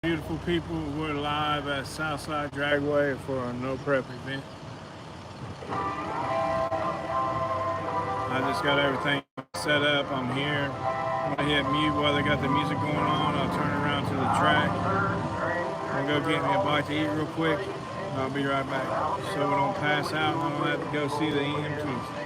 Beautiful people, we're live at Southside Dragway for a no prep event. I just got everything set up. I'm here. I'm gonna hit mute while they got the music going on. I'll turn around to the track. I'm gonna go get me a bite to eat real quick. I'll be right back. So we don't pass out and I don't have to go see the EMTs.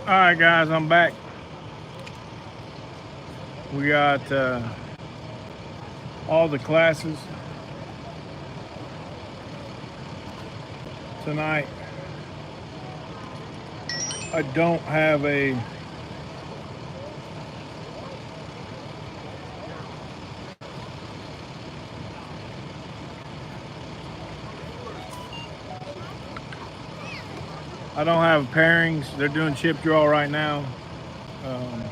All right, guys, I'm back. We got all the classes tonight. I don't have a pairings. They're doing chip draw right now. Um,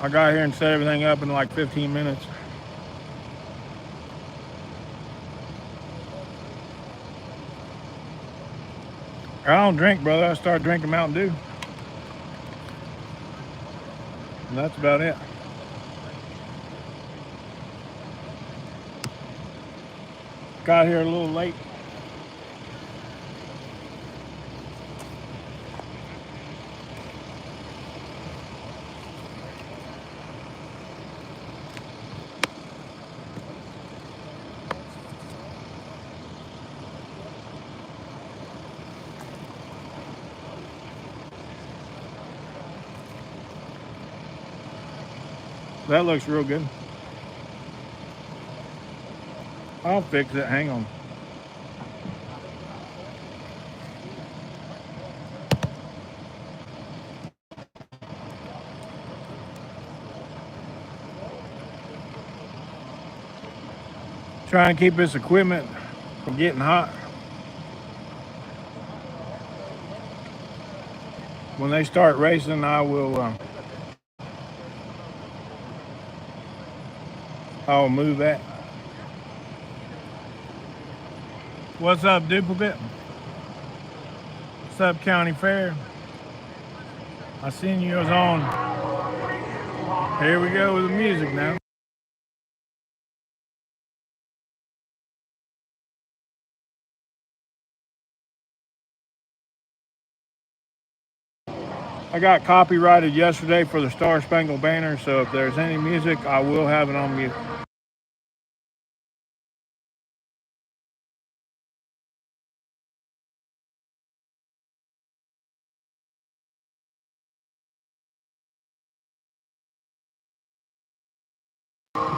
I got here and set everything up in like 15 minutes. I don't drink, brother. I started drinking Mountain Dew. And that's about it. Got here a little late. That looks real good. I'll fix it. Hang on. Trying to keep this equipment from getting hot. When they start racing, I'll move that. What's up, Duplicate? What's up, County Fair? I seen you was on. Here we go with the music now. I got copyrighted yesterday for the Star Spangled Banner, so if there's any music, I will have it on mute.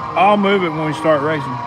I'll move it when we start racing.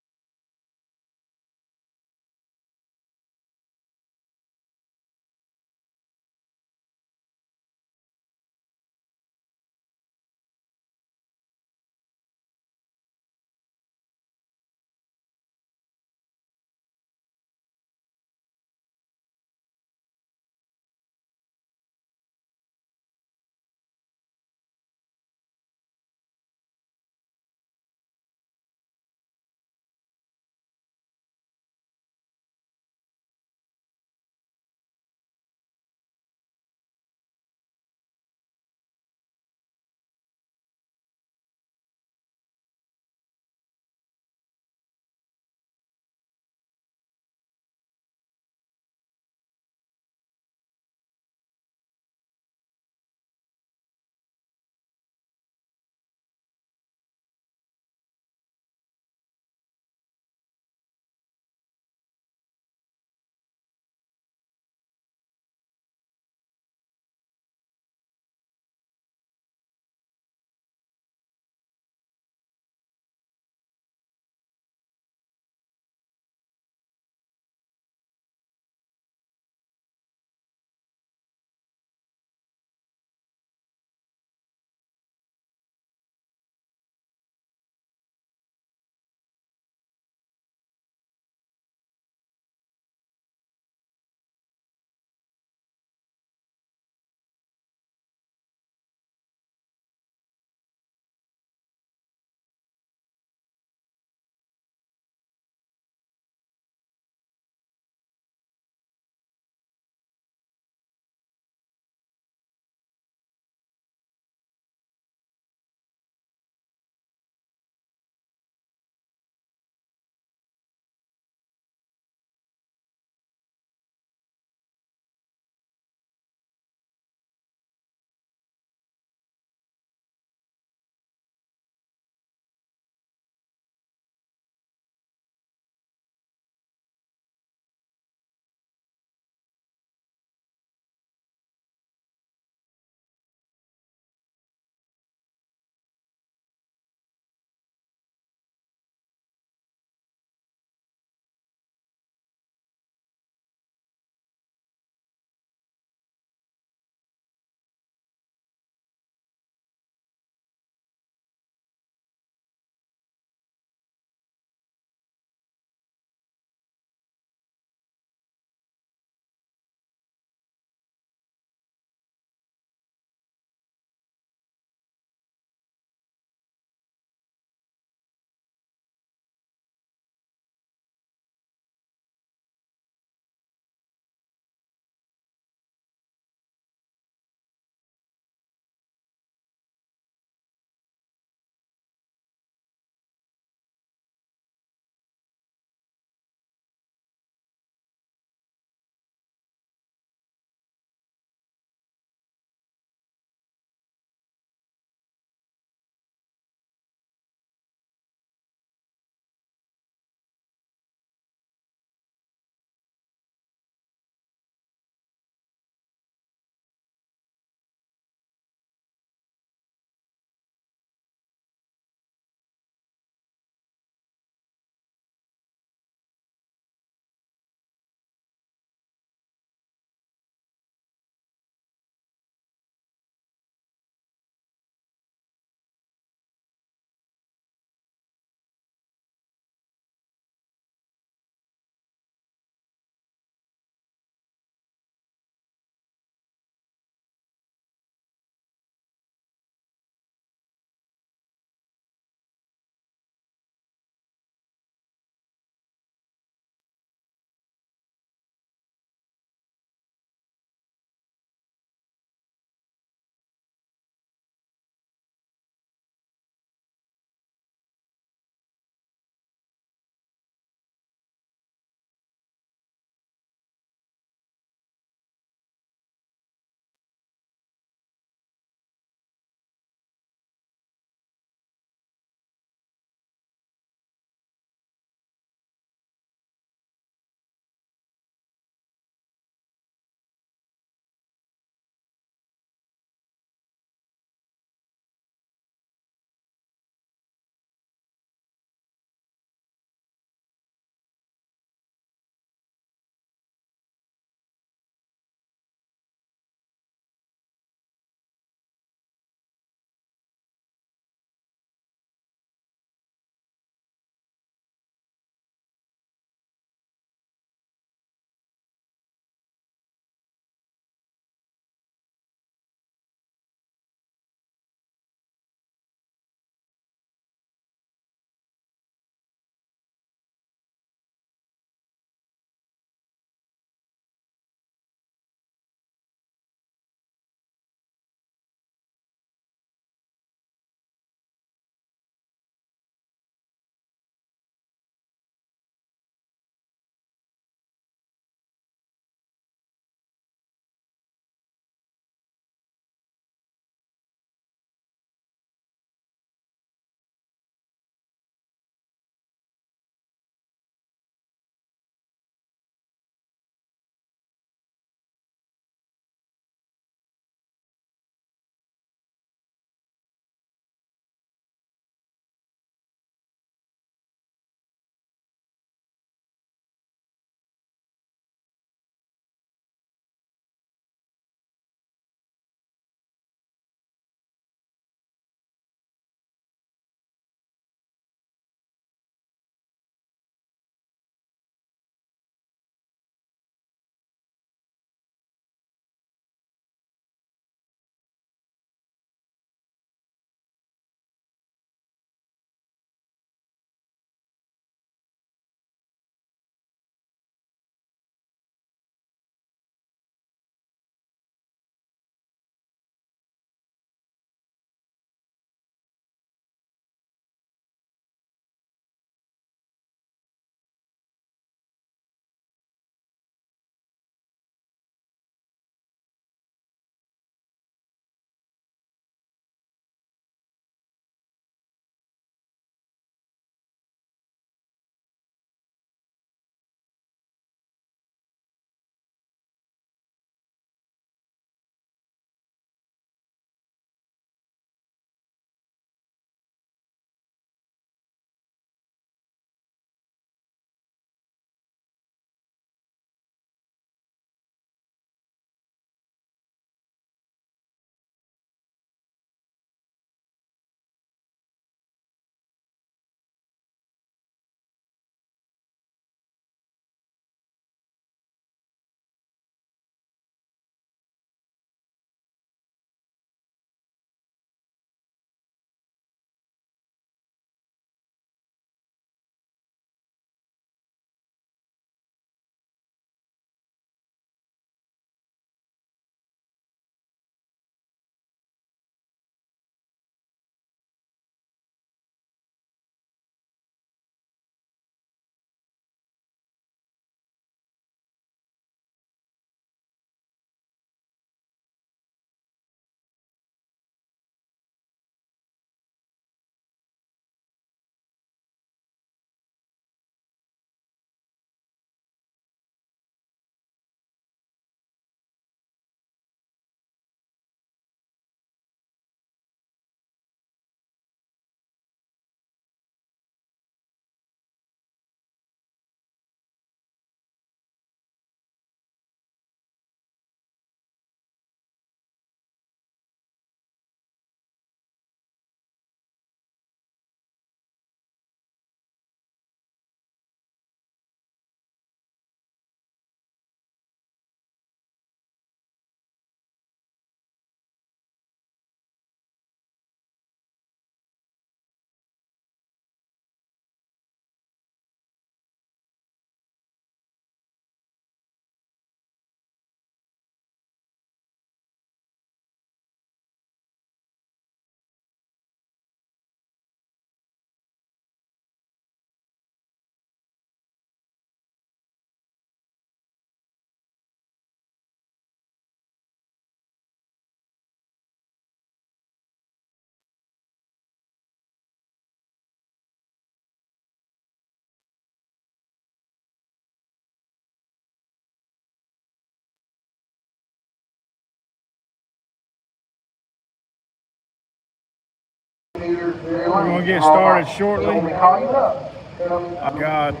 going to get started shortly. I got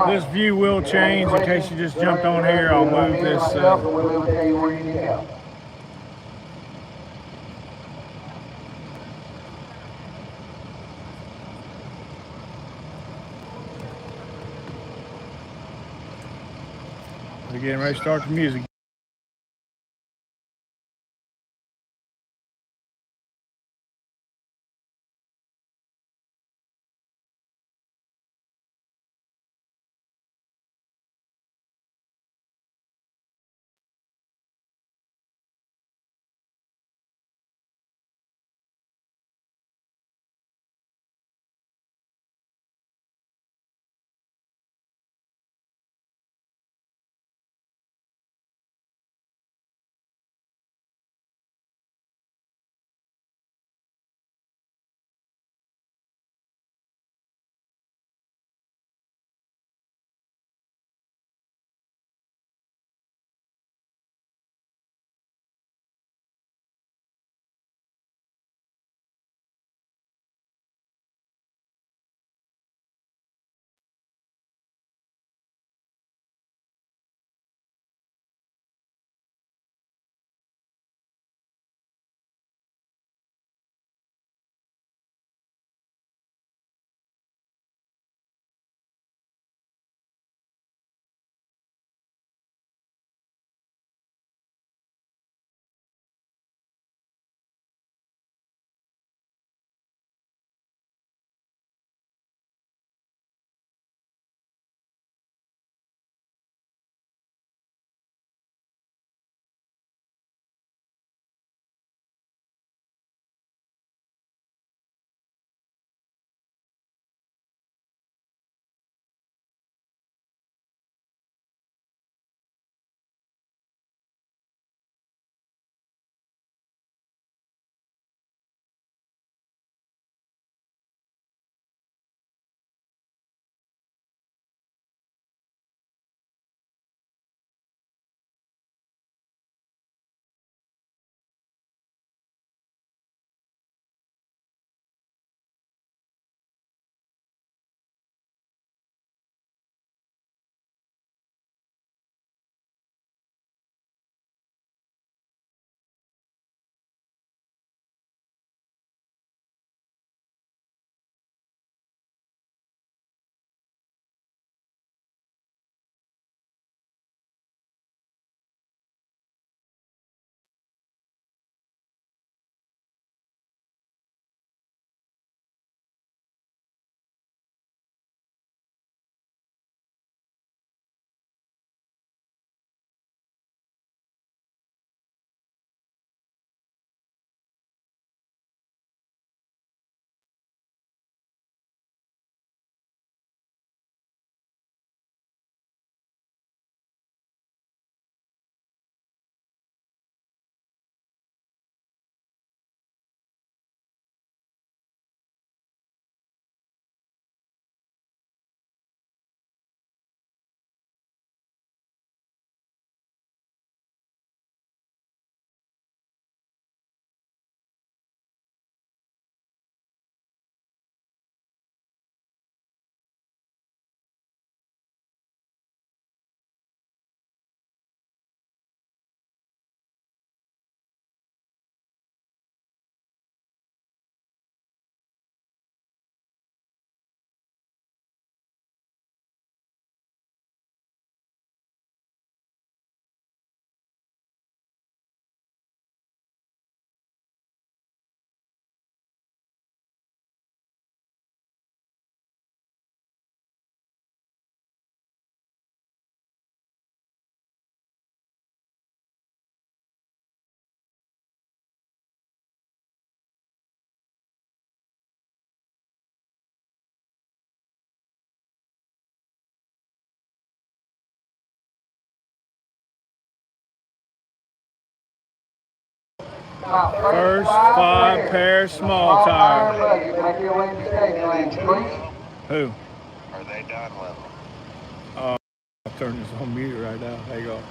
this view will change in case you just jumped on here. I'll move this. We're getting ready to start the music. First 5 pair small tire. Who? Are they done with them? I'll turn this on mute right now. There you go.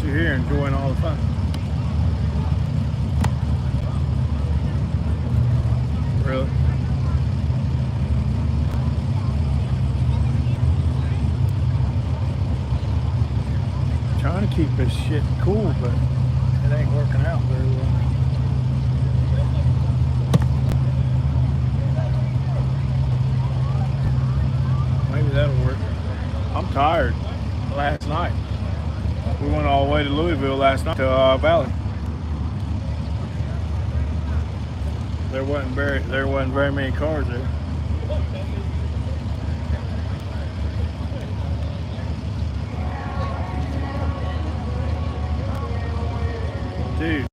you're here enjoying all the fun. Really? Trying to keep this shit cool, but it ain't working out very well. Maybe that'll work. I'm tired. Last night, we went all the way to Louisville last night to Valley. There wasn't very many cars there. Dude.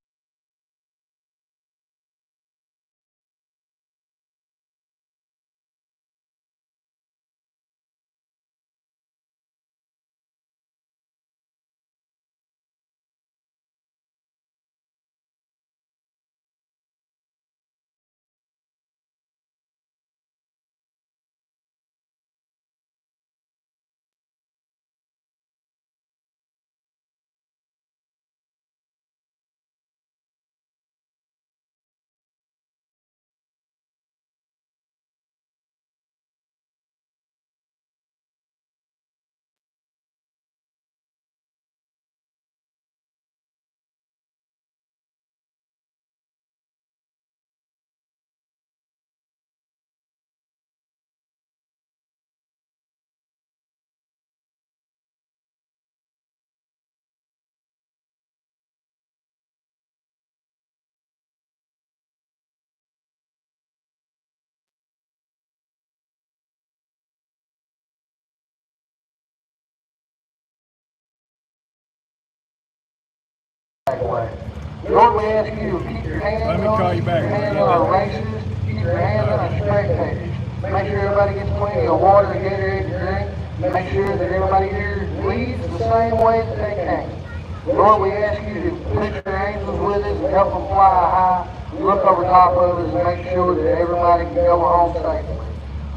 Lord, we ask you to keep your hands Let me on call you back. Your hands on our races, keep your hands on our spectators. Make sure everybody gets plenty of water and Gatorade to drink. Make sure that everybody here leaves the same way that they came. Lord, we ask you to put your angels with us and help them fly high, look over top of us and make sure that everybody can go home safely.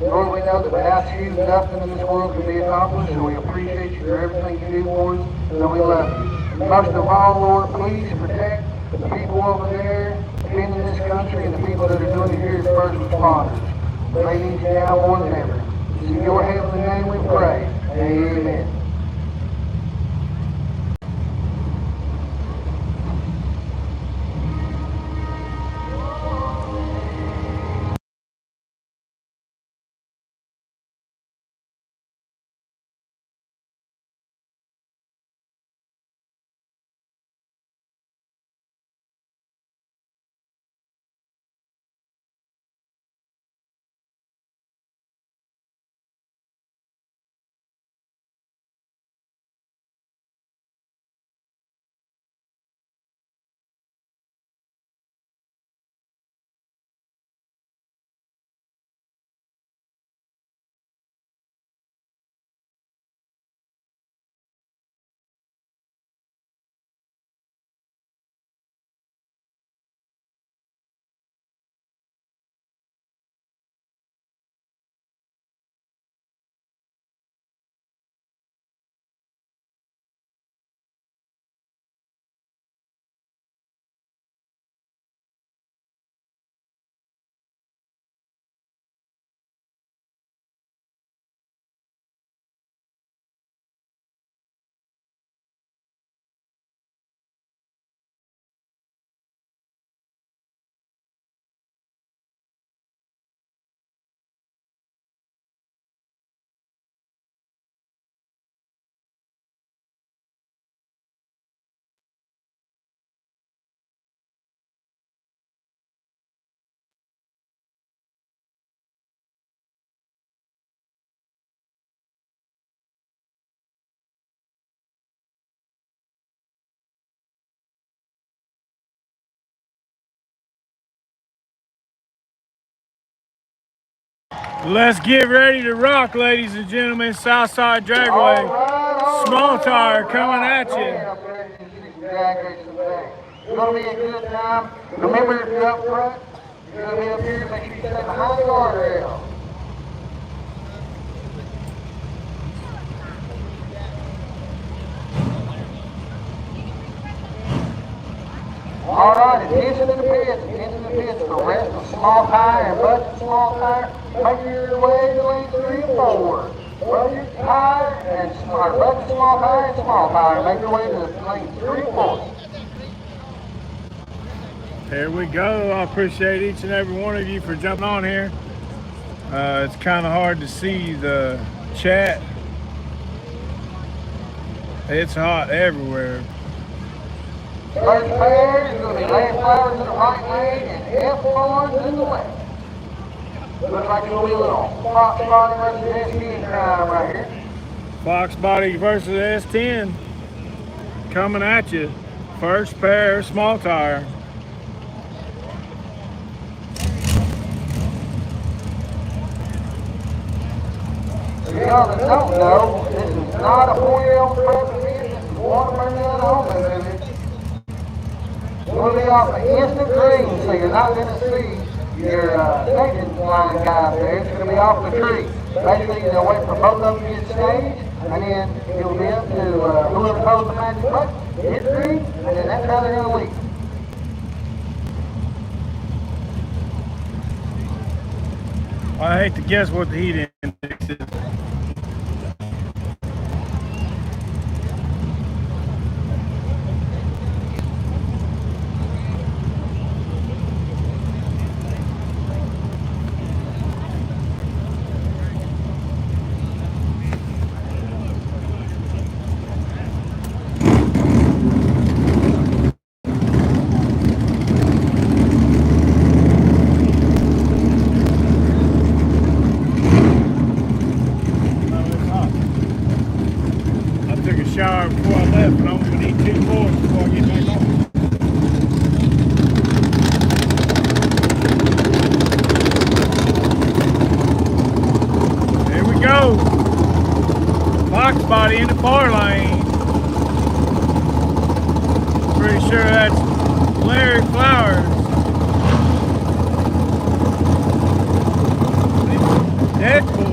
Lord, we know that without you, nothing in this world can be accomplished, and we appreciate you for everything you do for us, and we love you. Most of all, Lord, please protect the people over there, in this country, and the people that are doing it here as first responders. They need you now more than ever. It's in your heavenly name we pray. Amen. Let's get ready to rock, ladies and gentlemen. Southside Dragway. Small tire coming at you. It's going to be a good time. Remember, if you're up front, you're going to be up here. Make sure you stay behind the guardrail. All right, attention to the pits, attention to the pits. The rest of small tire and budget small tire. Make your way to lane 3 and 4. Budget tire and budget small tire and small tire. Make your way to lane 3 and 4. Here we go. I appreciate each and every one of you for jumping on here. It's kind of hard to see the chat. It's hot everywhere. First pair is going to be Land Flowers in the right lane and F1s in the left. Looks like it's going to be a little Fox Body versus S10 time right here. Fox Body versus S10 coming at you. First pair, small tire. For y'all that don't know, this is not a 4-year-old program. This is watermelon only, baby. We'll be off an instant green, so you're not going to see your second line guy up there. It's going to be off the tree. Basically, they'll wait for both of them to get staged, and then it will be up to whoever holds the magic button, hit green, and then that's how they're going to leave. I hate to guess what the heat index is. Shower before I left, and I'm going to need 2 more before I get back on. There we go. Fox Body in the far lane. Pretty sure that's Larry Flowers. Deadpool.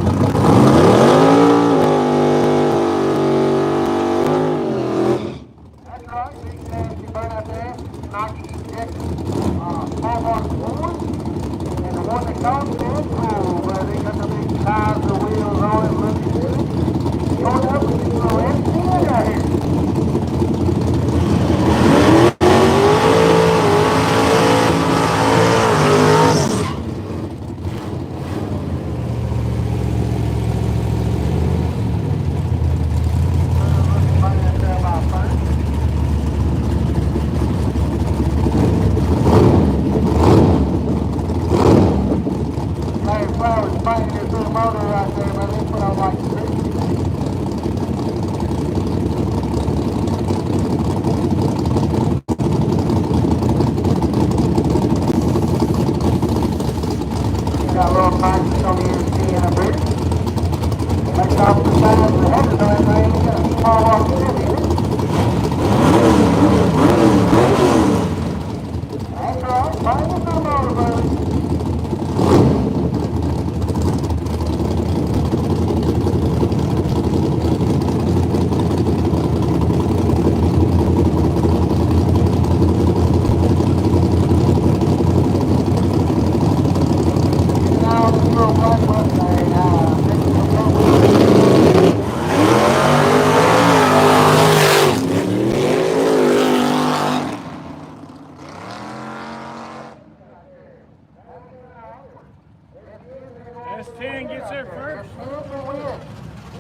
S10 gets there first.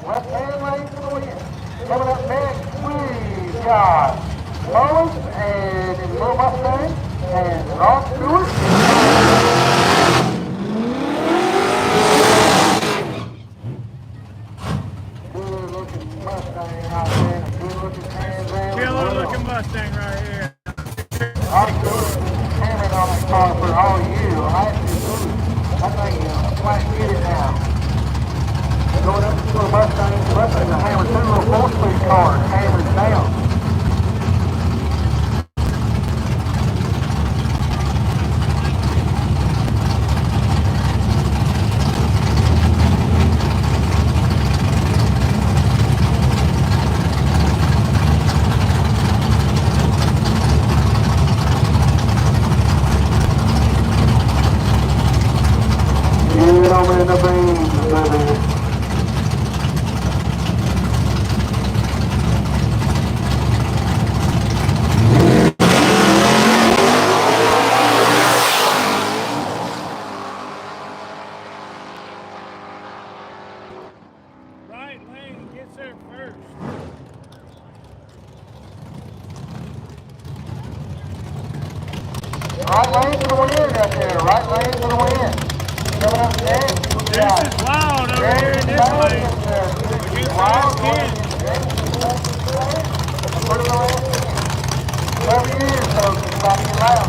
Left hand lane for the win. Coming up next, we've got Mullins and his little Mustang and Rob Stewart. Good looking Mustang out there. Good looking Trans Am. Killer looking Mustang right here. I'm good. Hammering on that car for all you. I think flat get it now. Going up to a Mustang to hammer 2 little 4-speed cars, hammers down. Right lane for the win right there. Right lane for the win. Coming up next. This is wild over here in this lane. Against last 10. Every year, so it's about to get loud.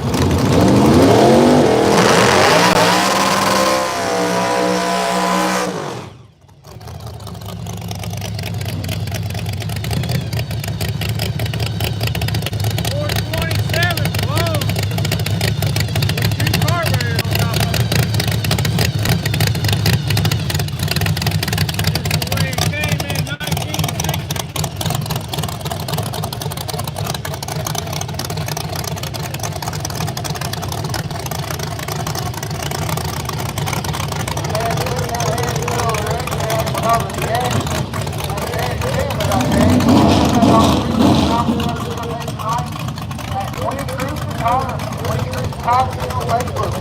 427, close. With 2 carburetors on top of it. This is the way it came in 1960.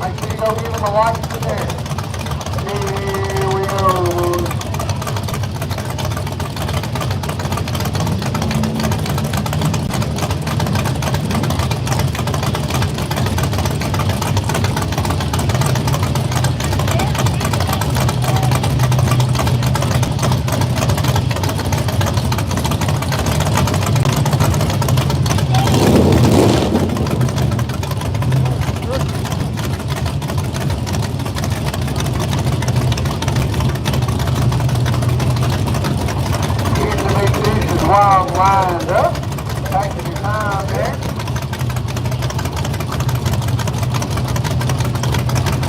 Make sure you go give them a like there. Here we go. Wild lined up, taking your time there.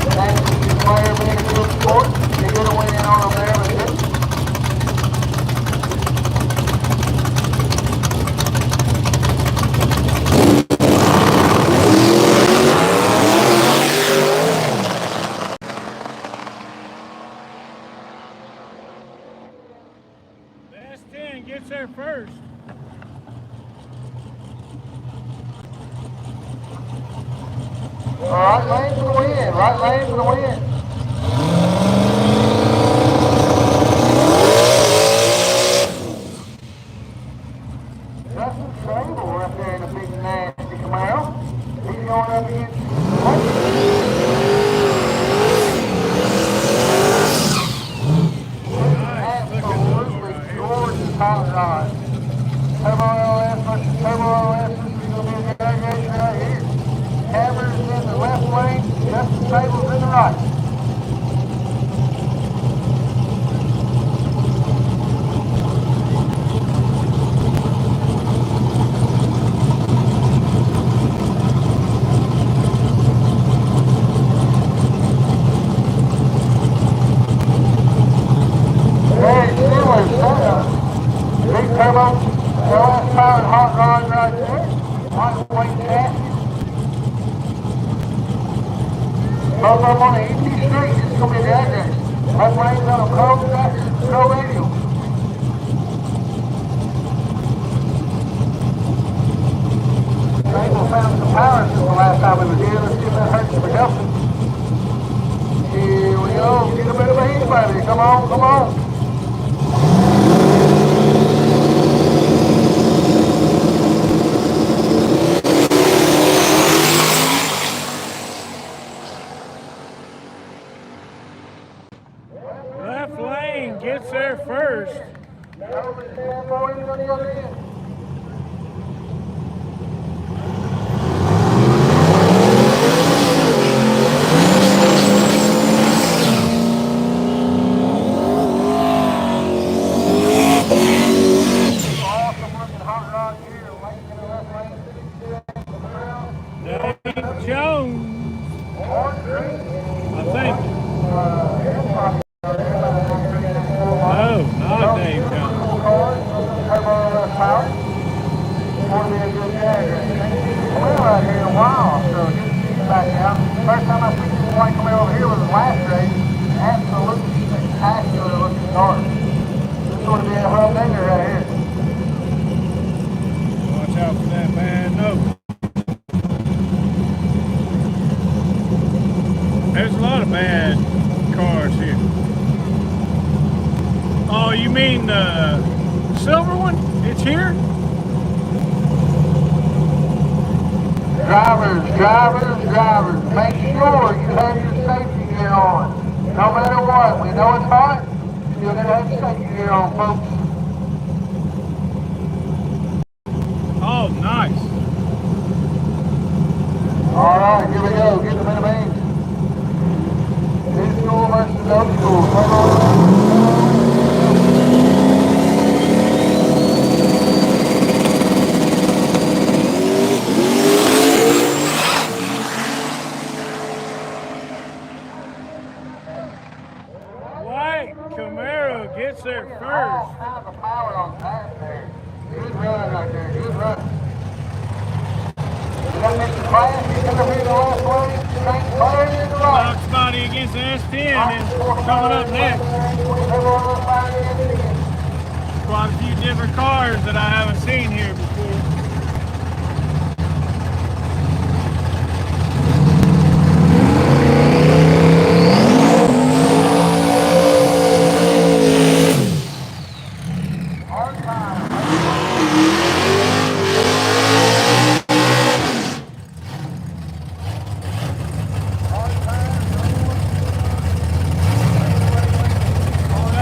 Thanks to your player being a good sport. You're going to win in on them there with it. Last 10 gets there first. Right lane for the win. Right lane for the win. Justin Sable up there in the big nasty Camaro. He's going up against absolutely gorgeous hot rod. Turbo LS versus Turbo LS. This is going to be a good race right here. Hammers in the left lane, Justin Sable's in the right. Very similar setup. Big turbo, LS powered hot rod right there. Lightweight chassis. Both of them on the ET Street, this is going to be the address. Left lane's on a pro radio. Sable found some power since the last time we were here. Let's see if that hurts the production. Here we go. Get a bit of a heat, baby. Come on, come on. Left lane gets there first. Over 10 more on the other end. Awesome looking hot rod here. Lane in the left lane. Dave Jones, Orange green. I think. No, not Dave Jones. Turbo power. Want to be a good drag race. We're out here in a while, so good to see you back out. First time I see this plane come over here was the last race. Absolutely spectacular looking car. This is going to be a humdinger right here. Watch out for that bad note. There's a lot of bad cars here. Oh, you mean the silver one? It's here? Drivers, make sure you have your safety gear on. No matter what, we know it's hot, you're going to have safety gear on, folks. Oh, nice. All right, here we go. Get the minimums. New school versus old school. White Camaro gets there All first. kinds of power on that there. Good run right there. Good run. We got Mr. Class. He's going to be the last way. St. Clair in the right. Box body against the S10 and coming up next. Quite a few different cars that I haven't seen here before.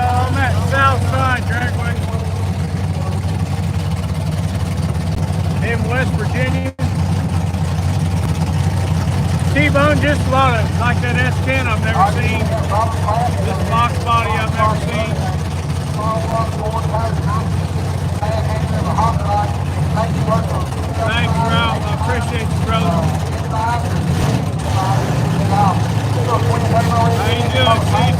I'm at SOUTHSIDE Dragway in West Virginia. T-bone just a lot of, like that S10 I've never seen. This box body I've never seen. Thanks, Ralph. I appreciate you, brother. How you doing, Chief?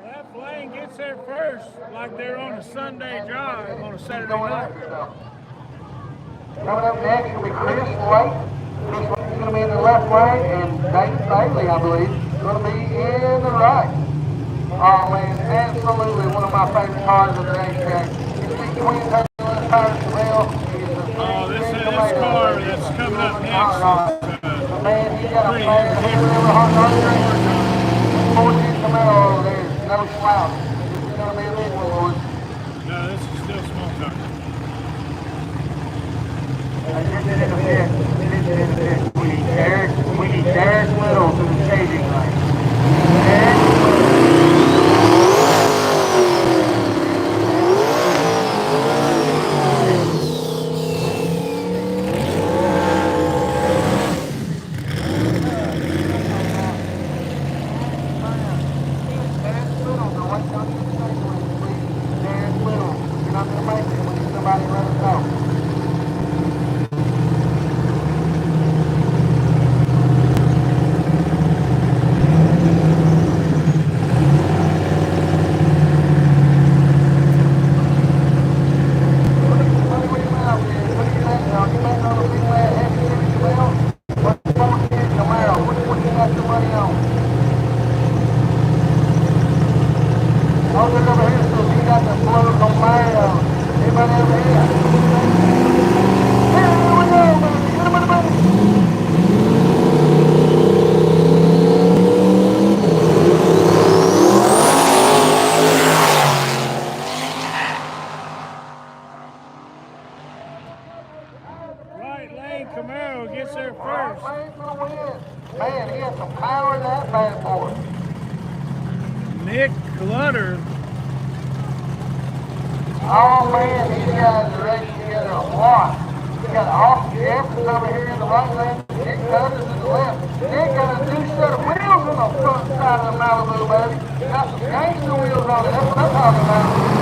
Left lane gets there first, like they're on a Sunday drive on a Saturday night. Coming up next will be Chris White. Chris White is going to be in the left lane, and David Bailey, I believe, is going to be in the right. Oh man, absolutely one of my favorite cars of the racetrack. It's the twin turbulent power Terrell. Oh, this car that's coming up next is Man, he got a pretty fast different. 14 Camaro over there, no slouch. This is going to be a big one, boys. No, this is still small car. We need Derek Little to the staging line. Derek Little, you're not going to make it when somebody runs off. Right lane Camaro gets there first. Man, he has some power in that bad boy. Nick Clutter. Oh man, these guys are racing together a lot. We got Austin Jeffers over here in the right lane, Nick Cutters in the left. Nick got a new set of wheels on the front side of the Malibu, baby. Got some gangster wheels on it, that's what I'm talking about.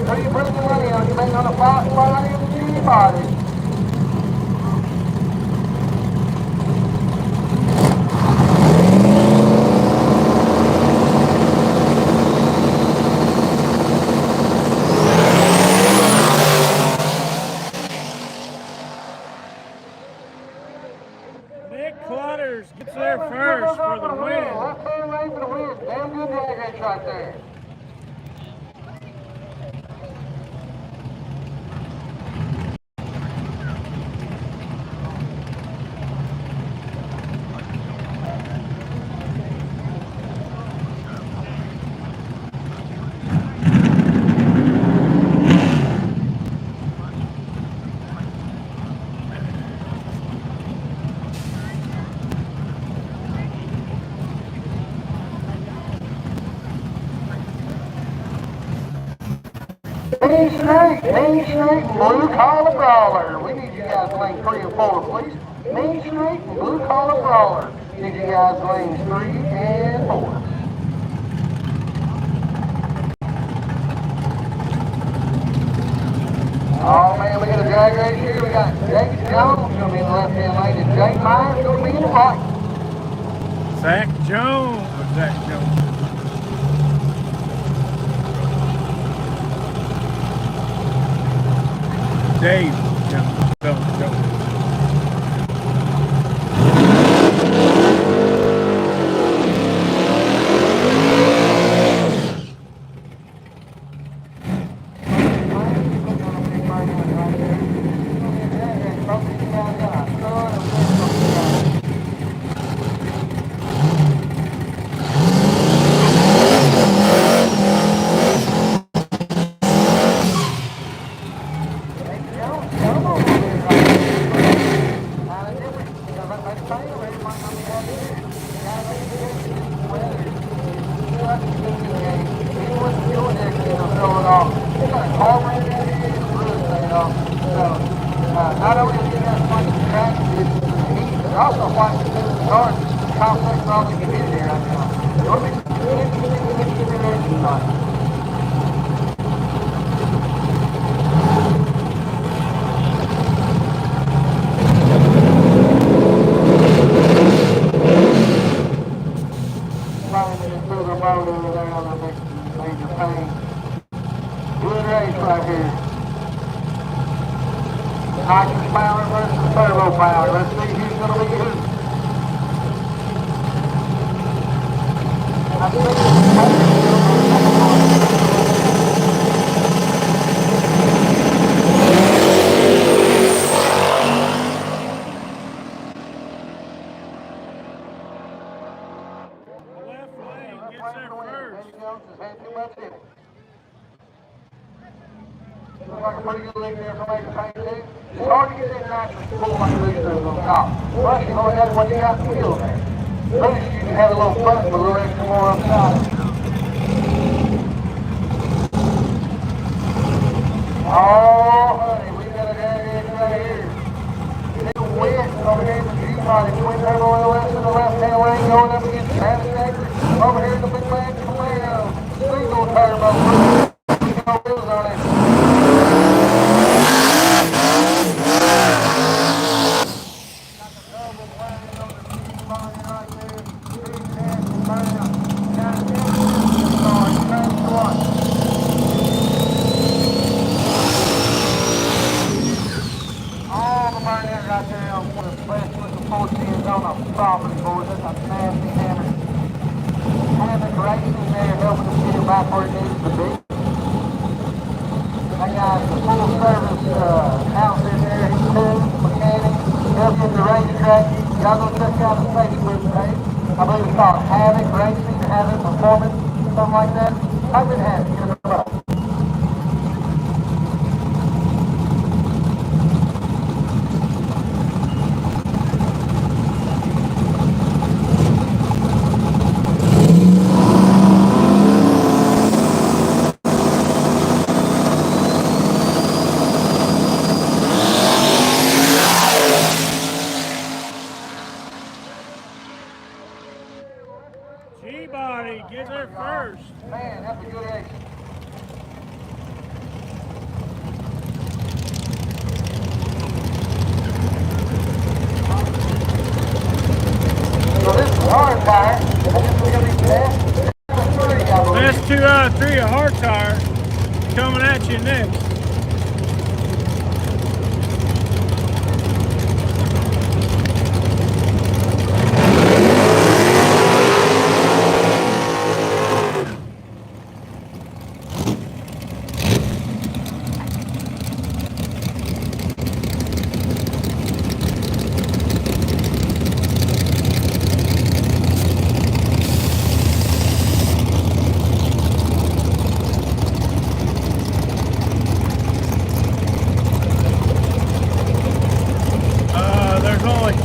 Who you putting your money on? You betting on the Fox party or the Junior party? Nick Clutters gets there first for the win. Left hand lane for the win. Damn good drag race right there. Main Street, Blue Collar Brawler. We need you guys lanes 3 and 4, please. Main Street, Blue Collar Brawler. Need you guys lanes 3 and 4. Oh man, we got a drag race here. We got Jake Jones going to be in the left-hand lane and Jake Myers going to be in the right. Zach Jones. Dave Jones. Not only is it that fun to track, but also fun to the cars. Complex for all the community right now. Normally, good race right here. Nitrous power versus turbo power. Let's see who's going to be who. Left lane gets there first. Looks like a pretty good lead there from Major Paint too. It's hard to get that nitrous pull like the boosters on top. Plus, you only got what you got to feel there. Boost, you can have a little fun with a little extra more upside. Oh, honey, we got a drag race right here. Little wet over here in the G-body. Twin turbo LS in the left-hand lane going up against Travis Decker. Over here in the big man Camaro. Single turbo. No wheels on it. Property boys, that's a nasty hammer. Having racing there helping us get it back where it needs to be. tree of hard tire coming at you next.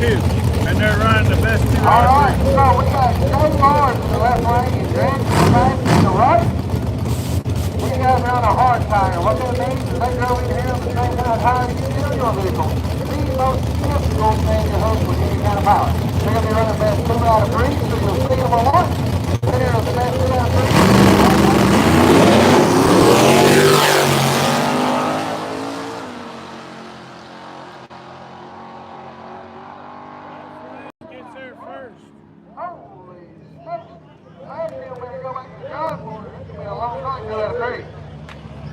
And they're running the best two. Alright, so we got Dave Lawrence in the left lane and Grant Bass in the right. These guys are on a hard tire. What that means is they drove in here on the same kind of tire you get on your vehicle. The most difficult thing to hook with any kind of power. They're going to be running best 2 out of 3, so you'll see them a lot. They're the best 2 out of 3.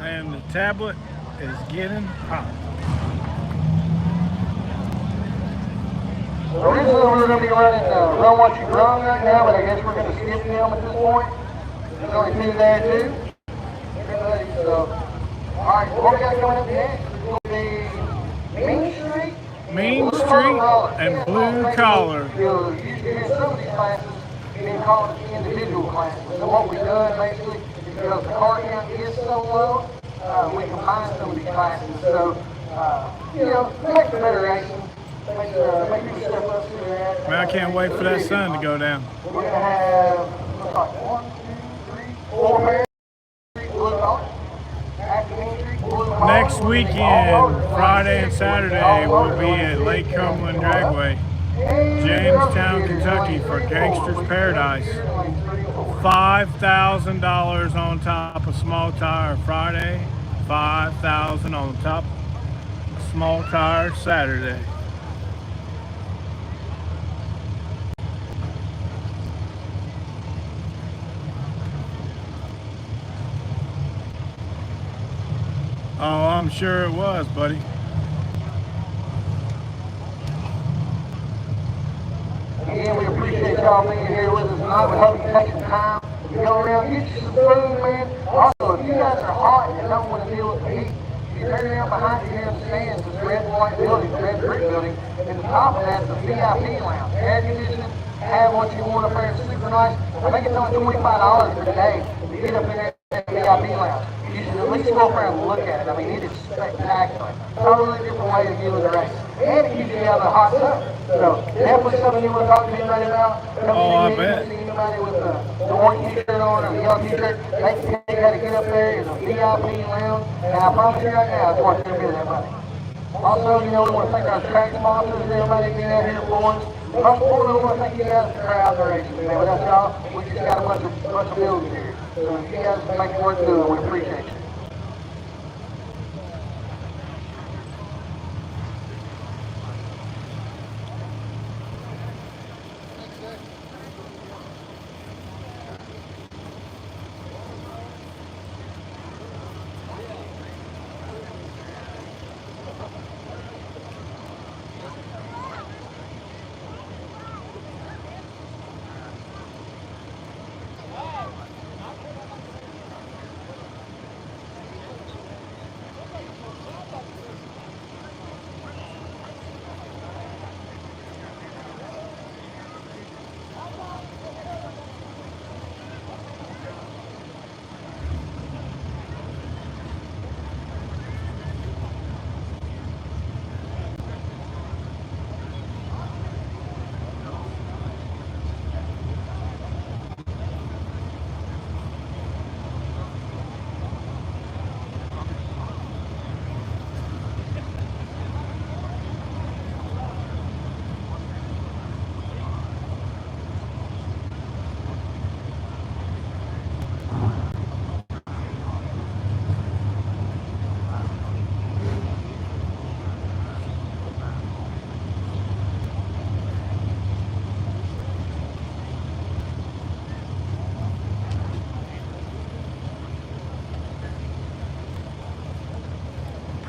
And the tablet is getting hot. Originally we were going to be running Run What You Run right now, but I guess we're going to skip them at this point. There's only 2 there too. So, alright, what we got coming up next is going to be Mean Street. Mean Street and Blue Collar. You'll usually hear some of these classes being called individual classes. So what we've done basically is because the car count is so low, we combine some of these classes. So, you know, make for better racing. Make you step up to that. Man, I can't wait for that sun to go down. We're going to have, looks like 1, 2, 3, 4 pairs of blue collar. Next weekend, Friday and Saturday, we'll be at Lake Cumberland Dragway, Jamestown, Kentucky for Gangster's Paradise. $5,000 on top of small tire Friday, $5,000 on top of small tire Saturday. Oh, I'm sure it was, buddy. Again, we appreciate y'all being here with us tonight. We hope you take some time to go around, get you some food, man. Also, if you guys are hot and don't want to deal with the heat, you turn around behind you here in the stands, this red and white building, the red brick building, and the top of that's the VIP lounge. Air conditioning, have what you want up there, it's super nice. I think it's only $25 per day to get up in there at the VIP lounge. You should at least go up there and look at it. I mean, it is spectacular. Totally different way to view the race. And it keeps you out of the hot sun. So, definitely something you want to talk to anybody about. Oh, I bet. See anybody with the orange t-shirt on or the yellow t-shirt, they can tell you how to get up there in the VIP lounge. And I promise you right now, it's worth every bit of that money. Also, you know, we want to thank our track sponsors and everybody being out here for us. Most importantly, we want to thank you guys for crowd racing, man. Without y'all, we just got a bunch of buildings here. So if you guys make it worth doing, we appreciate you.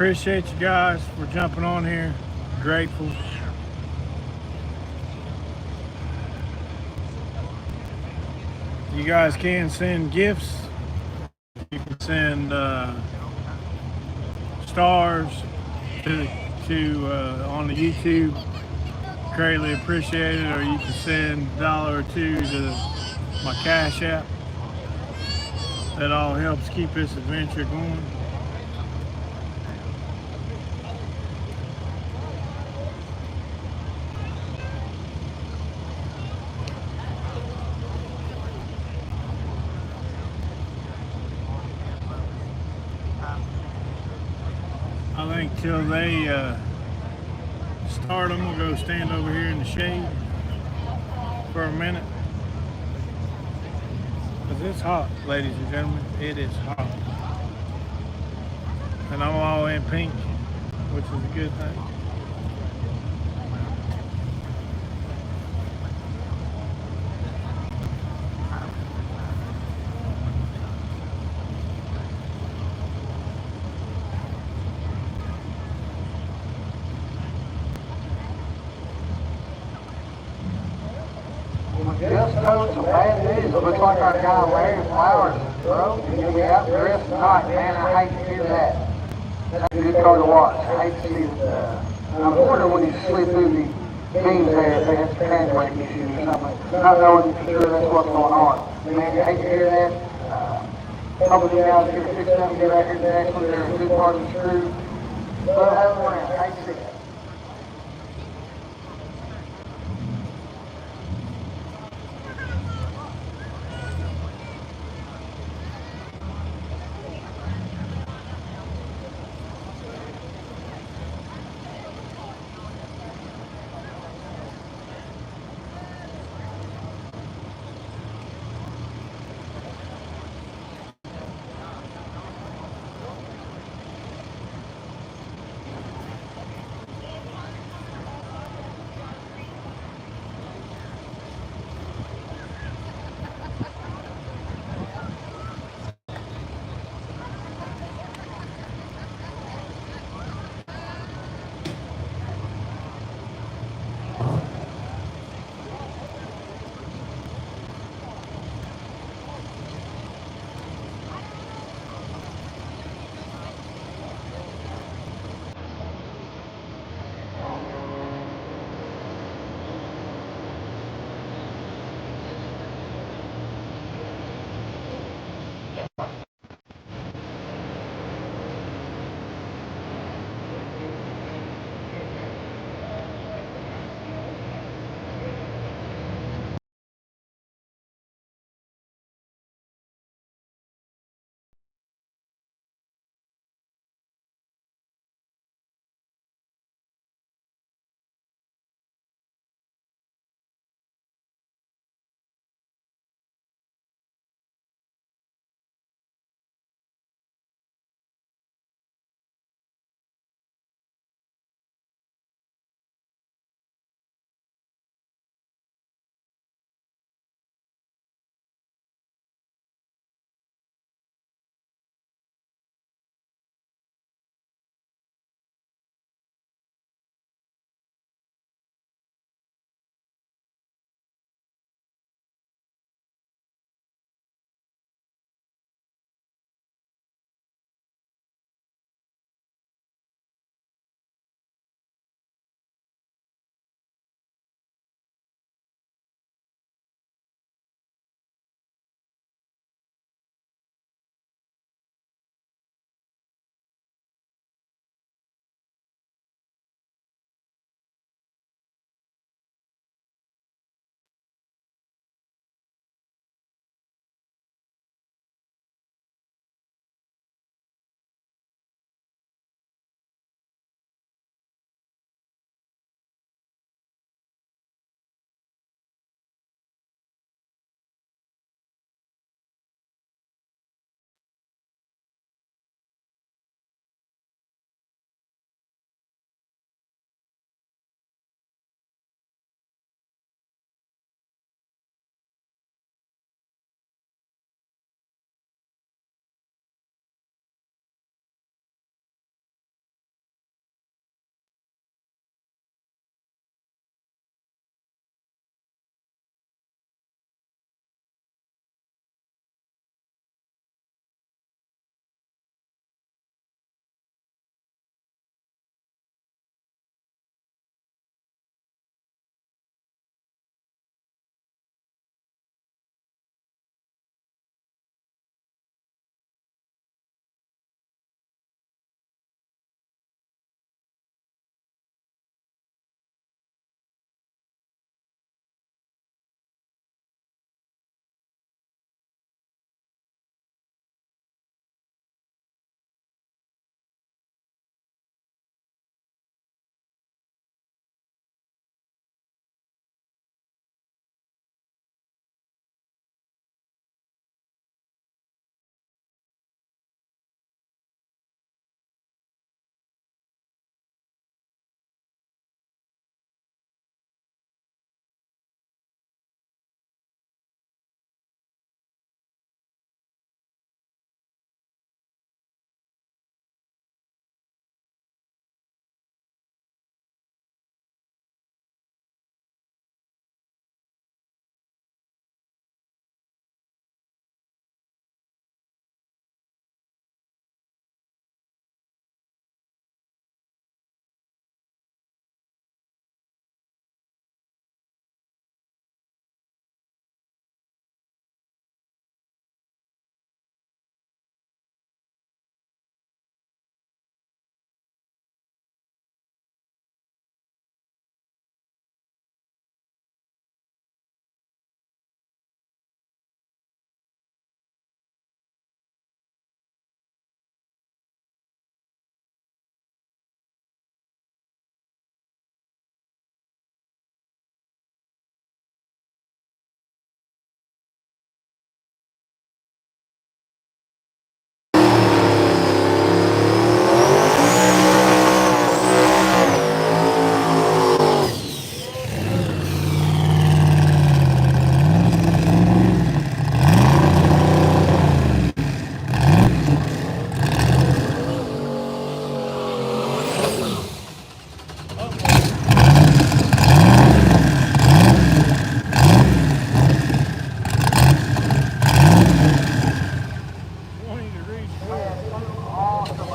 Appreciate you guys for jumping on here. Grateful. You guys can send gifts. You can send stars to on the YouTube. Greatly appreciated. Or you can send $1 or $2 to my Cash App. That all helps keep this adventure going. I think till they start, I'm gonna go stand over here in the shade for a minute. Because it's hot, ladies and gentlemen. It is hot. And I'm all in pink, which is a good thing. Just told some bad news. Looks like our guy Larry Flowers is broke. He's gonna be out the rest of the night. Man, I hate to hear that. That's a good car to watch. I hate to see it. I wonder when he slid through the beams there if they had some translate issues or something. Not knowing for sure that's what's going on. Man, I hate to hear that. Hopefully you guys get it fixed up and get back here the next one. There's a good part of the screw. But have one else. I hate to see it.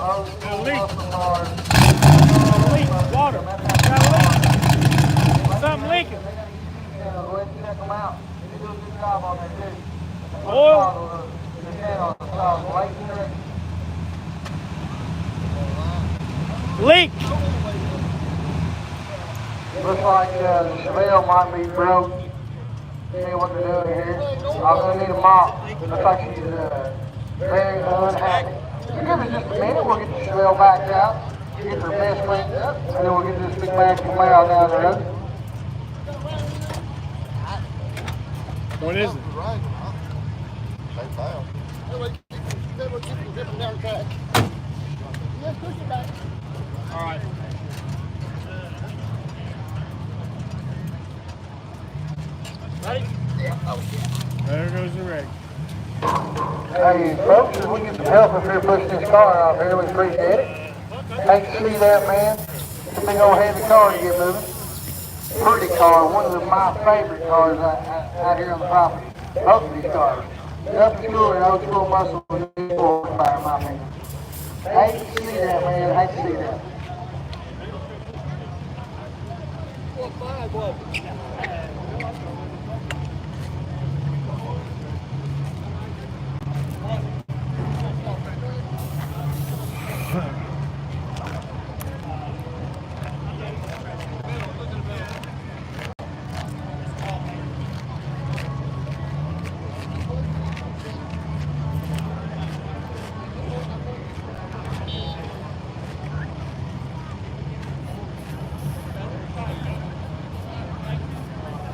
old school muscle cars. Leak, water. Got a leak. Something leaking. Go ahead and check them out. They do a good job on there too. Oil. The channel is called Lake Street. Leak. Looks like the smell might be broke. See what they're doing here. I'm going to need a mop. Looks like she's very unhappy. Give us just a minute. We'll get the smell back out. Get her mess cleaned up. And then we'll get this big bag of mail down the road. What is it? All right. Ready? There goes the rig. Hey, folks, if we get some help up here pushing this car off here, we appreciate it. Hate to see that, man. It's a big old heavy car to get moving. Pretty car, one of my favorite cars out here on the property. Both of these cars. Nothing cool and old school muscle with a new horsepower, in my opinion. Hate to see that, man. Hate to see that.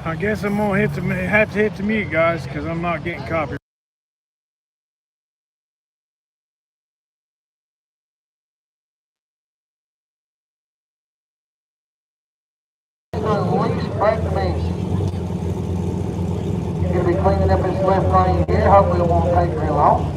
I guess I'm gonna have to hit the mute, guys, because I'm not getting copy. Release, break the beast. Gonna be cleaning up this left lane here. Hopefully it won't take very long.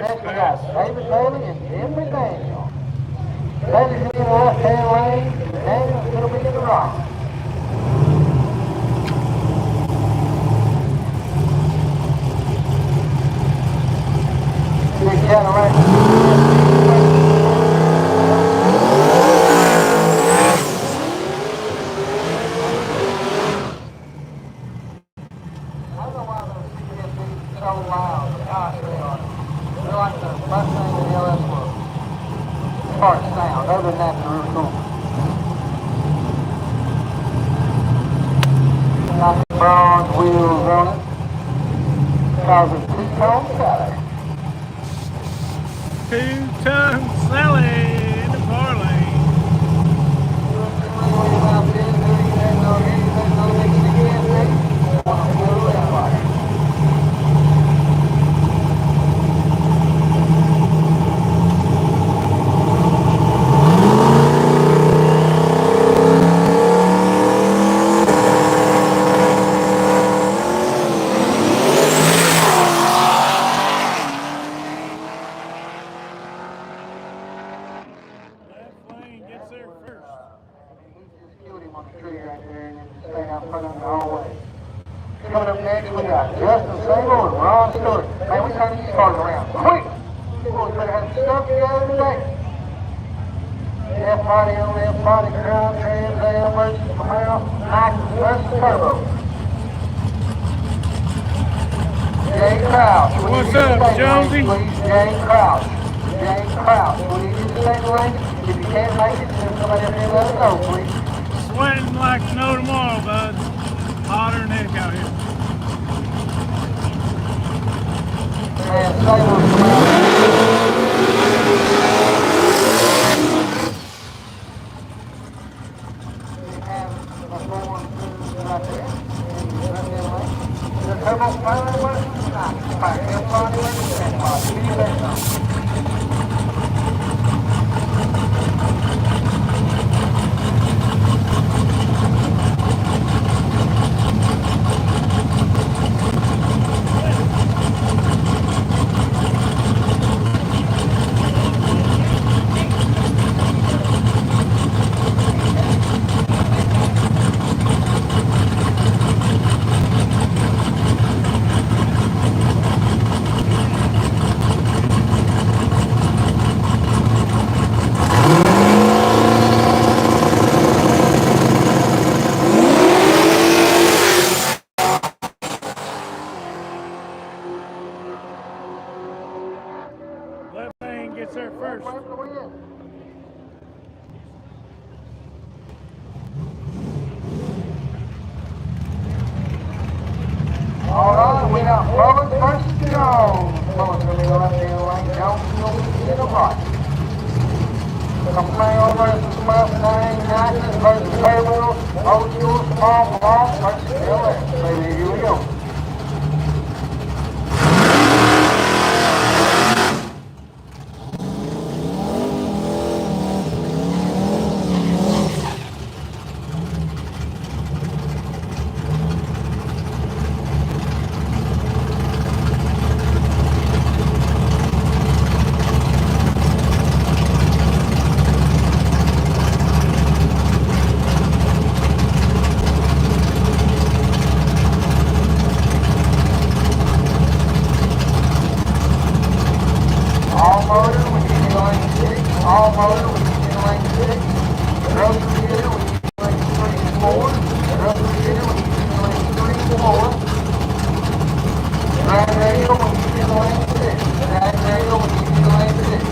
Next we got David Bailey and Jim McDaniel. Bailey's in the left-hand lane, Daniel's going to be in the right. Big Cadillac. I don't know why those CFDs are so loud, but gosh, they are. They're like the Mustang and the LS was. As far as sound, other than that, they're really cool. Got the bronze wheels on it. Cause it's two-tone Sally. Two-ton Sally in the parlay. Coming up next, we got Justin Sable and Ron Stewart. Man, we turn these cars around quick. Boys better have stuff together today. F-body on F-body, crown, trans am versus Camaro, Maxxis versus Turbo. Jay Crouch. What's up, Jonesy? Jay Crouch. Jay Crouch. We need you to stay lane. If you can't make it, send somebody up here and let us know, please. Sweating like no tomorrow, bud. Hotter than heck out here. Man, Sable's See you next time. Left lane gets there first. Where's the win? All right, we got Mullins versus Jones. Mullins going to be the left-hand lane. Jones is going to be in the right. Camaro versus Mustang, Nixon versus Turbo, Old School Small Block versus LS. Baby, here we go. All motor, we keep in lane 6. All motor, we keep in lane 6. Grocery getter, we keep in lane 3 and 4. Grocery getter, we keep in lane 3 and 4. Drag radio, we keep in lane 6. Drag radio, we keep in lane 6.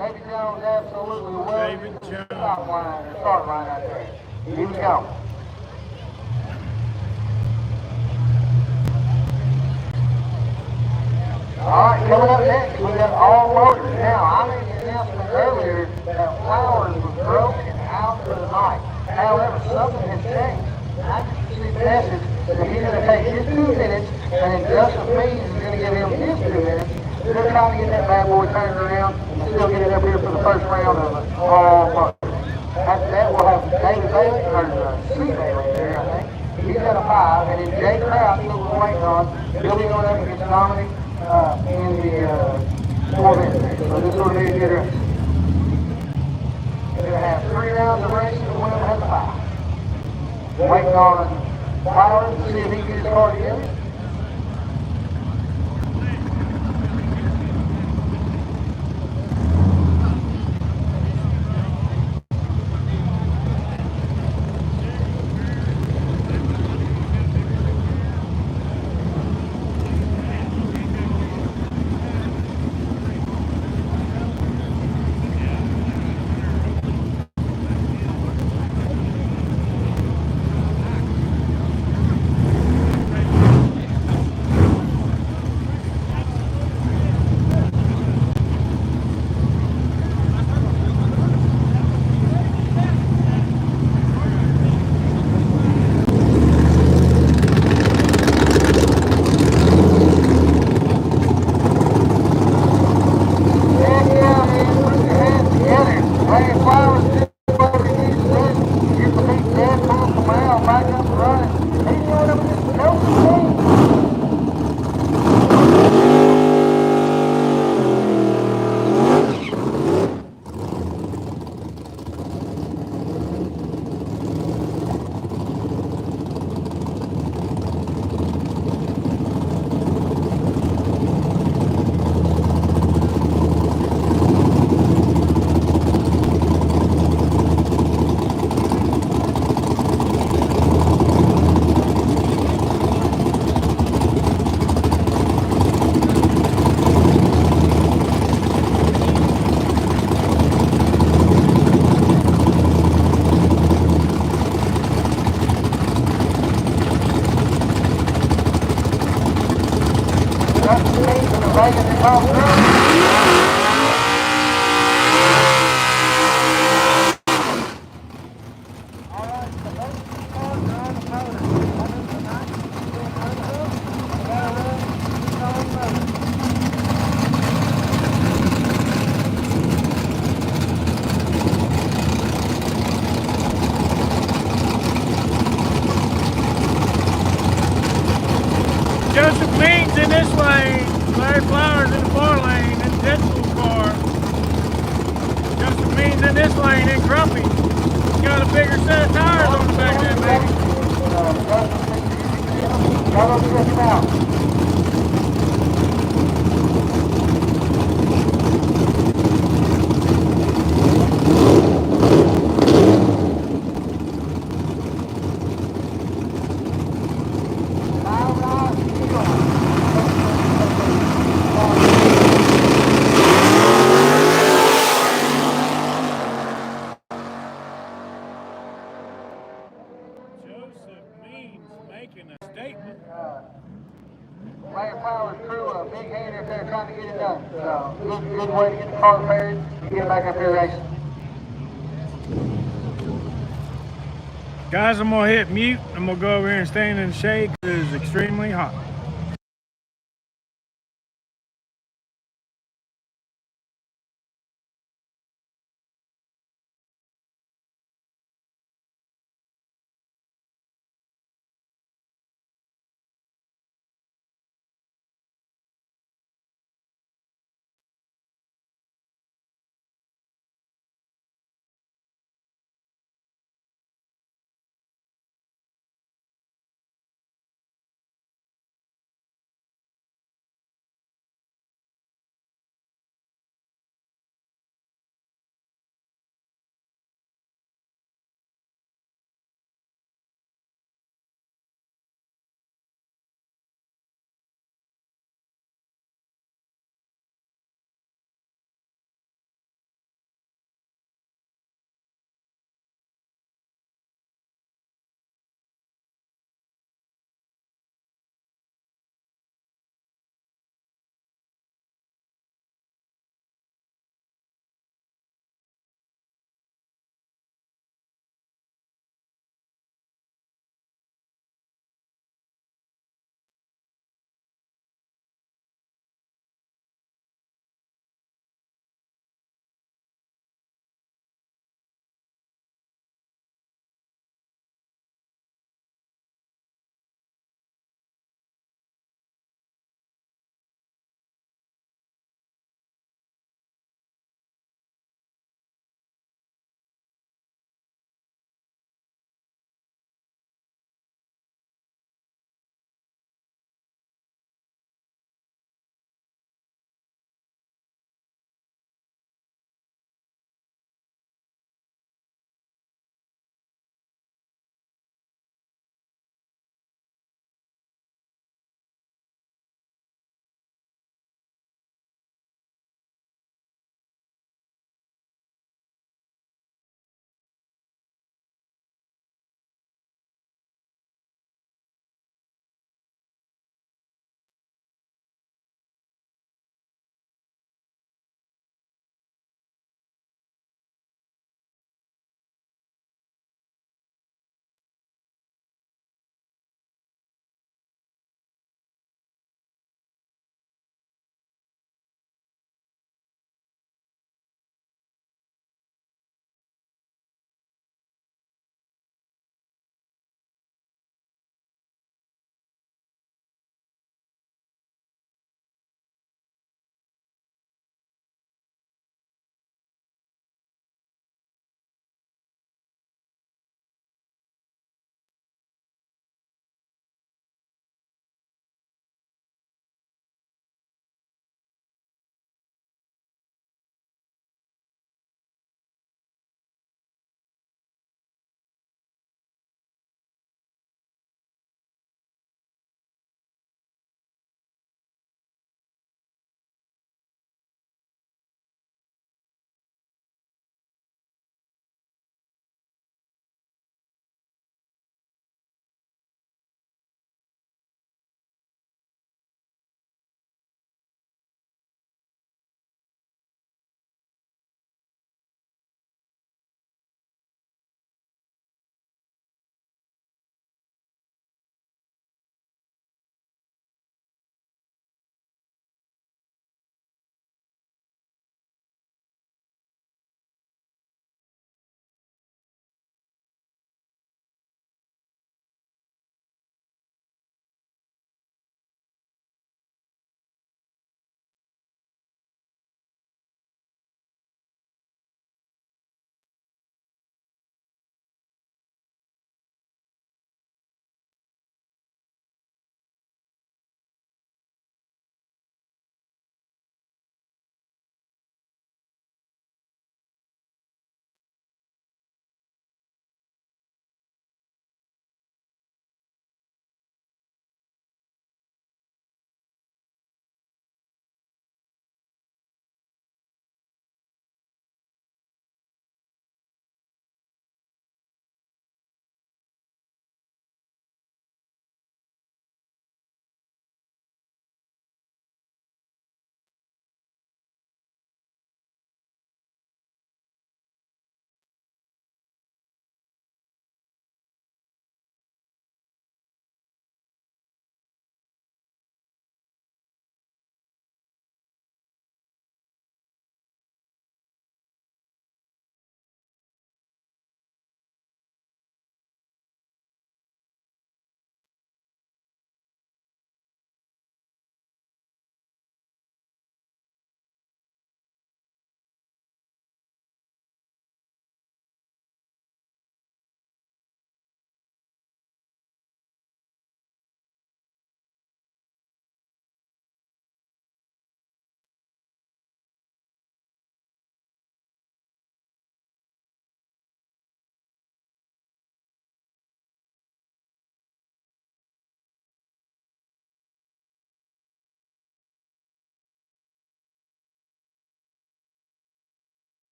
David Jones absolutely well. David Jones. Stop line or start line out there. Here we go. Alright, coming up next, we got all motors. Now, I made the announcement earlier that Flowers was broken out for the night. However, something has changed. I just received a message that he's going to take his 2 minutes, and then Justin Means is going to give him his 2 minutes. They're trying to get that bad boy turned around and still get it up here for the first round of it. All motors. After that, we'll have David Bailey, or C. Bailey there, I think. He's got a 5, and then Jay Kraus, who we're waiting on, he'll be going up against Dominic in the Corvette. So this will be a good race. We're going to have 3 rounds of racing, and the winner has a 5. Waiting on Flowers to see if he can get his car together. Got the teams in the wagon that come through. Joseph Means in this lane, Larry Flowers in the far lane, in Deadpool's car. Joseph Means in this lane, in Grumpy. He's got a bigger set of tires on the back of that baby. Y'all go check him out. Joseph Means making a statement. Larry Flowers crew a big hand up there trying to get it done. So good way to get the car repaired and get back up here racing. Guys, I'm gonna hit mute. I'm gonna go over here and stand in the shade because it is extremely hot.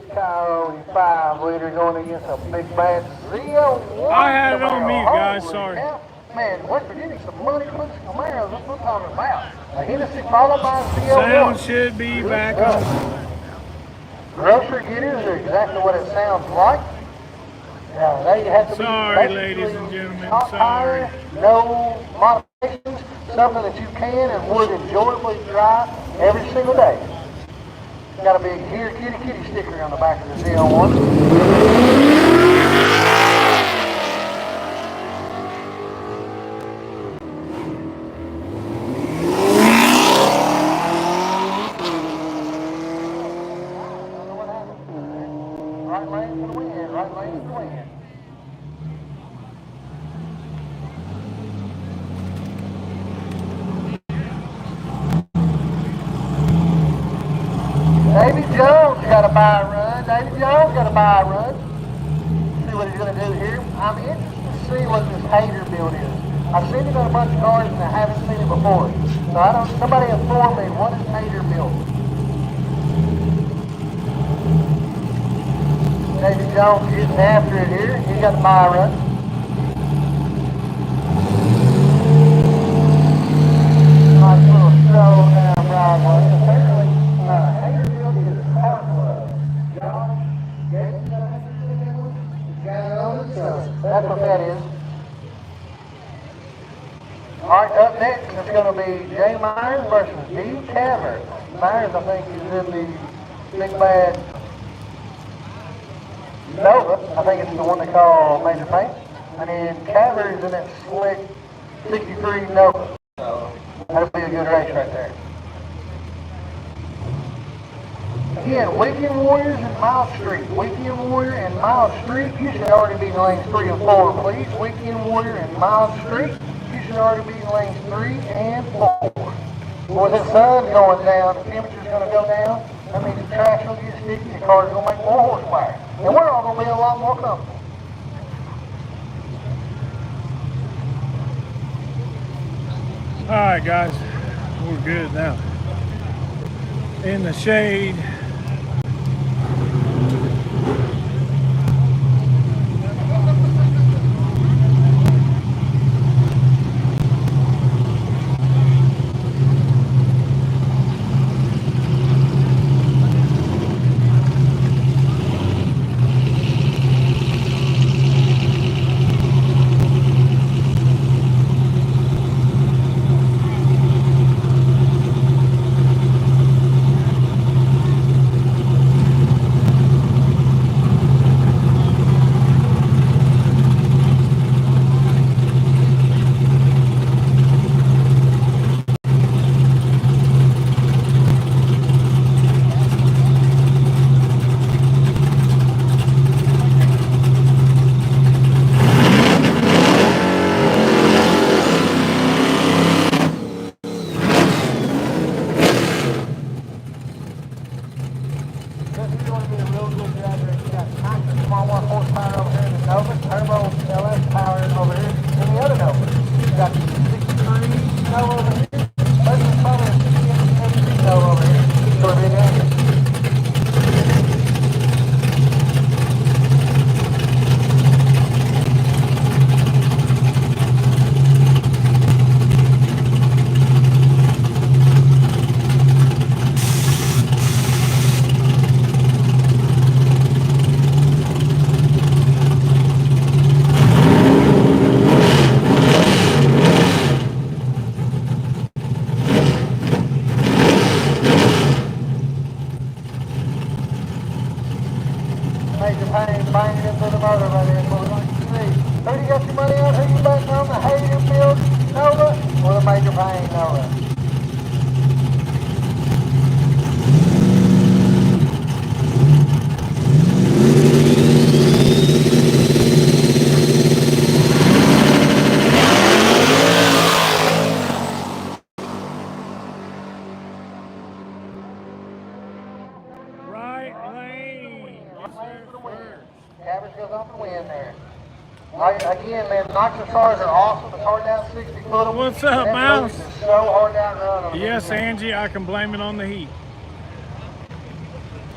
Coyote 5-liter going against a big bad Z01. I had it on mute, guys. Holy Sorry. cow. Man, West Virginia, some money puts Camaros. That's what I'm talking about. A Hennessy followed by a Z01. Sound should be back on. Grocery getters are exactly what it sounds like. Now, they have to be Sorry, ladies and gentlemen. hot Sorry. tire, no modifications, something that you can and would enjoyably drive every single day. Got a big Here Kitty Kitty sticker on the back of the Z01. Right lane for the win, right lane for the win. Davy Jones got a buy run. Davy Jones got a buy run. See what he's going to do here. I'm interested to see what this hater build is. I've seen it on a bunch of cars and I haven't seen it before. So somebody inform me, what is hater build? Davy Jones getting after it here. He got the buy run. Nice little stroll down Broadway. Apparently, hater build is a power club. John, Gates, that's what that is. Alright, up next it's going to be Jay Myers versus D. Caver. Myers, I think, is in the big bad Nova. I think it's the one they call Major Paint. And then Caver is in that slick 63 Nova. So that'll be a good race right there. Again, Weekend Warriors and Miles Street. Weekend Warrior and Miles Street. You should already be in lanes 3 and 4, please. Weekend Warrior and Miles Street. You should already be in lanes 3 and 4. Boy, the sun's going down. The temperature's going to go down. That means the track's going to get sticky. The car's going to make more horsepower. And we're all going to be a lot more comfortable. All right, guys. We're good now. In the shade. Again, man, Knoxville cars are awesome. It's hard down 60 foot. What's up, Mouse? It's so hard down run. Yes, Angie, I can blame it on the heat.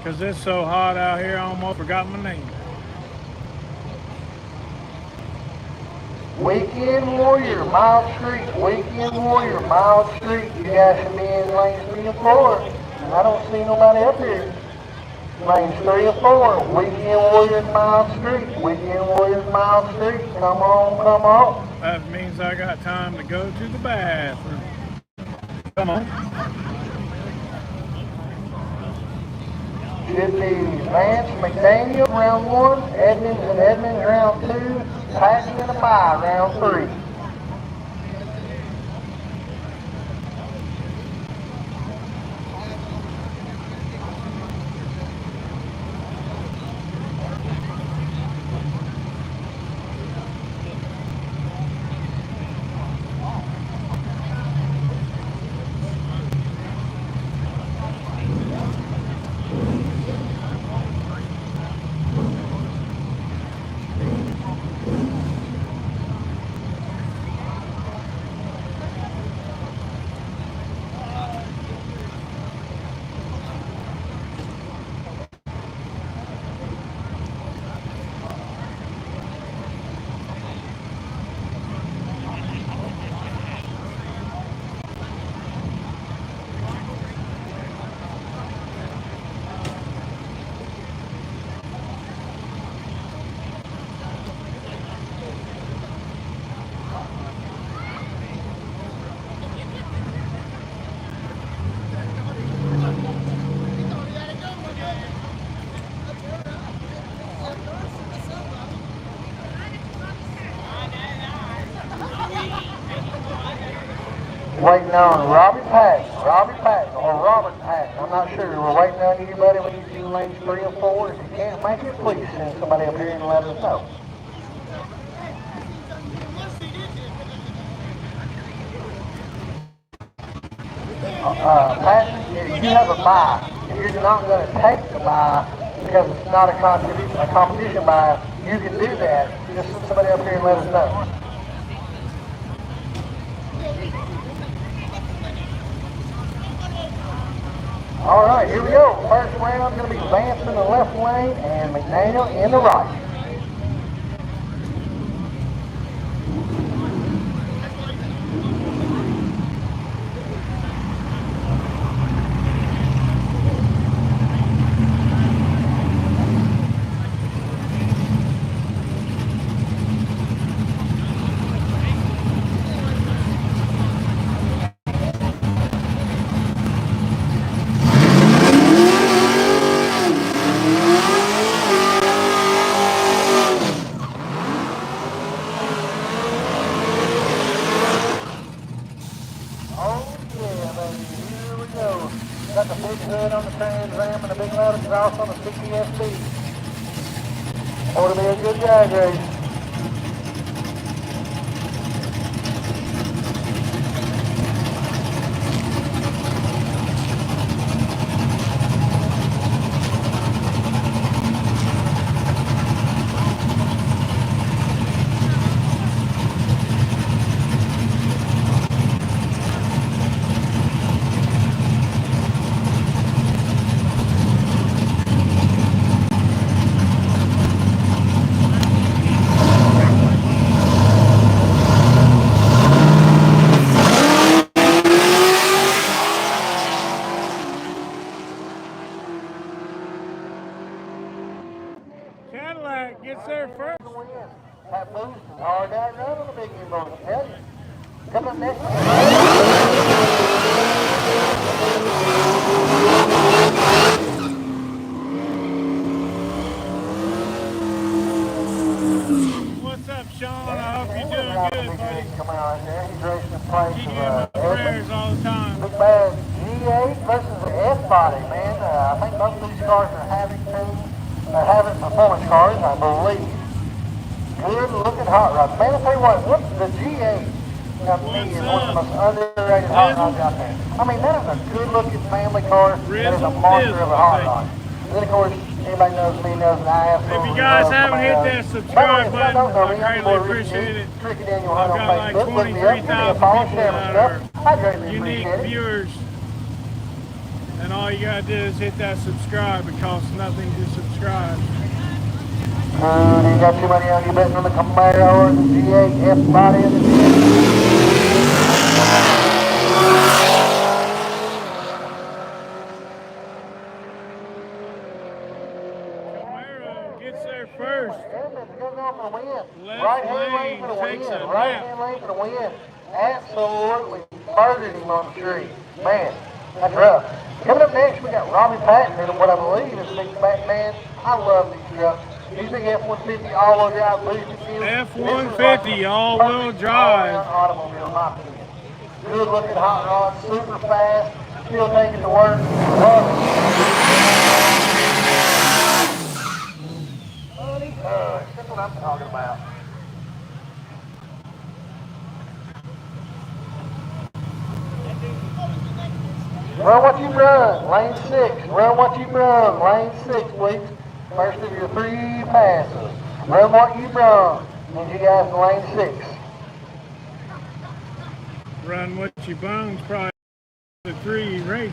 Because it's so hot out here, I almost forgot my name. Weekend Warrior, Mild Street. Weekend Warrior, Mild Street. You guys should be in lanes 3 and 4. And I don't see nobody up here. Lanes 3 and 4. Weekend Warrior, Mild Street. Weekend Warrior, Mild Street. Come on, come on. That means I got time to go to the bathroom. Come on. Should be Vance, McDaniel, round 1. Edmonds and Edmonds, round 2. Patton and a bye, round 3. Waiting on Robert Patton, or Robert Patton. I'm not sure. We're waiting on anybody. We need to do lanes 3 or 4. If you can't make it, please send somebody up here and let us know. Patton, if you have a bye, if you're not going to take the bye because it's not a competition bye, you can do that. Just send somebody up here and let us know. All right, here we go. First round going to be Vance in the left lane and McDaniel in the right. Got the big hood on the Trans Am and the big loud exhaust on the CPSB. Ought to be a good drag race. Cadillac gets there first. That boost is hard out run on the big U-boat, I tell you. Come up next. What's up, Sean? I hope you're doing good, buddy. Coming out there. He's racing in place Keep giving my prayers all the time. Big bad G8 versus the S-body, man. I think both of these cars are having performance cars, I believe. Good looking hot rods. Man, I'll tell you what, the G8 to me is one of the most underrated hot rods out there. I mean, that is a good looking family car. That is a monster of a hot rod. And then, of course, anybody knows me, knows that I absolutely If you guys haven't hit that subscribe button, I greatly appreciate it. I've got like 23,000 people that are unique viewers. And all you gotta do is hit that subscribe. It costs nothing to subscribe. You got too many on you betting on the Camaro or the G8, F-body and the G8. Camaro gets there first. Right hand lane for the win. Right hand lane for the win. Absolutely murdered him on the tree. Man, that's rough. Coming up next, we got Robbie Patton in what I believe is a big fat man. I love these trucks. These big F-150 all-wheel drive boosted fields. F-150 all-wheel drive. Automobile, in my opinion. Good looking hot rod, super fast, still taking to work. Love it. That's what I'm talking about. Run what you run, lane 6. Run what you run, lane 6, please. First of your 3 passes. Run what you run. Need you guys in lane 6. Run what you bones, probably the 3 race.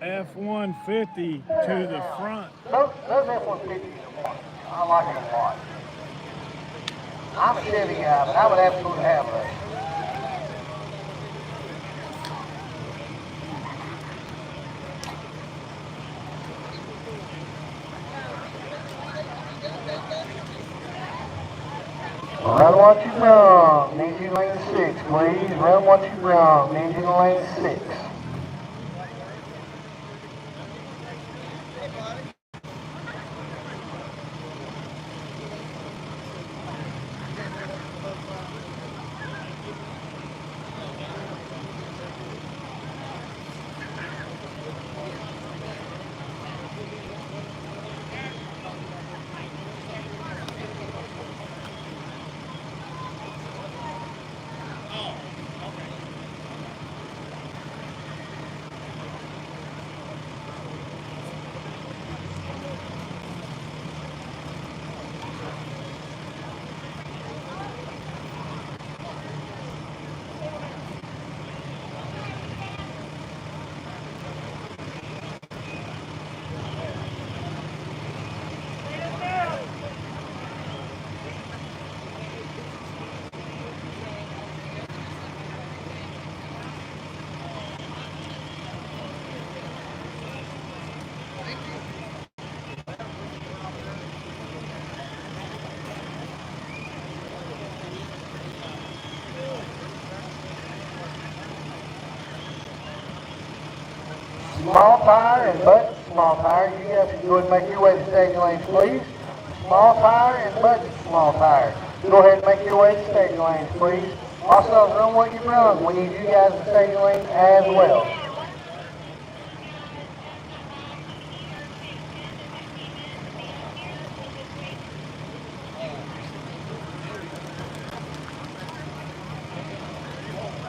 F-150 to the front. Those F-150s are fun. I like them a lot. I'm a Chevy guy, but I would absolutely have those. Run what you run. Need you lane 6, please. Run what you run. Need you lane 6. Small tire and budget small tire. You guys can go ahead and make your way to staging lanes, please. Small tire and budget small tire. Go ahead and make your way to staging lanes, please. Also, run what you run. We need you guys in staging lanes as well.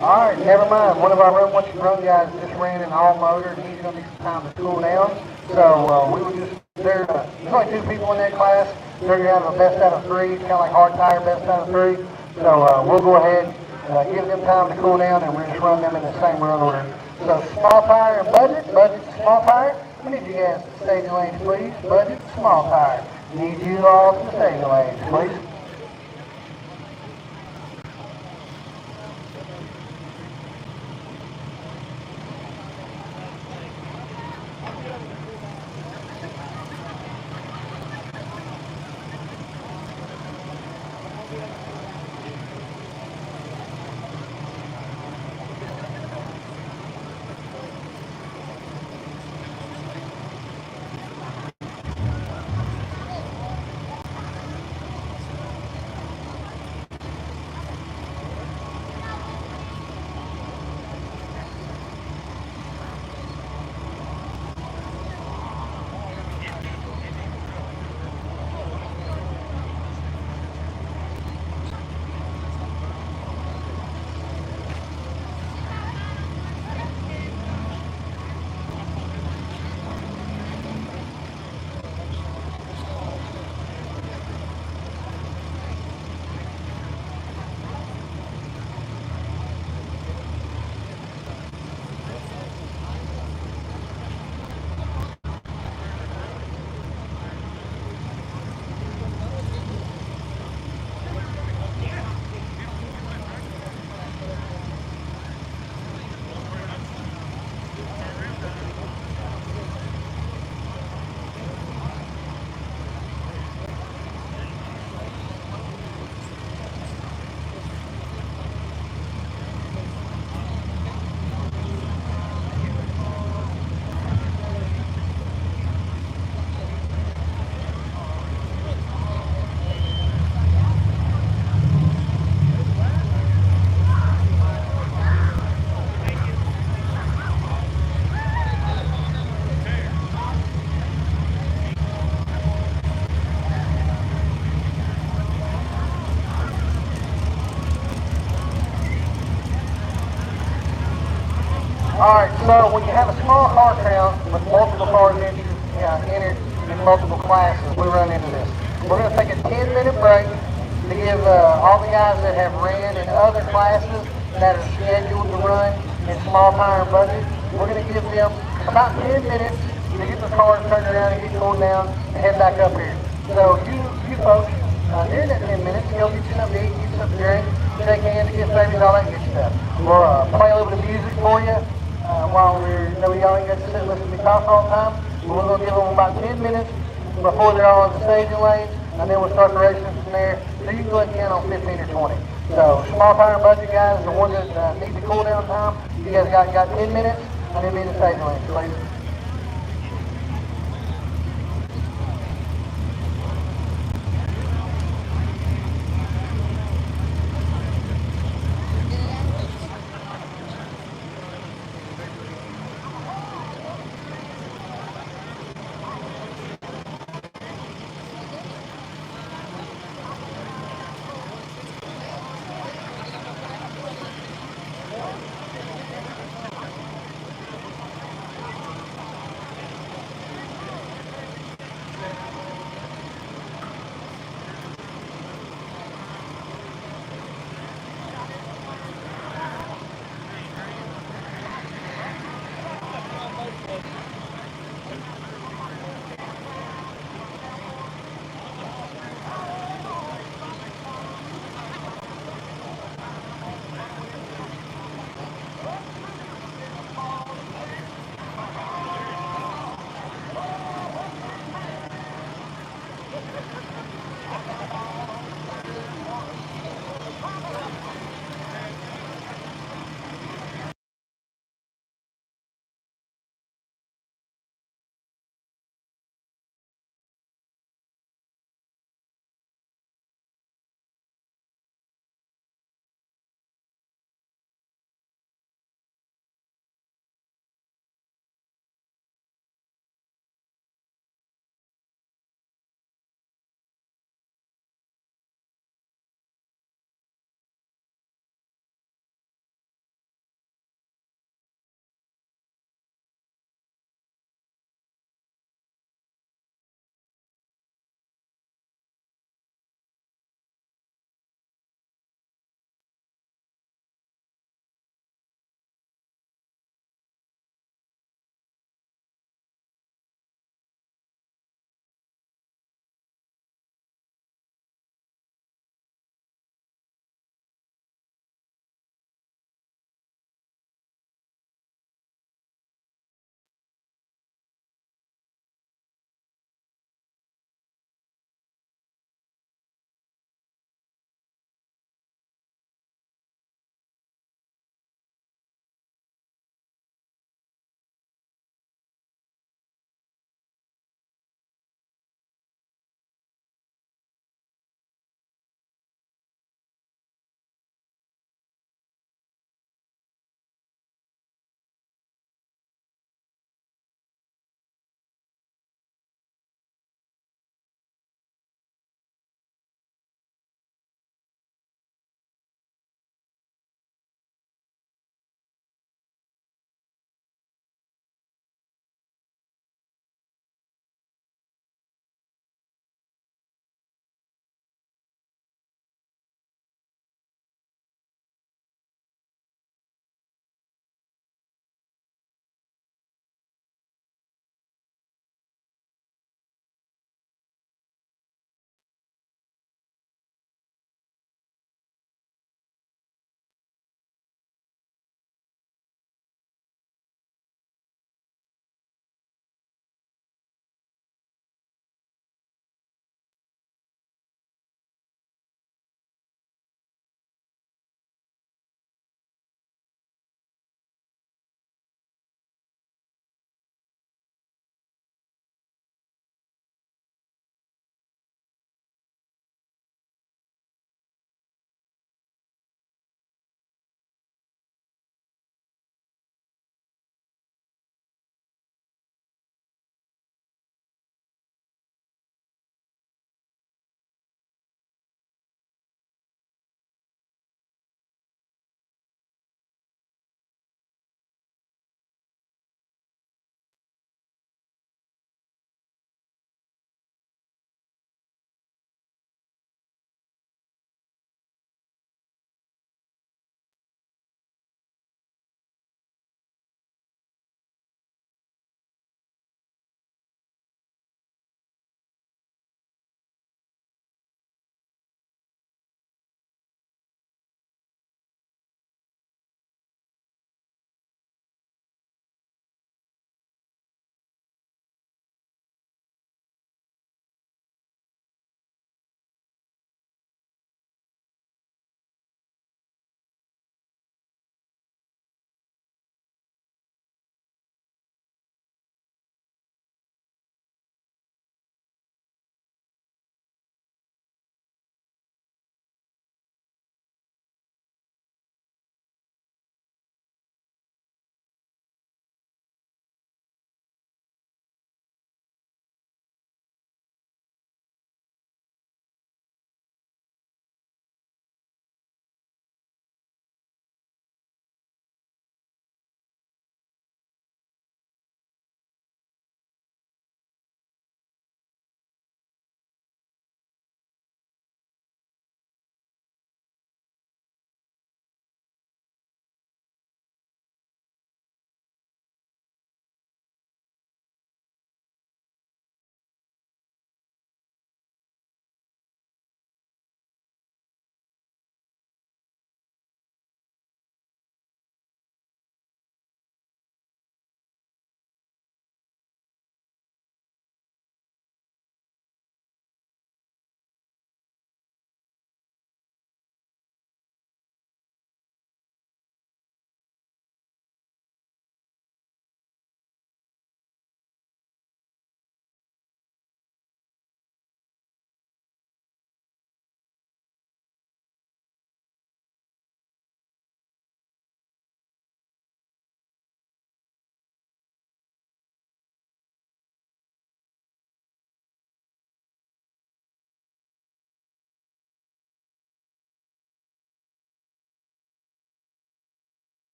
Alright, never mind. One of our Run What You Run guys just ran an all motor and he's going to need some time to cool down. So we were just there. There's only 2 people in that class. They're going to have a best out of 3. It's kind of like hard tire best out of 3. So we'll go ahead and give them time to cool down and we'll just run them in the same run order. So small tire and budget small tire. We need you guys to staging lanes, please. Budget small tire. Need you all to staging lanes, please. Alright, so when you have a small car crowd with multiple cars entered in multiple classes, we run into this. We're going to take a 10-minute break to give all the guys that have ran in other classes that are scheduled to run in small tire and budget, we're going to give them about 10 minutes to get the cars turned around and get cooled down and head back up here. So you folks, during that 10 minutes, go get you something to eat, get you something to drink, shake hands, kiss babies, all that good stuff. We'll play a little bit of music for you while y'all ain't got to sit and listen to me talk all the time. But we're going to give them about 10 minutes before they're all in the staging lanes, and then we'll start the racing from there. So you can go ahead and count on 15 or 20. So small tire and budget guys, the ones that need the cool down time, you guys got 10 minutes, and then be in the staging lanes, please.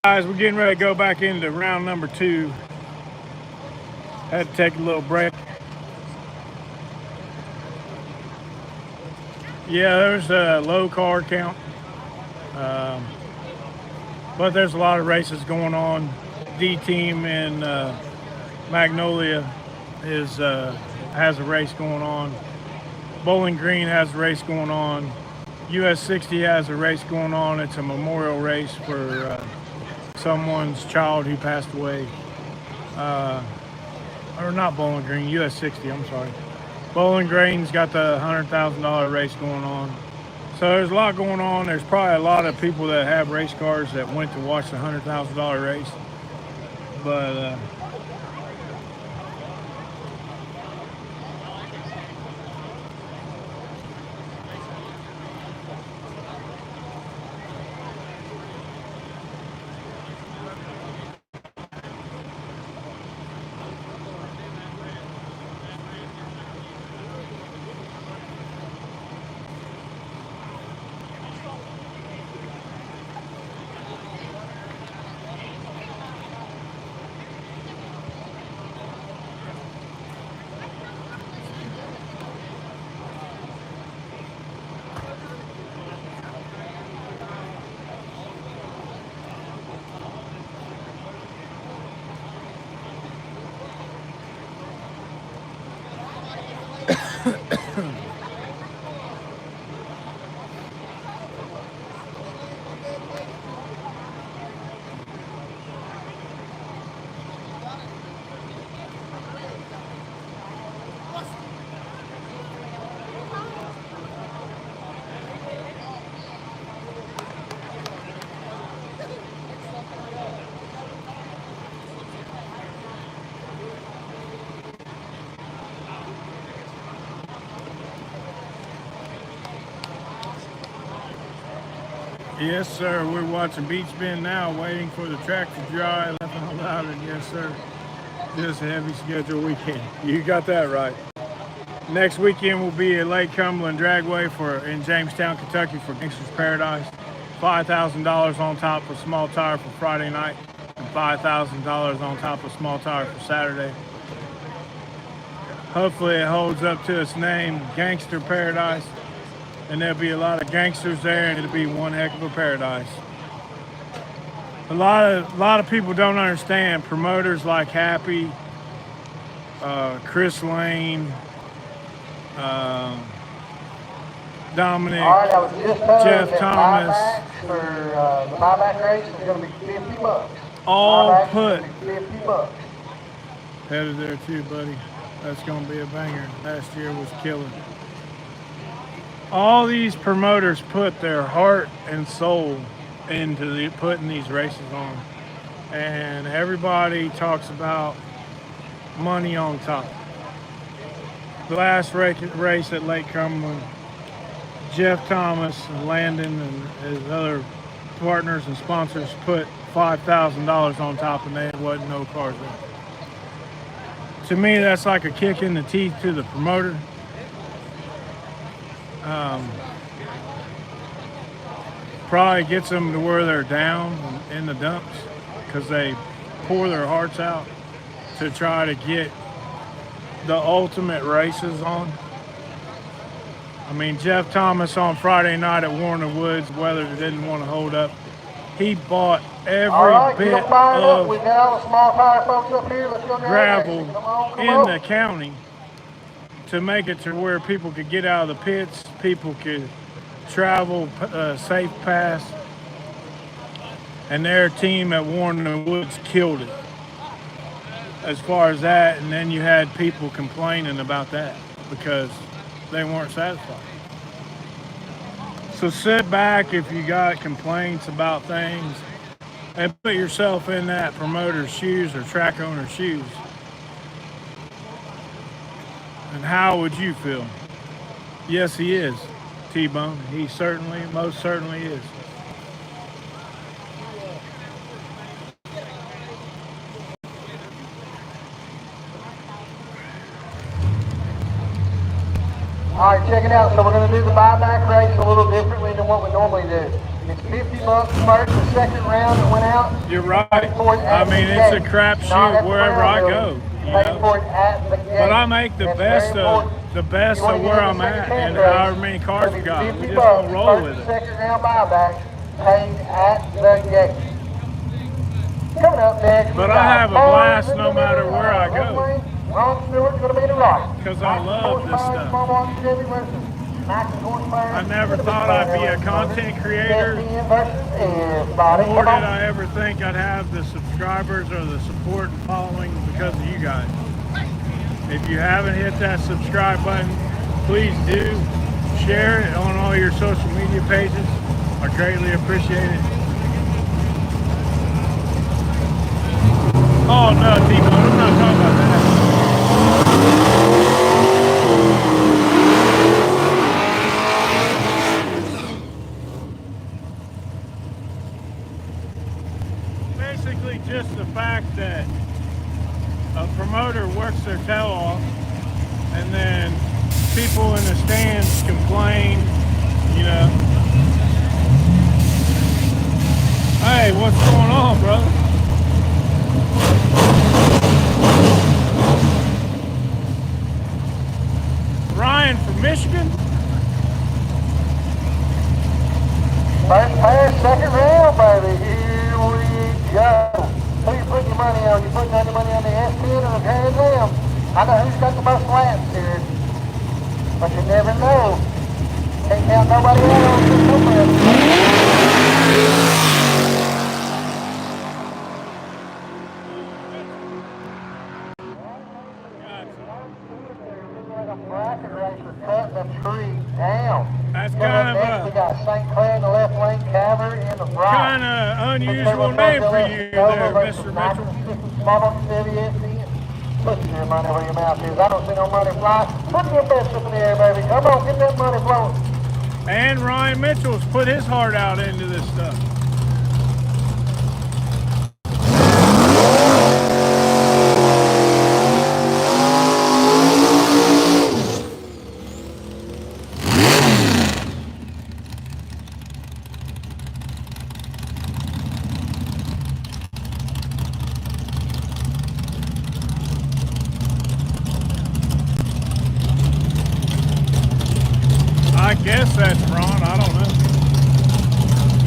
Guys, we're getting ready to go back into round number 2. Had to take a little break. Yeah, there's a low card count, but there's a lot of races going on. D team in Magnolia has a race going on. Bowling Green has a race going on. US 60 has a race going on. It's a memorial race for someone's child who passed away. Or not Bowling Green, US 60, I'm sorry. Bowling Green's got the $100,000 race going on. So there's a lot going on. There's probably a lot of people that have race cars that went to watch the $100,000 race. But yes, sir. We're watching Beach Bend now, waiting for the track to dry. Left all out, and yes, sir. Just a heavy schedule weekend. You got that right. Next weekend will be at Lake Cumberland Dragway in Jamestown, Kentucky for Gangster's Paradise. $5,000 on top of small tire for Friday night, and $5,000 on top of small tire for Saturday. Hopefully it holds up to its name, Gangster Paradise. And there'll be a lot of gangsters there, and it'll be one heck of a paradise. A lot of people don't understand. Promoters like Happy, Chris Lane, Dominic, Jeff Thomas, for the buyback race is going to be $50. all put $50. headed there too, buddy. That's going to be a banger. Last year was killer. All these promoters put their heart and soul into putting these races on. And everybody talks about money on top. The last race at Lake Cumberland, Jeff Thomas and Landon and his other partners and sponsors put $5,000 on top, and there wasn't no cars there. To me, that's like a kick in the teeth to the promoter. Probably gets them to where they're down in the dumps because they pour their hearts out to try to get the ultimate races on. I mean, Jeff Thomas on Friday night at Warner Woods, weather didn't want to hold up. He bought every bit of gravel in the county to make it to where people could get out of the pits, people could travel safe pass, and their team at Warner Woods killed it as far as that. And then you had people complaining about that because they weren't satisfied. So sit back if you got complaints about things and put yourself in that promoter's shoes or track owner's shoes. And how would you feel? Yes, he is, T-Bone. He certainly, most certainly is. All All right, check it out. So we're going to do the buyback race a little differently than what we normally do. It's $50 first and second round that went out. You're right. I mean, it's a crapshoot wherever I go. You know? But I make the best of where I'm at and however many cars we got. We just gonna roll with it. Second round buyback paid at the gate. Coming up next. But I have a blast no matter where I go. Ron Stewart's going to be the rock. Because I love this stuff. I never thought I'd be a content creator, nor did I ever think I'd have the subscribers or the support and following because of you guys. If you haven't hit that subscribe button, please do. Share it on all your social media pages. I greatly appreciate it. Oh no, T-Bone, I'm not talking about that. Basically just the fact that a promoter works their tail off and then people in the stands complain, you know. Hey, what's going on, brother? Ryan from Michigan? First pass, second round, baby. Here we go. Who you putting your money on? You putting any money on the S10 or the Trans Am? I know who's got the most laps here, but you never know. Can't count nobody else. That's kind of we got St. Clair in the left lane, Caver in the right. Kind of unusual name for you there, Mr. Mitchell. Put your money where your mouth is. I don't see no money fly. Put your best up in the air, baby. Come on, get that money flowing. And Ryan Mitchell's put his heart out into this stuff. I guess that's Ron, I don't know.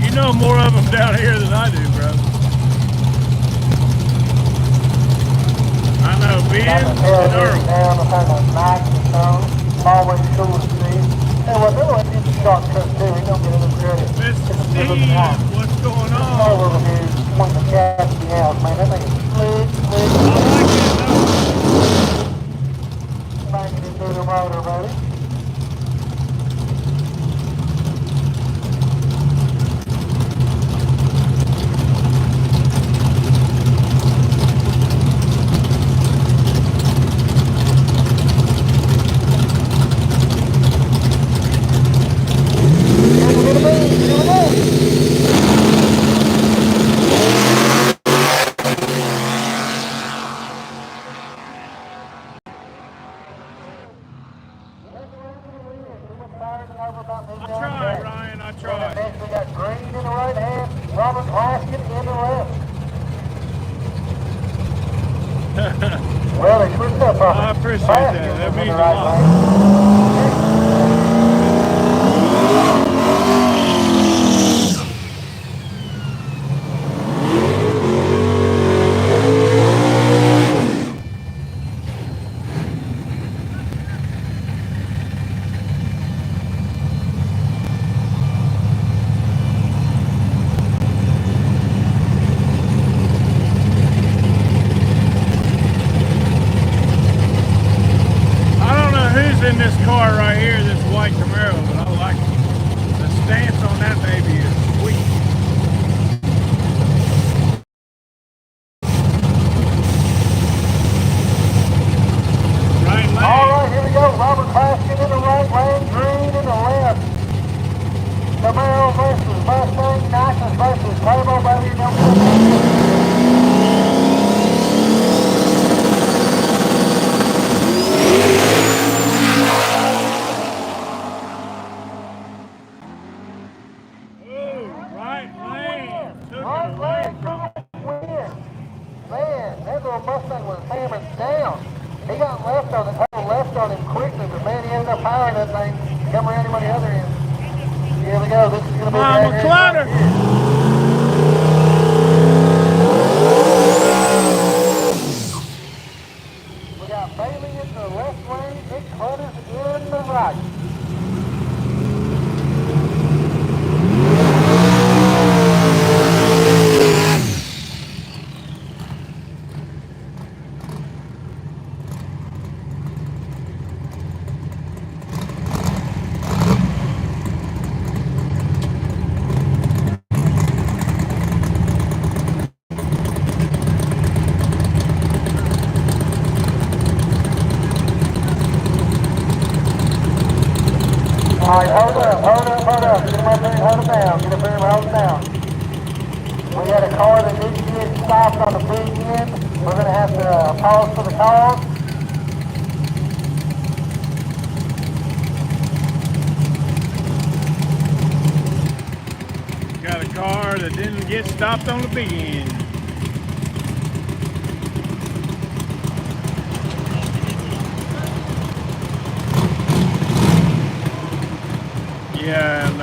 You know more of them down here than I do, bro. I know Ben and Earl. Always cool to see. Hey, well, they're like in the shortcut too. We don't get enough credit. Mr. Steve, what's going on? Over here, point the Cassidy house, man. That thing is slick. I like it, Banging it through the motor, baby. I tried, Ryan, I tried. Next we got Green in the right hand, Robert Laskin in the left. Well, they switched up on I appreciate Laskin that. That in means the a right lot. lane. In this car right here, this white Camaro, but I like it. The stance on that baby is sweet. Right lane. All right, here we go. Robert Laskin in the right lane, Green in the left. Camaro versus Mustang, Nixon versus Turbo, baby. go. This is going to be I'm a clutter. We got Bailey in the left lane, Nick Hunters in the right. All right, hold up. Get him up there and hold him down. Get up there and hold him down. We had a car that didn't get stopped on the big end. We're going to have to pause for the cause. Got a car that didn't get stopped on the big end. Yeah, and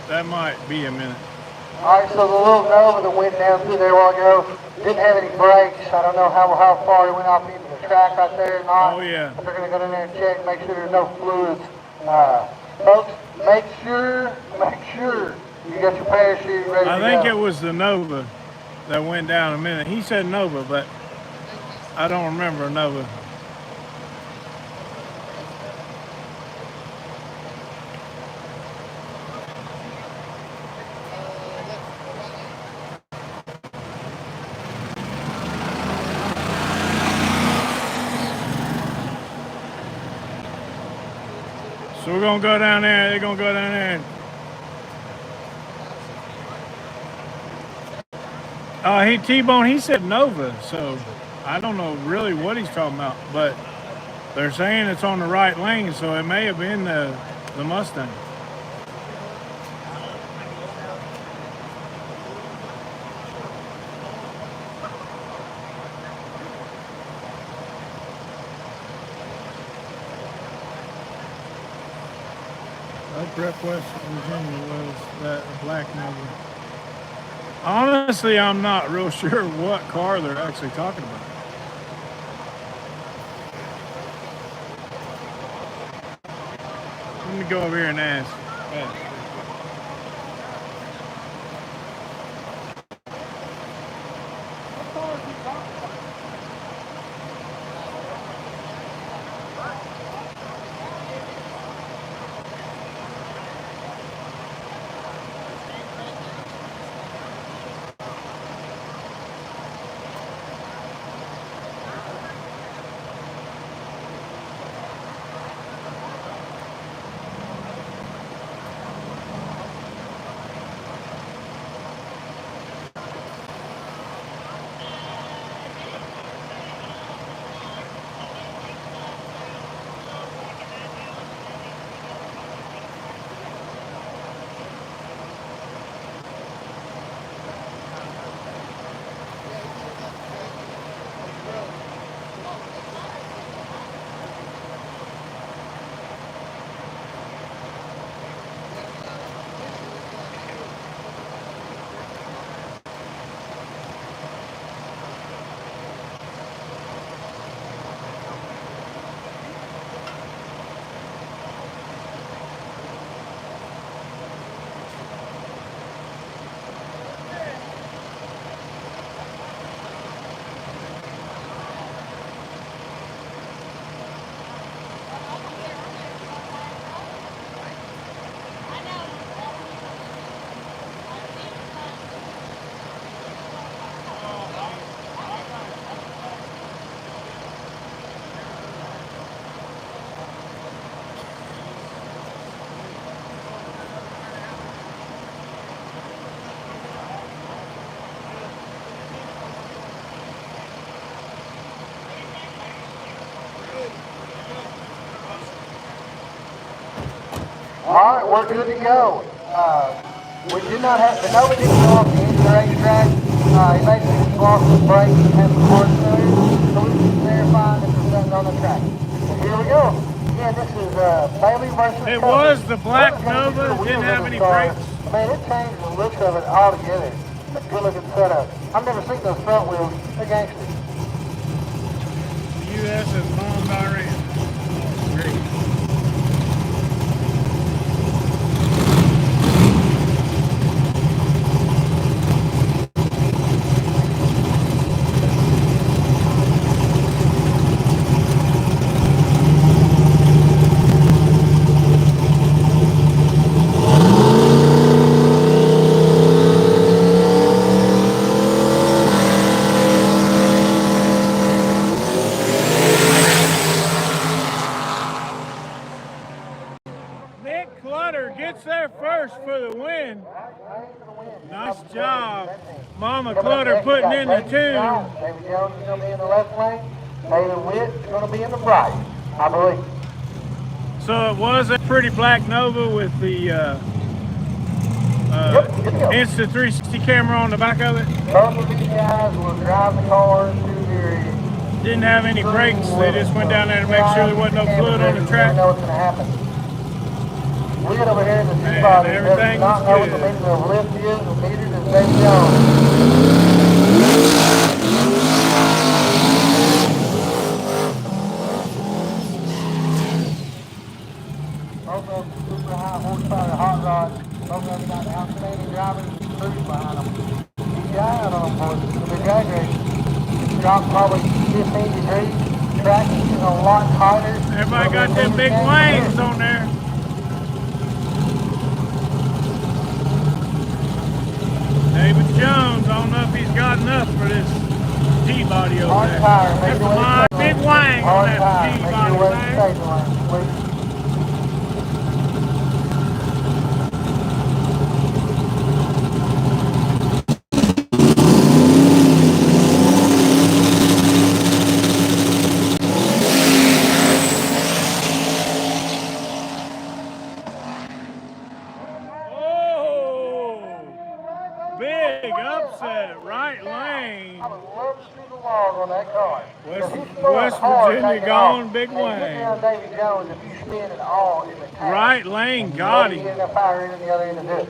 that might be a minute. All right, so the little Nova that went down through there a while ago didn't have any brakes. I don't know how far it went off into the track right there or not. Oh, yeah. But they're going to go in there and check, make sure there's no fluids. Folks, make sure you got your parachute ready to go. I think it was the Nova that went down a minute. He said Nova, but I don't remember Nova. So we're gonna go down there. They're gonna go down there. He T-Bone. He said Nova, so I don't know really what he's talking about. But they're saying it's on the right lane, so it may have been the Mustang. Prep West Virginia was that a black Nova. Honestly, I'm not real sure what car they're actually talking about. Let me go over here and ask. Yeah. All right, we're good to go. We did not have, the Nova didn't go off the end of the racetrack. He basically just lost his brakes and had some parts failure, so we can verify that there's nothing on the track. So here we go. again, this is Bailey versus It Covey. was the Black Whoever came Nova, to the didn't wheels have of any this car, brakes. Man, it changed the looks of it altogether. A good looking setup. I've never seen those front wheels. They're gangsters. The U.S. has bombed Iran. Great. Nick Clutter gets there first for the win. Nice job, Mama Clutter putting in the two. David Jones is going to be in the left lane. David Witt is going to be in the right, I believe. So it was a pretty Black Nova with the Insta360 camera on the back of it. Both of these guys will drive the car through their... Didn't have any brakes. They just went down there to make sure there wasn't no fluid on the track. You never know what's going to happen. We get over here in the Man, Peabody, everything does not was know what the good. meaning of lift is, the meters is David Jones. Both of them super high horsepower hot rods. Both of them got outstanding drivers and crews behind them. Keep your eye out on them, boys. It's a drag race. It's dropped probably 15 degrees. Track is a lot tighter. Everybody got them big lanes on there. David Jones, I don't know if he's got enough for this Peabody over there. That's a big wang on that Peabody thing. Big upset, right lane. I would love to see the log on that car. West Virginia gone big wang. David Jones, if you spin it all in the tank. Right lane got him. Get enough power in the other end to do it.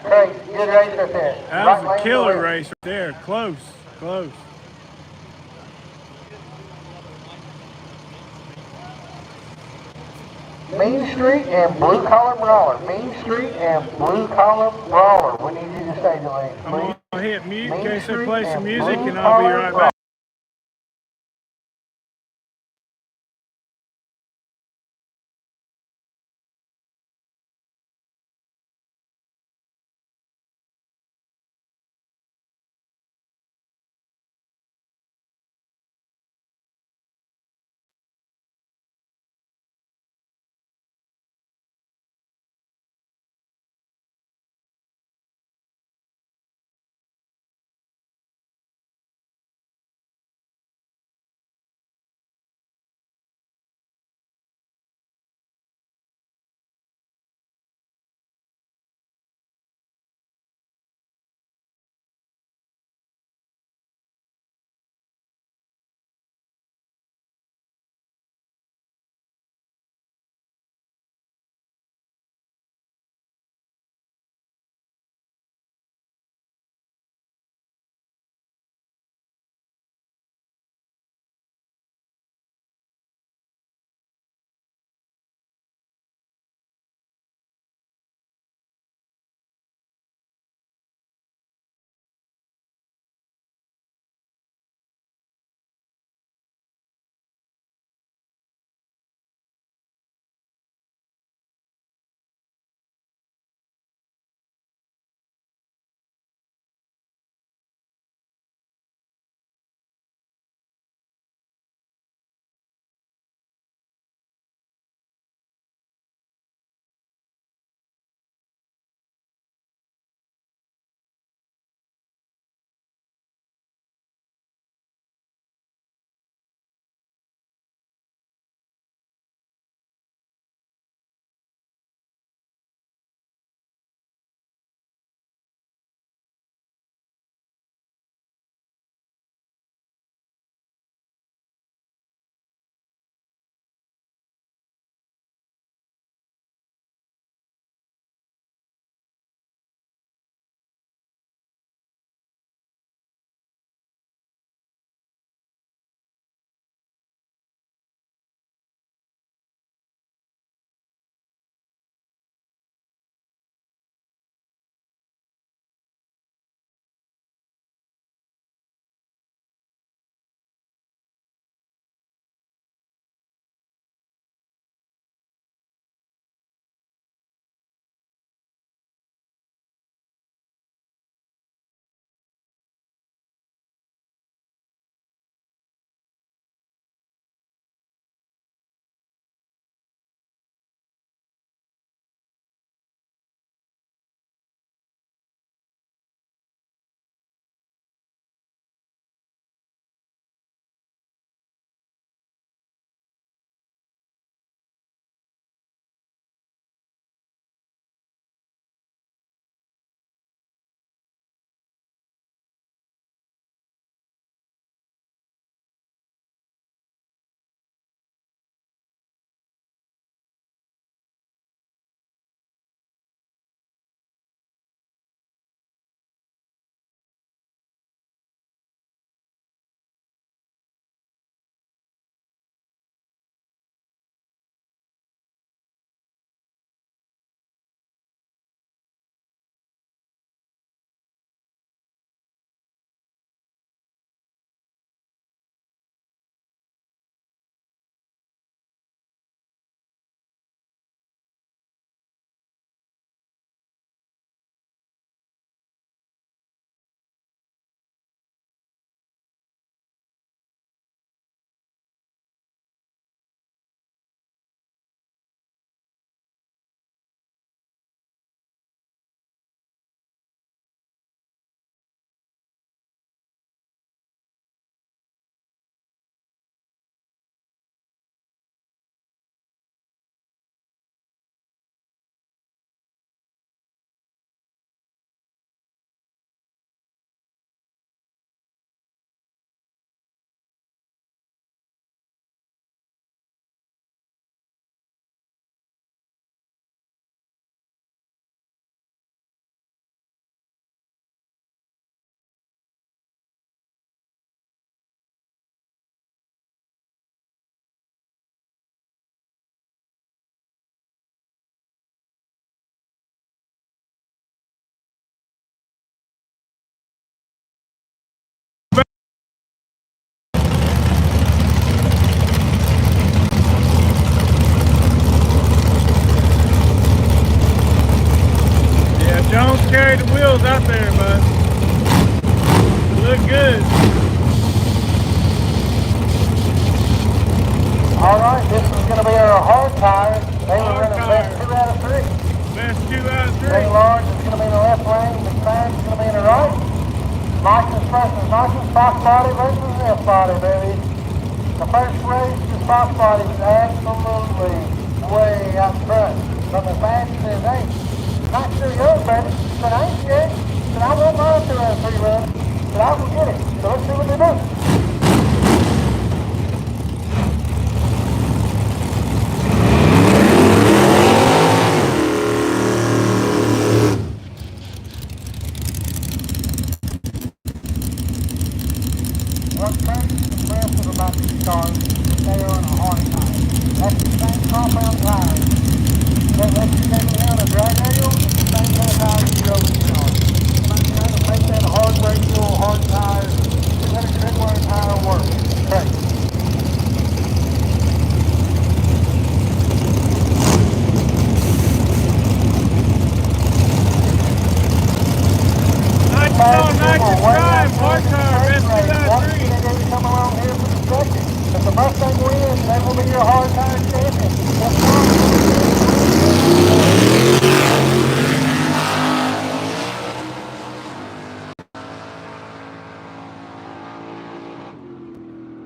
Great, good race right there. That was a killer race right there. Close, close. Mean Street and Blue Collar Brawler. Mean Street and Blue Collar Brawler. We need you to stay the lane. I'm going to hit mute in case they Street play some and music, Blue and I'll be Collar right Brawler. back. upgrade the wheels out there, bud. They look good. All right, this is going to be our hard tire. They were Hard running tire. best 2 out of 3. Best 2 out of 3. Big large is going to be in the left lane. Big fast is going to be in the right. License versus license. Fox body versus F body, baby. The first race, the Fox body is absolutely way out front. But the fast says, hey, not sure yours, baby. But I ain't scared. But I won't mind 2 out of 3 runs. But I will get it. So let's see what they do. What's crazy and impressive about these cars is they are on a hard tire. That's the same compound tire that lets you take it down a drag rail. It's the same kind of tire you drove in the car. Somebody trying to make that hard radial, hard tire, 200 tread tire work. It's crazy. Nice drive, hard tire, best 2 out of 3. Come along here for the second. If the Mustang wins, they will be your hard tire champion.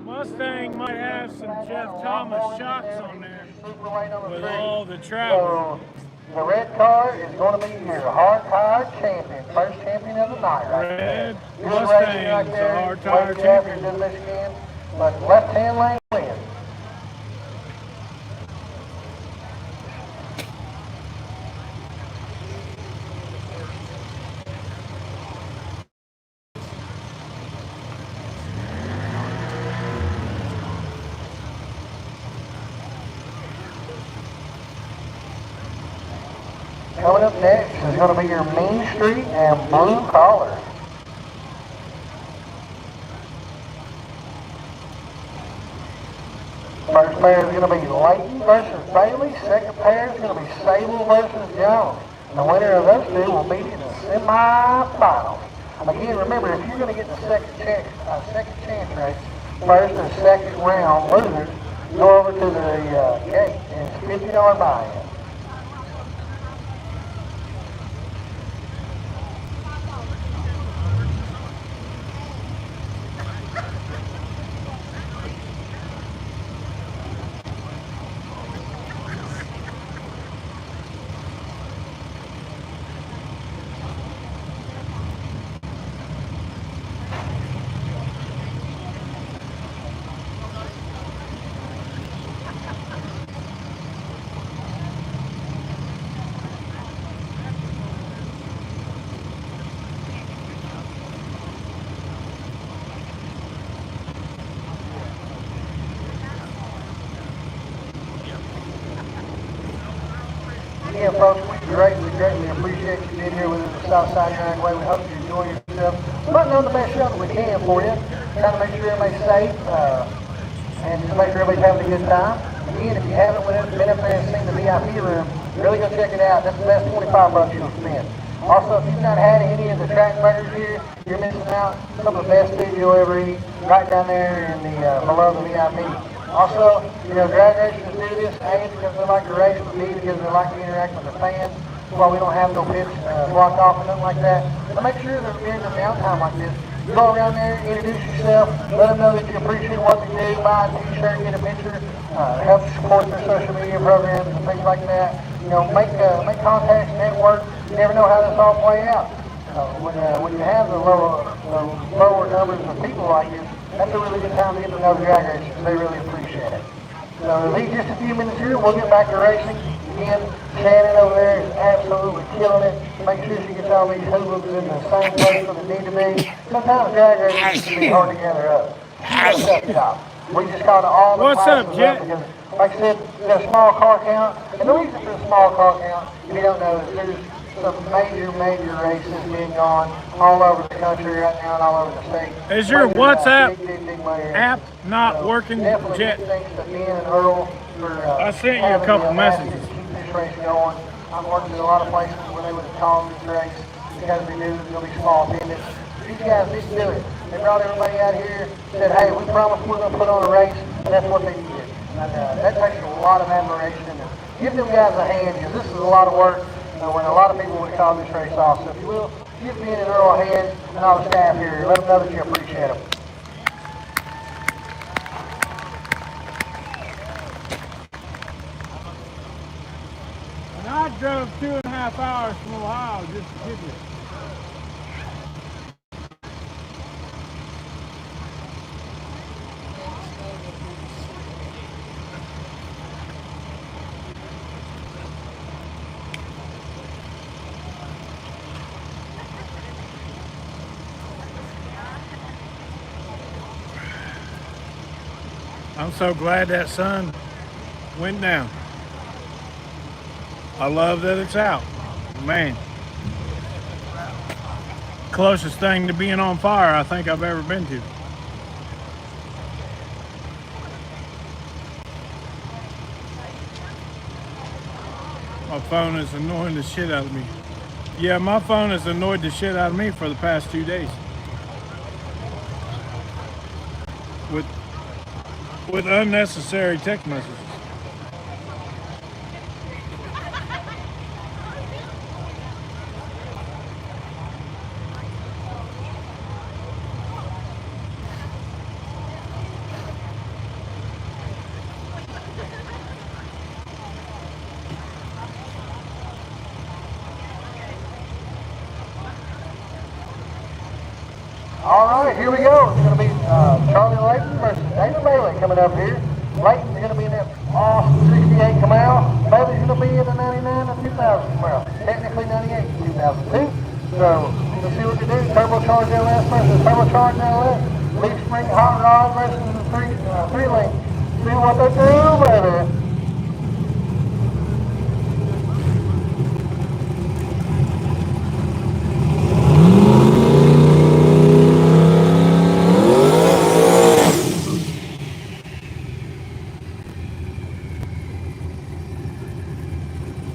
Mustang might have some Jeff Thomas shocks on there with all the So, travel. the red car is going to be your hard tire champion, first champion of the night right Red there. Mustang's the hard tire champion. Michigan, but left-hand lane wins. Coming up next is going to be your Main Street and Blue Collar. First pair is going to be Layton versus Bailey. Second pair is going to be Sable versus Jones. And the winner of those 2 will be in the semifinals. Again, remember, if you're going to get the second chance race, first and second round losers, go over to the gate and it's $50 buy-in. Again, folks, we greatly appreciate you being here with us at Southside Dragway. We hope you enjoy yourself. We're putting on the best show that we can for you. Trying to make sure everybody's safe and just make sure everybody's having a good time. Again, if you haven't been up there and seen the VIP room, really go check it out. That's the best $25 you'll spend. Also, if you've not had any of the track burgers here, you're missing out. Some of the best food you'll ever eat right down there in the below the VIP. Also, you know, drag racers do this, A, because they like to race, but B, because they like to interact with the fans. Well, we don't have no pits blocked off or nothing like that. So make sure that during the downtime like this, you go around there, introduce yourself, let them know that you appreciate what they do, buy a t-shirt, get a picture, help support their social media programs and things like that. You know, make contacts, network. You never know how this all play out. When you have the lower numbers of people like this, that's a really good time to get to know the drag racers. They really appreciate it. So in just a few minutes here, we'll get back to racing. Again, Shannon over there is absolutely killing it. Make sure she gets all these hooligans in the same place where they need to be. Sometimes drag racers can be hard to gather up. She's a tough job. We just called all the What's up, classes Jet? because, like I said, there's a small car count. And the reason for the small car count, if you don't know, is there's some major races being on all over the country right now and all over the state. Is your WhatsApp big app not working, definitely Jet? thanks to Ben and Earl for I sent you a having couple the messages. audacity to keep this race going. I'm working in a lot of places where they would have called this race. because we knew it was going to be small attendance. These guys didn't do it. They brought everybody out here, said, hey, we promise we're going to put on a race, and that's what they did. And that takes a lot of admiration. And give them guys a hand, because this is a lot of work when a lot of people would call this race off. So if you will, give me and Earl a hand and all the staff here. Let them know that you appreciate them. And I drove 2.5 hours from Ohio just to get here. I'm so glad that sun went down. I love that it's out. Man. Closest thing to being on fire I think I've ever been to. My phone is annoying the shit out of me. Yeah, my phone has annoyed the shit out of me for the past 2 days. With unnecessary text messages. All right, here we go. It's going to be Charlie Layton versus David Bailey coming up here. Layton's going to be in that awesome 68 Camaro. Bailey's going to be in the 99 and 2000 Camaro. Technically 98 and 2002. So, we'll see what they do. Turbocharged LS versus turbocharged LS. Leaf spring hot rod versus the three link. See what they do, baby.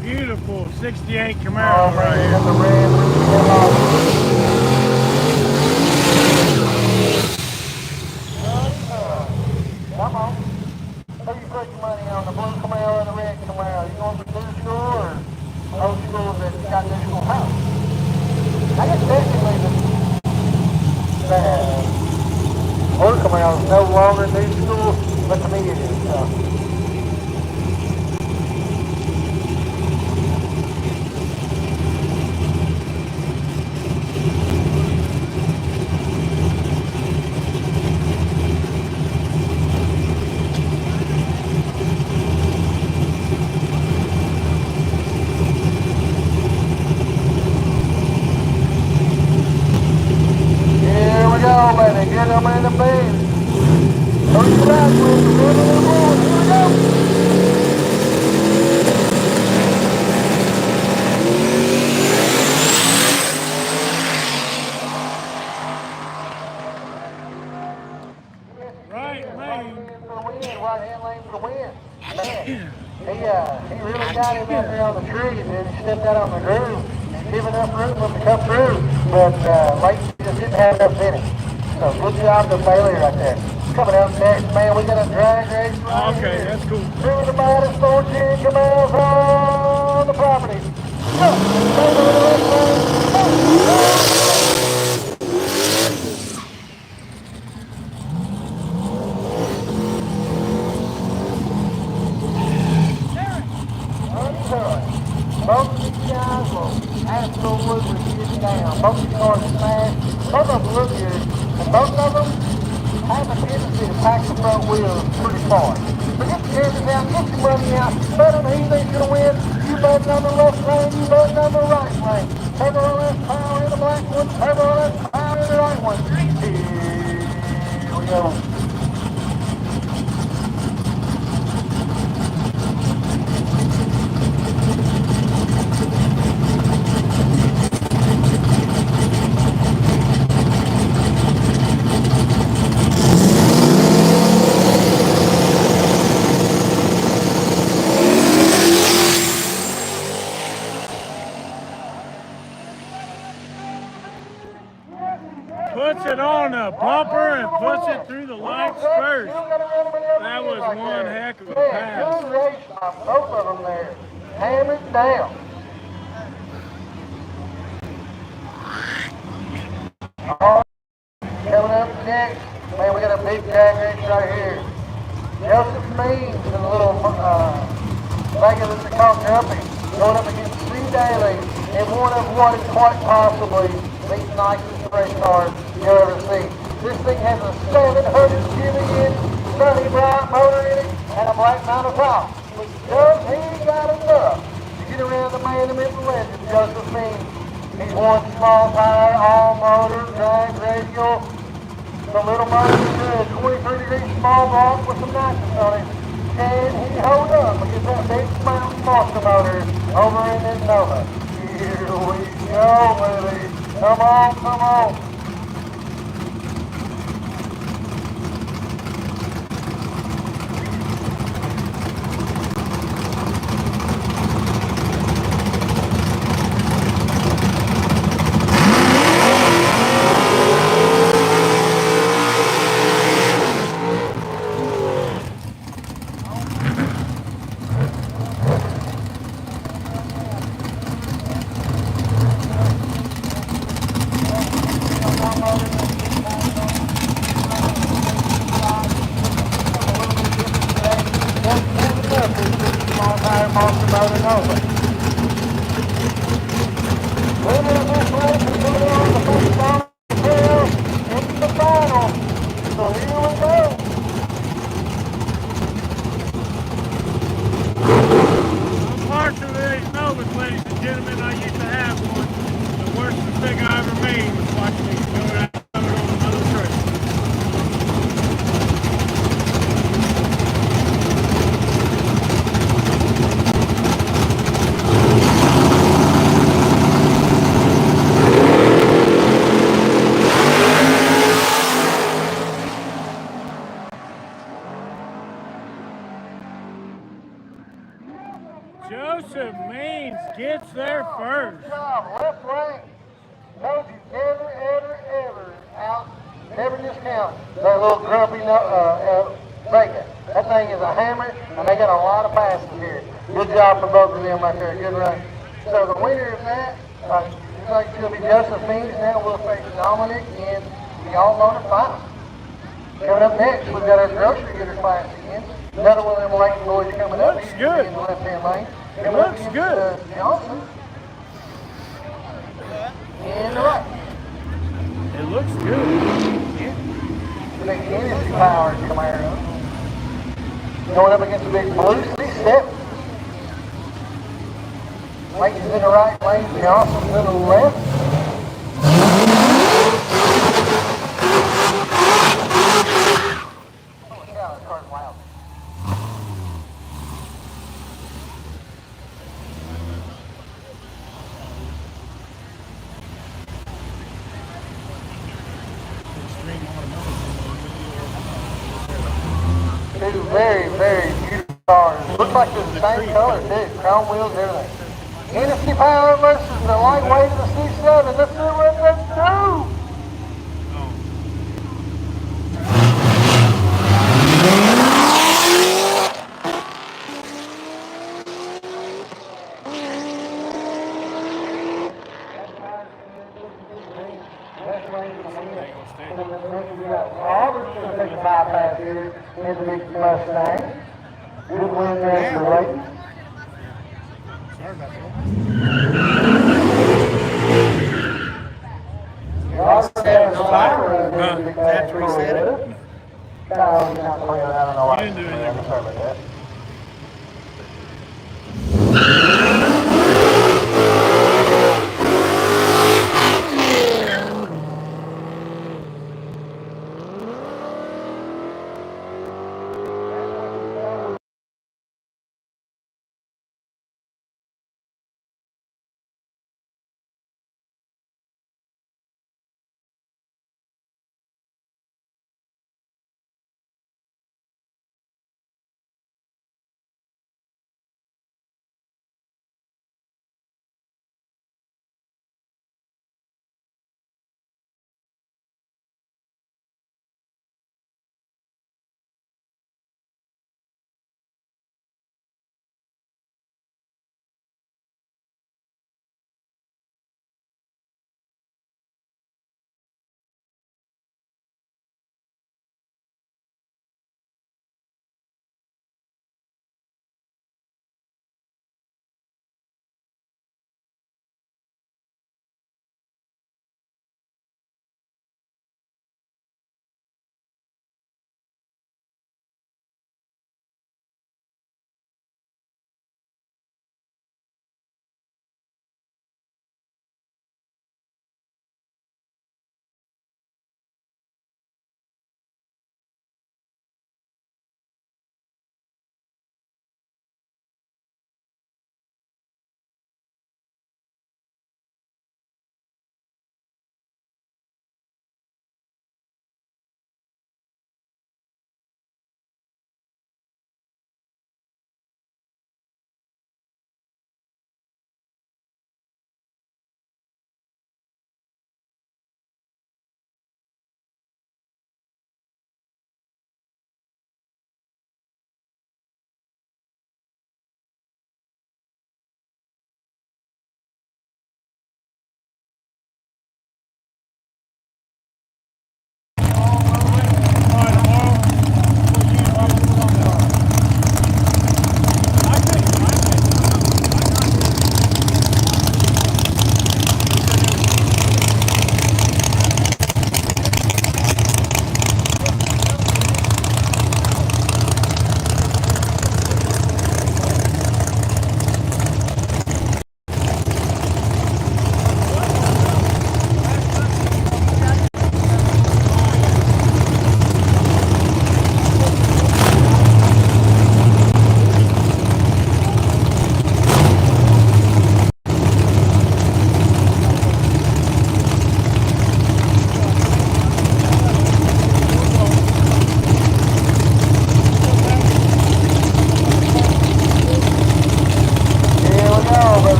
Beautiful 68 Camaro right here. The red, come on. Who you put your money on, the blue Camaro or the red Camaro? You going to the new school or old school that got new school house? I guess technically the blue Camaro is no longer new school, but to me it is. So. Get them in the bed. Hurry it up, we're in the middle of the road. Here we go. Right lane. Right hand lane for the win. Man, he really got him out there on the trees and he stepped out on the groove and giving enough room for him to come through. But Layton just didn't have enough in it. So good job to Bailey right there. Coming up next, man, we got a drag race right Okay, here. that's cool. Two of the baddest 14 Camaros on the property. Both of these guys will absolutely get down. Both of these cars are fast. Both of them look good. And both of them have a tendency to pack the front wheels pretty far. So get your hands out, get your money out, bet on who you think's going to win. You betting on the left lane, you betting on the right lane. Turbo left power in the black one, turbo left power in the right one. Here we go. puts it on the bumper and puts it through the lights first. That was one heck of a pass. Good race by both of them there. Hammered down. Coming up next, man, we got a big drag race right here. Joseph Means in a little wagon that's called Grumpy, going up against C. Daly in one of what is quite possibly the nicest race car you ever see. This thing has a 700 cubic sunny bright motor in it and a black mountain top. But does he got enough to get around the man of the legend, Joseph Means? He's won small tire, all motor, drag radial, the little motor to a 23-degree small block with some nitrous on it. Can he hold up against that big mountain monster motor over in this Nova? Here we go, Willie. Come on, come on. Joseph Means gets there first. Left lane. Told you never, ever out, never discount that little grumpy bacon. That thing is a hammer, and they got a lot of passes here. Good job for both of them right there. Good run. So the winner of that, looks like it's going to be Joseph Means. Now we'll face Dominic in the all-motor final. Coming up next, we've got our grocery getter class again. Another one of them Lane boys coming up. Looks good. In the left-hand lane. It looks good. Johnson. And the right. It looks good. The big energy power Camaro. Going up against the big blue C7. Lane's in the right lane, Johnson's in the left. Holy cow, this car's loud. Two very, very beautiful cars. Looks like they're the same color too. Chrome wheels, everything. Energy power versus the lightweight of the C7. Let's see what they do. Auburn's going to take a bypass here in the big Mustang. Good win there for Layton. Sorry about that. Auburn has a fire Huh? in the big That's reset it. No, not playing. I don't know why. You didn't do anything. Sorry about that.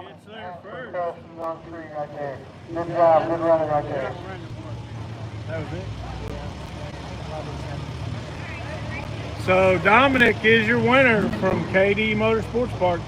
Gets there first. Crossing on 3 right there. Good job, good running right there. That was it. So Dominic is your winner from KD Motorsports Park.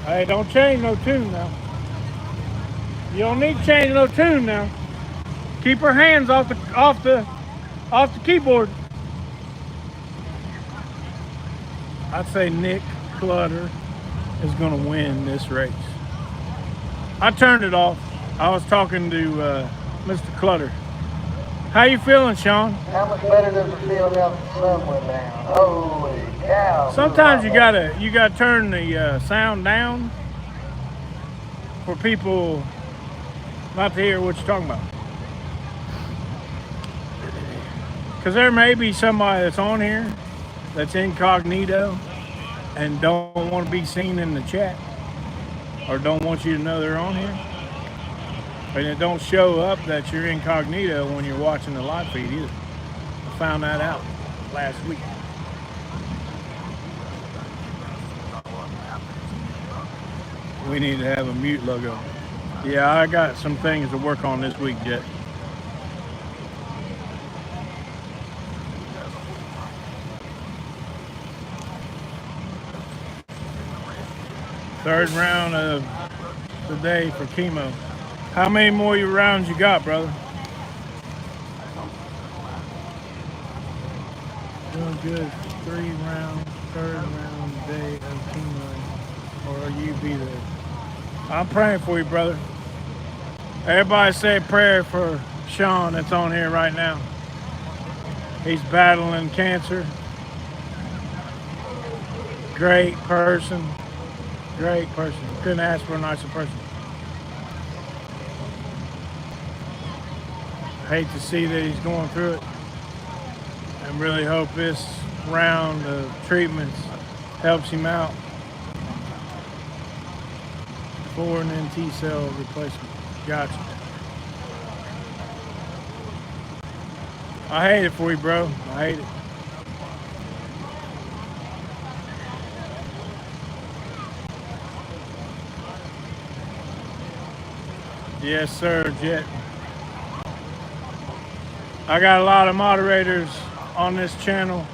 Hey, don't change no tune now. You don't need to change no tune now. Keep her hands off the keyboard. I'd say Nick Clutter is going to win this race. I turned it off. I was talking to Mr. Clutter. How you feeling, Sean? How much better does it feel now the sun went down? Holy cow. Sometimes you gotta turn the sound down for people not to hear what you're talking about. Because there may be somebody that's on here that's incognito and don't want to be seen in the chat, or don't want you to know they're on here. And it don't show up that you're incognito when you're watching the live feed either. I found that out last week. We need to have a mute logo. Yeah, I got some things to work on this week, Jet. Third round of the day for chemo. How many more rounds you got, brother? Doing good. 3 rounds, third round day of chemo. Or you be there. I'm praying for you, brother. Everybody say a prayer for Sean that's on here right now. He's battling cancer. Great person. Great person. Couldn't ask for a nicer person. Hate to see that he's going through it, and really hope this round of treatments helps him out for an NT cell replacement. Gotcha. I hate it for you, bro. I hate it. Yes, sir, Jet. I got a lot of moderators on this channel,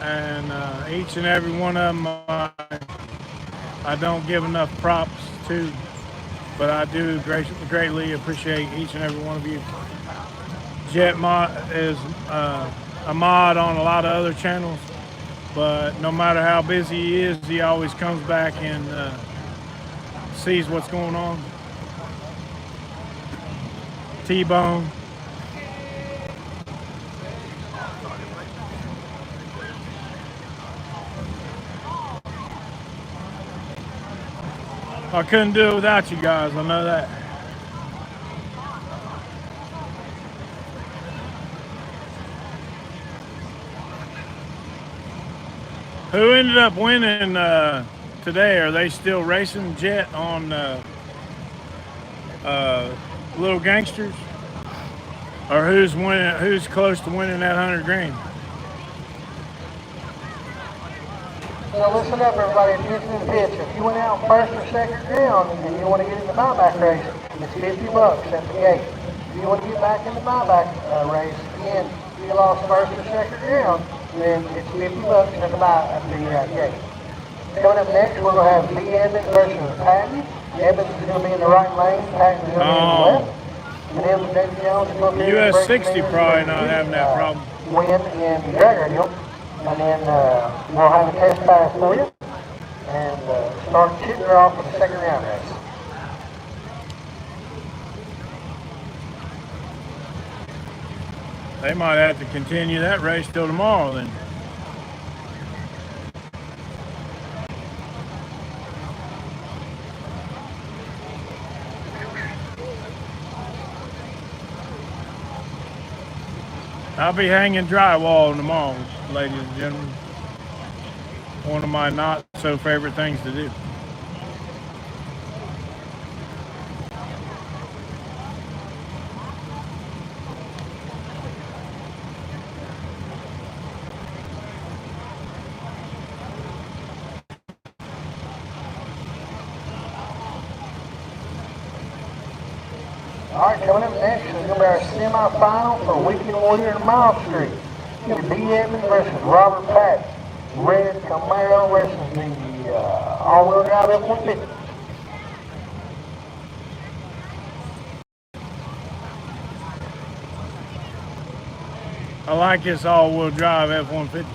and each and every one of them I don't give enough props to, but I do greatly appreciate each and every one of you. Jet is a mod on a lot of other channels, but no matter how busy he is, he always comes back and sees what's going on. T-Bone. I couldn't do it without you guys. I know that. Who ended up winning today? Are they still racing Jet on Little Gangsters? Or who's winning? Who's close to winning that 100 grand? So listen up, everybody. Attention to the pitch. If you went out first or second round and you want to get in the buyback race, it's $50 at the gate. If you want to get back in the buyback race again, if you lost first or second round, then it's $50 at the gate. Coming up next, we're going to have B. Evans versus Patton. Evans is going to be in the right lane. Patton is going to be in the left. And then David Jones is going to be US 60 probably not having that problem. Win in Dragway. And then we'll have a test pass for you. And start shooting her off for the second round race. They might have to continue that race till tomorrow then. I'll be hanging drywall tomorrow, ladies and gentlemen. One of my not so favorite things to do. All right, coming up next is going to be our semifinal for Weekend Warrior and Mile Street. It's going to be B. Evans versus Robert Patton. Red Camaro versus the all-wheel drive F-150. I like this all-wheel drive F-150.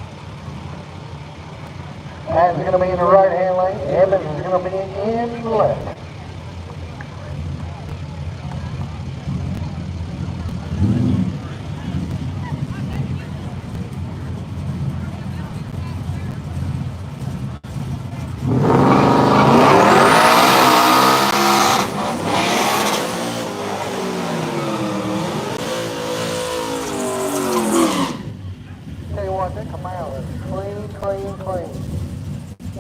Patton's going to be in the right-hand lane. Evans is going to be in the left.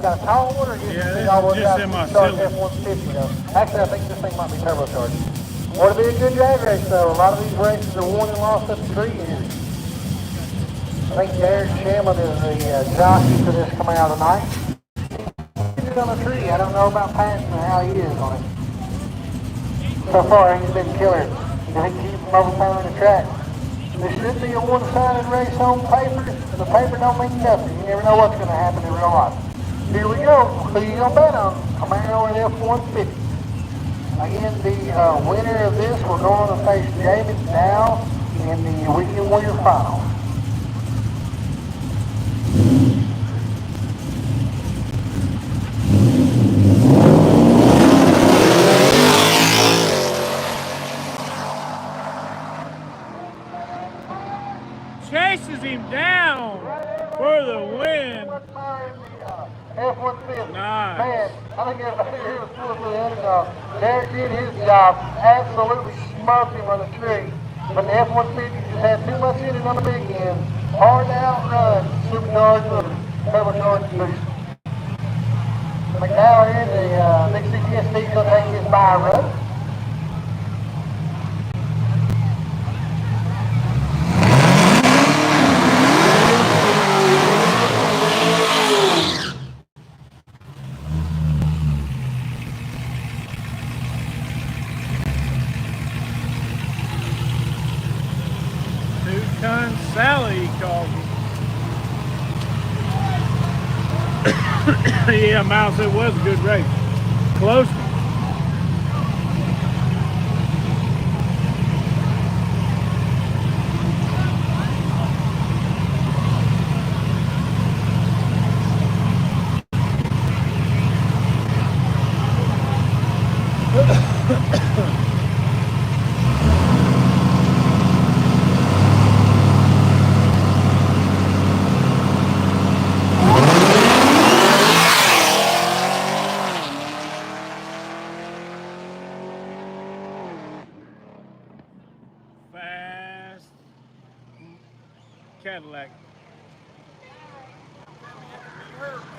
Got a tall one or just F-150 though? Actually, I think this thing might be turbocharged. Would be a good drag race though. A lot of these races are won and lost up to 3 years. I think Jared Shamlin is the jockey for this coming out tonight. He's on a tree. I don't know about Patton and how he is on it. So far, he's been killer. They keep him overpowering the track. This should be a one-sided race on paper. The paper don't mean nothing. You never know what's going to happen in real life. Here we go. Who you going to bet on? Camaro and F-150. Again, the winner of this, we're going to face David Dow in the Weekend Warrior Final. Chases him down for the win. F-150. Nice. Man, I think everybody here was pulling for the underdog. Derek did his job. Absolutely smoked him on the tree. But the F-150 just had too much in it on the big end. Hard to outrun. Supercharged with a turbocharged boost. McDowell here, the big CTSD is going to take his bye run. Sally, he called me. Yeah, Mouse, it was a good race. Close.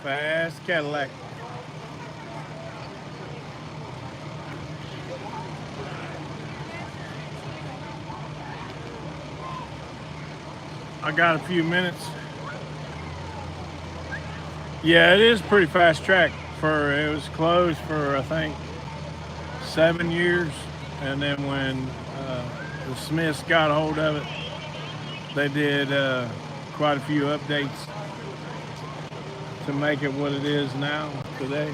Fast Cadillac. I got a few minutes. Yeah, it is pretty fast track. It was closed for I think 7 years, and then when the Smiths got a hold of it, they did quite a few updates to make it what it is now today.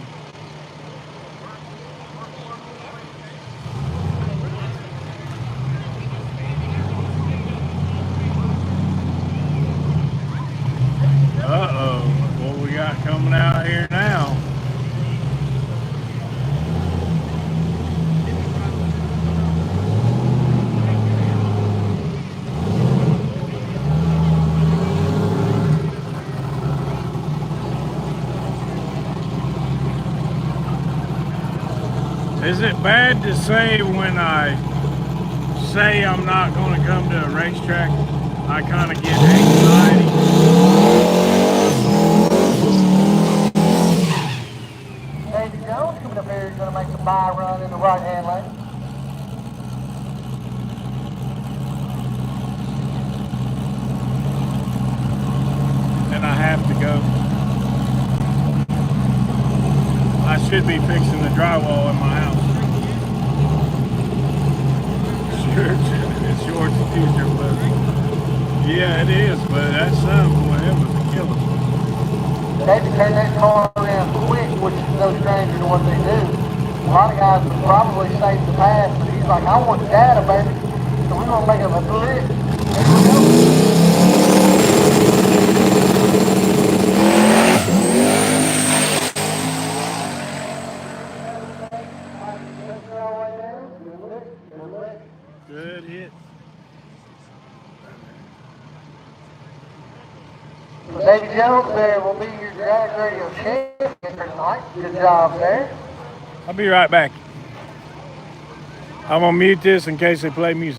Uh-oh, what we got coming out here now? Is it bad to say when I say I'm not going to come to a racetrack, I kind of get anxiety? Davy Jones coming up here is going to make the bye run in the right-hand lane. And I have to go. I should be fixing the drywall in my house. Sure, it's short t-shirt, but yeah, it is. But that son, boy, it was a killer. Davy turned that car around quick, which is no stranger to what they do. A lot of guys would probably save the pass, but he's like, I want data, baby. So we're going to make him a blitz. Here we go. Good hit. So Davy Jones there will be your drag radio champion tonight. Good job there. I'll be right back. I'm gonna mute this in case they play music.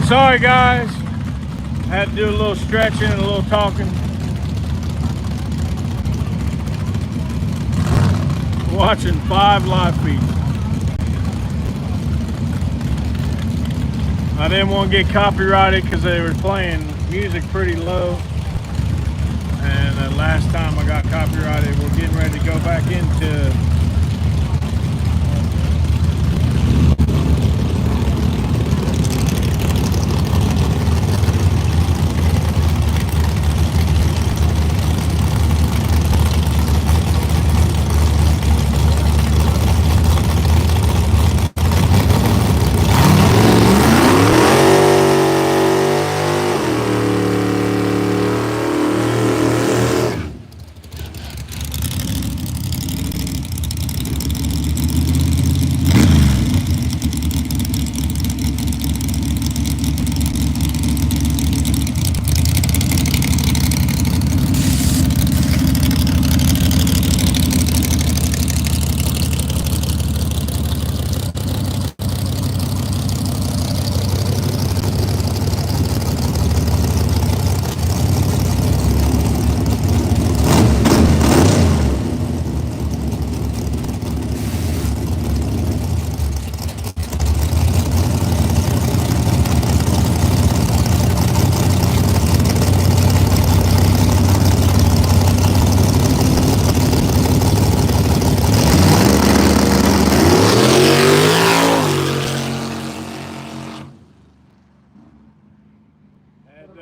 Sorry guys, had to do a little stretching and a little talking. Watching 5 live feeds. I didn't want to get copyrighted because they were playing music pretty low. And last time I got copyrighted, we're getting ready to go back into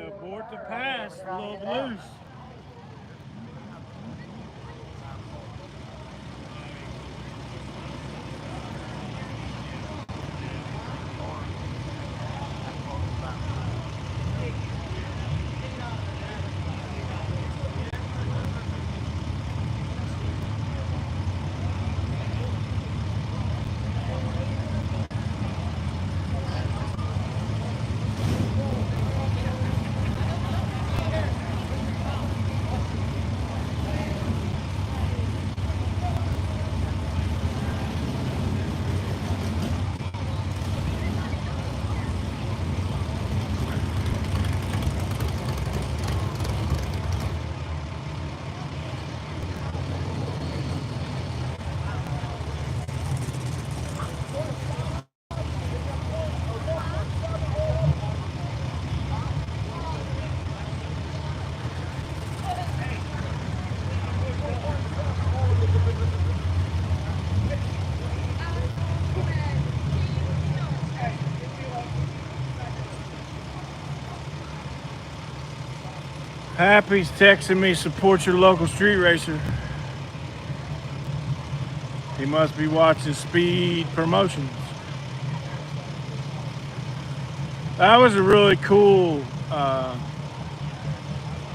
abort the pass, a little loose. Happy's texting me, support your local street racer. He must be watching Speed Promotions. That was a really cool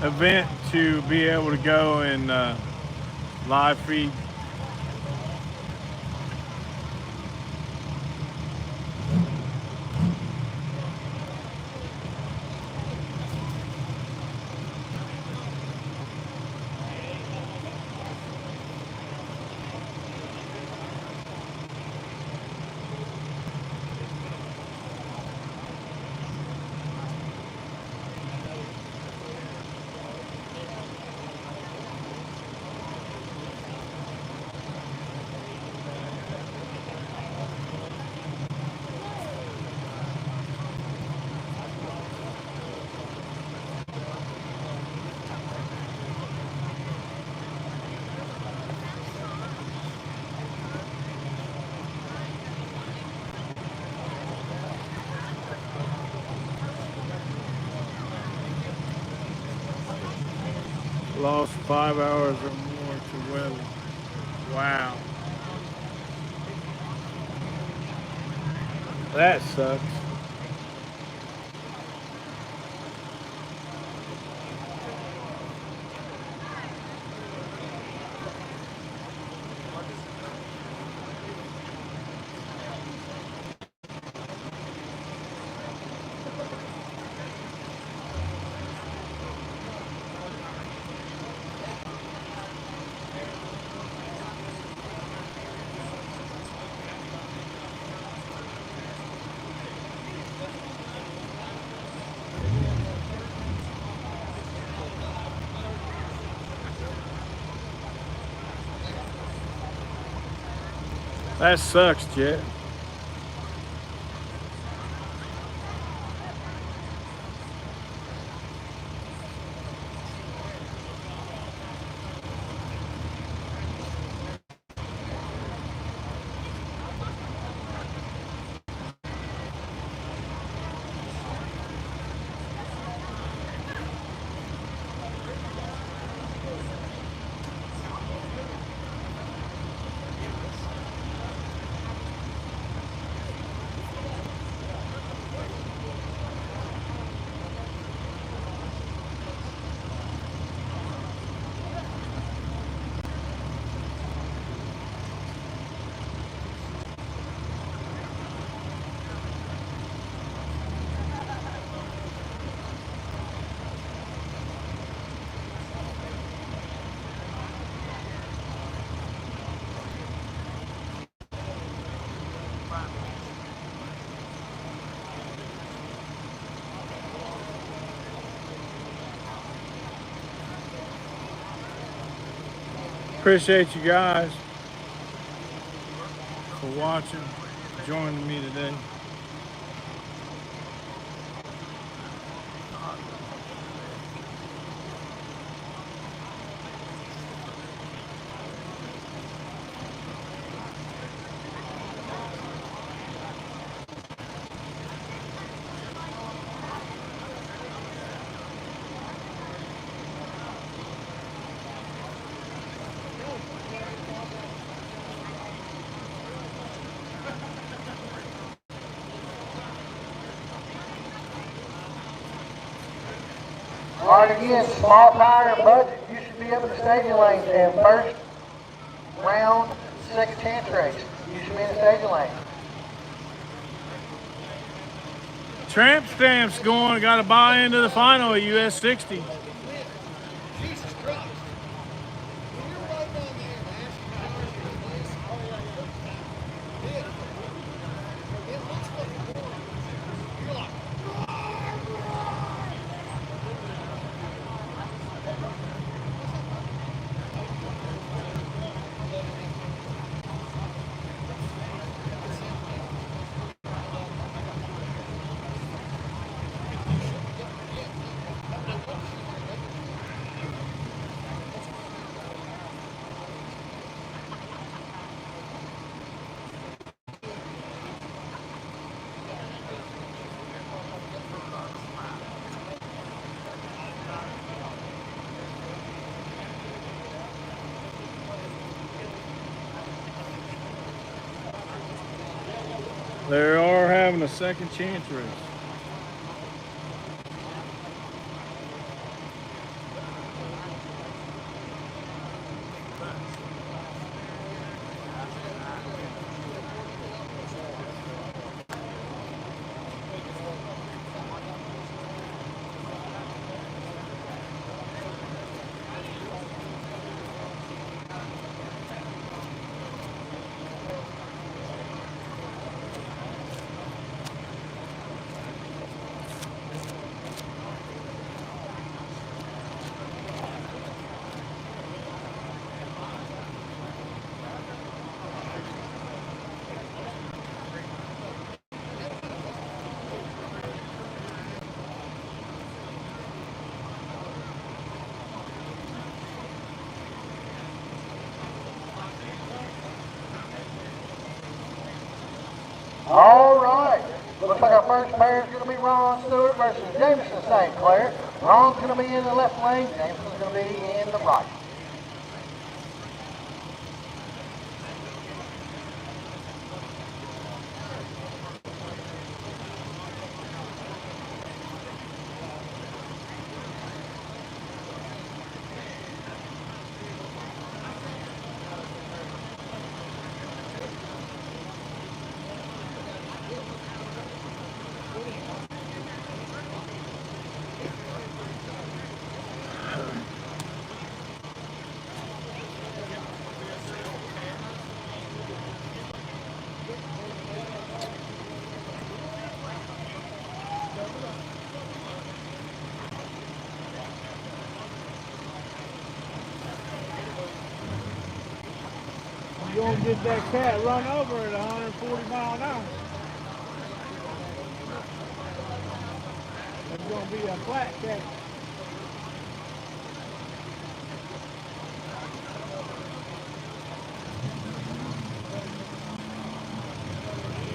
event to be able to go and live feed. Lost 5 hours or more to weather. Wow. That sucks. That sucks, Jet. Appreciate you guys for watching, joining me today. All right, again, small tire and budget. You should be up in the staging lanes and first round, second chance race. You should be in the staging lane. Tramp Stamp's going, got to buy into the final at US 60. Jesus Christ. When you're right down there and asking cars for this, it looks fucking boring. You're like, They are having a second chance race. All right. Looks like our first pair is going to be Ron Stewart versus Jameson St. Clair. Ron's going to be in the left lane. Jameson's going to be in the right. gonna get that cat run over at 140 miles an hour. It's gonna be a flat cat.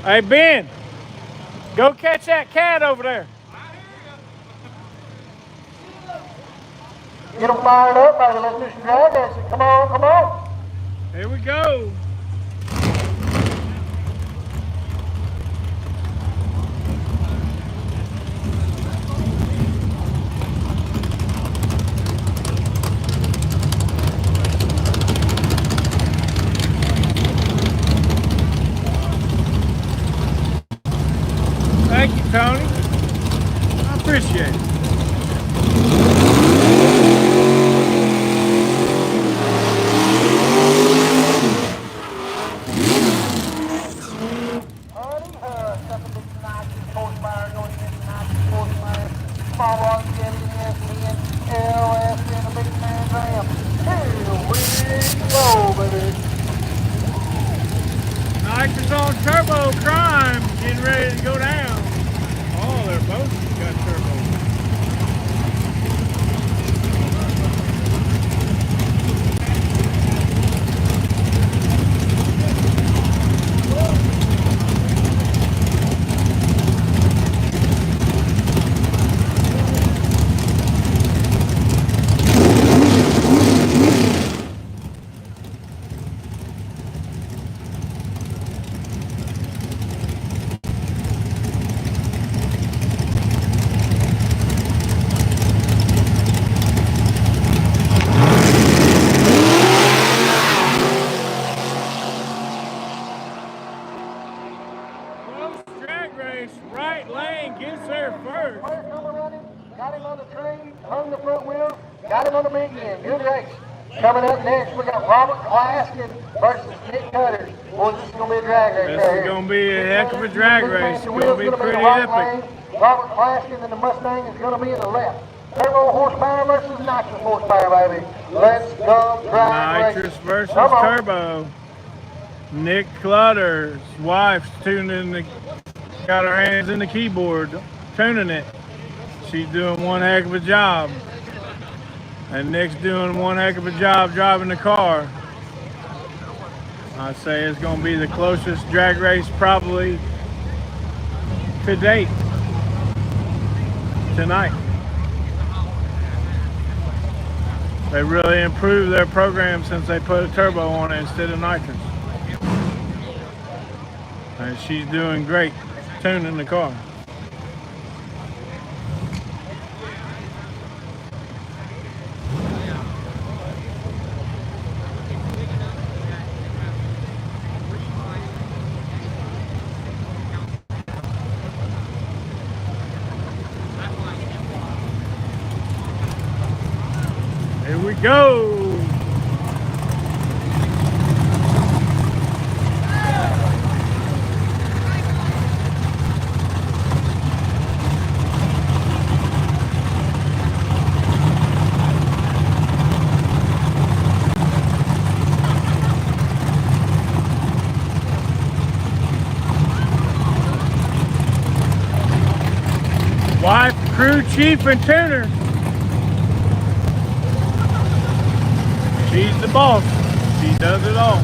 Hey Ben, go catch that cat over there. Get them fired up, baby. Let's do some drag racing. Come on, come on. Here we go. Thank you, Tony. I appreciate it. Nitrous on turbo crime getting ready to go down. Oh, they're both got turbo. Right lane gets there first. First number running, got him on the tree, hung the front wheel, got him on the big end. Good race. Coming up next, we got Robert Claskin versus Nick Cutters. Boy, this is going to be a drag race. This is going to be a heck of a drag race. It's going to be pretty epic. Robert Claskin and the Mustang is going to be in the left. Turbo horsepower versus nitrous horsepower, baby. Let's go drag Nitrous versus turbo. Nick Clutter's wife's tuning the, got her hands in the keyboard, tuning it. She's doing one heck of a job. And Nick's doing one heck of a job driving the car. I say it's going to be the closest drag race probably to date tonight. They really improved their program since they put a turbo on it instead of nitrous. And she's doing great tuning the car. Here we go. Wife, crew chief, and tuner. She's the boss. She does it all.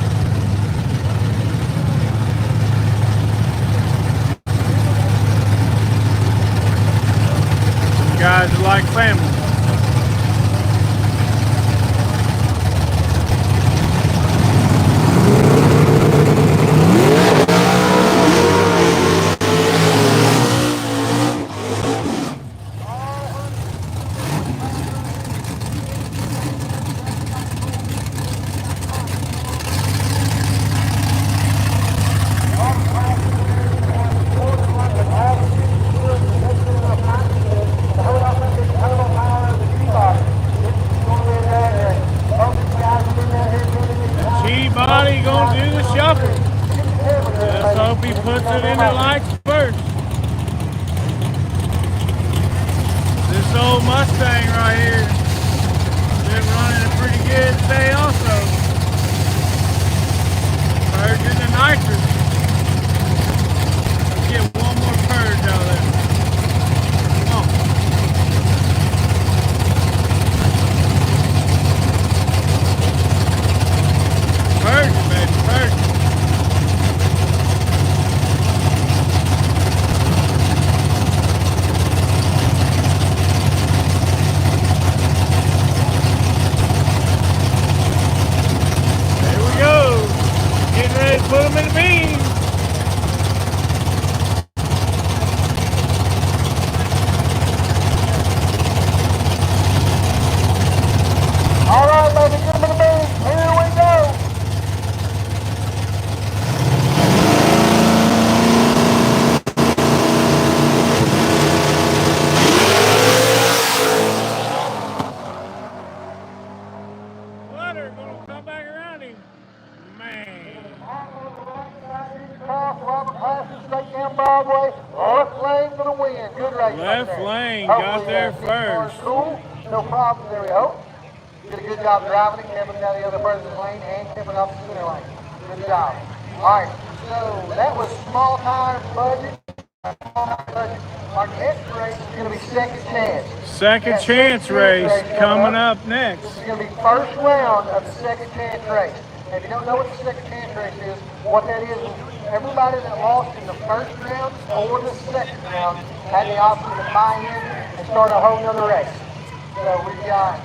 You guys are like family. Body gonna do the shuffle. Let's hope he puts it in the lights first. This old Mustang right here been running a pretty good day also. them in the beans. All right, baby, get them in the beans. Here we go. Water gonna come back around him. Man. Robert Classen, straight down Broadway. Left lane gonna win. Good race. Left lane got there first. Cool. No problem there, we hope. Did a good job driving it, coming down the other person's lane and coming up the center lane. Good job. All right, so that was small tire budget. Our next race is going to be second chance. Second chance race coming up next. This is going to be first round of the second chance race. If you don't know what the second chance race is, what that is everybody that lost in the first round or the second round had the option to buy in and start a whole nother race. So we've got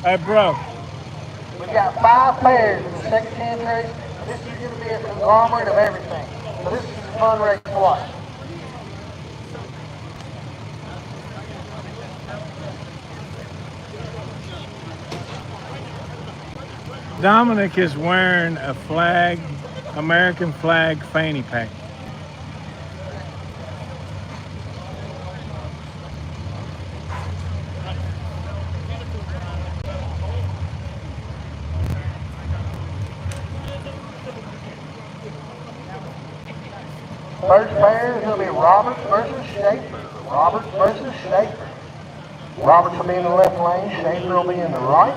Hey, bro. We've got 5 pairs in the second chance race. This is going to be a conglomerate of everything. So this is a fun race to watch. Dominic is wearing a flag, American flag fanny pack. First pair is going to be Roberts versus Schaefer. Roberts versus Schaefer. Roberts will be in the left lane. Schaefer will be in the right.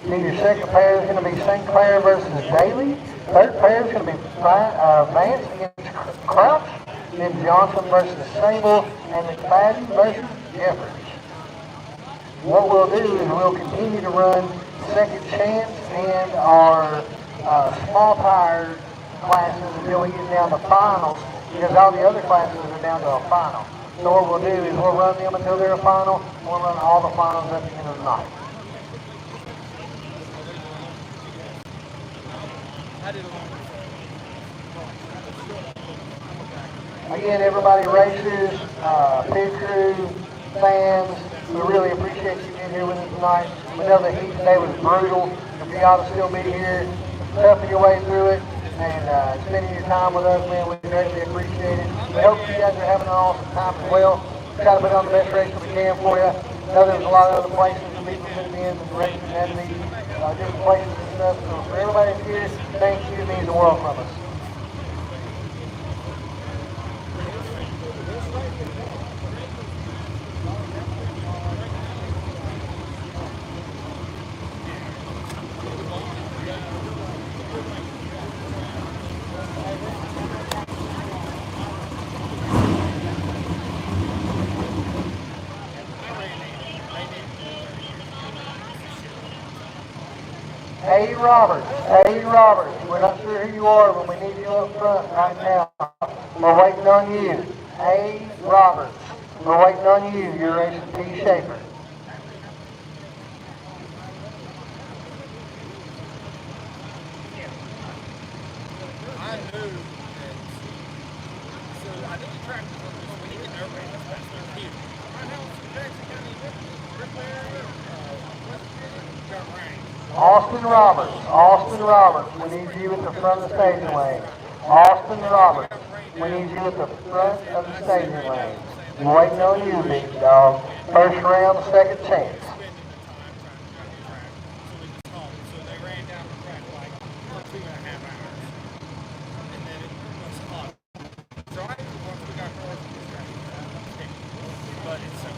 Then your second pair is going to be St. Clair versus Daly. Third pair is going to be Vance against Crouch. Then Johnson versus Sable. And McFadden versus Jeffers. What we'll do is we'll continue to run second chance and our small tire classes until we get down to finals, because all the other classes are down to a final. So what we'll do is we'll run them until they're a final, and we'll run all the finals at the end of the night. Again, everybody, racers, pit crew, fans, we really appreciate you being here with us tonight. We know the heat today was brutal. If you ought to still be here, toughen your way through it. And spending your time with us, man, we greatly appreciate it. We hope you guys are having an awesome time as well. Try to put on the best race that we can for you. I know there's a lot of other places that people could have been, and races and different places and stuff. So for everybody that's here, thank you. It means the world from us. Hey Roberts, we're not sure who you are, but we need you up front right now. We're waiting on you. Hey Roberts, we're waiting on you. You're racing P. Schaefer. I knew that. So I knew the track was on this week, and everybody was back there here. Right now, it's Jackson County, Ripple area, West Virginia, got rain. Austin Roberts, we need you at the front of the staging lane. Austin Roberts, we need you at the front of the staging lane. We're waiting on you, big dog. First round, second chance. So they ran down the track like 2.5 hours. And then it was hot. Dry, once we got cars on the track. But it's so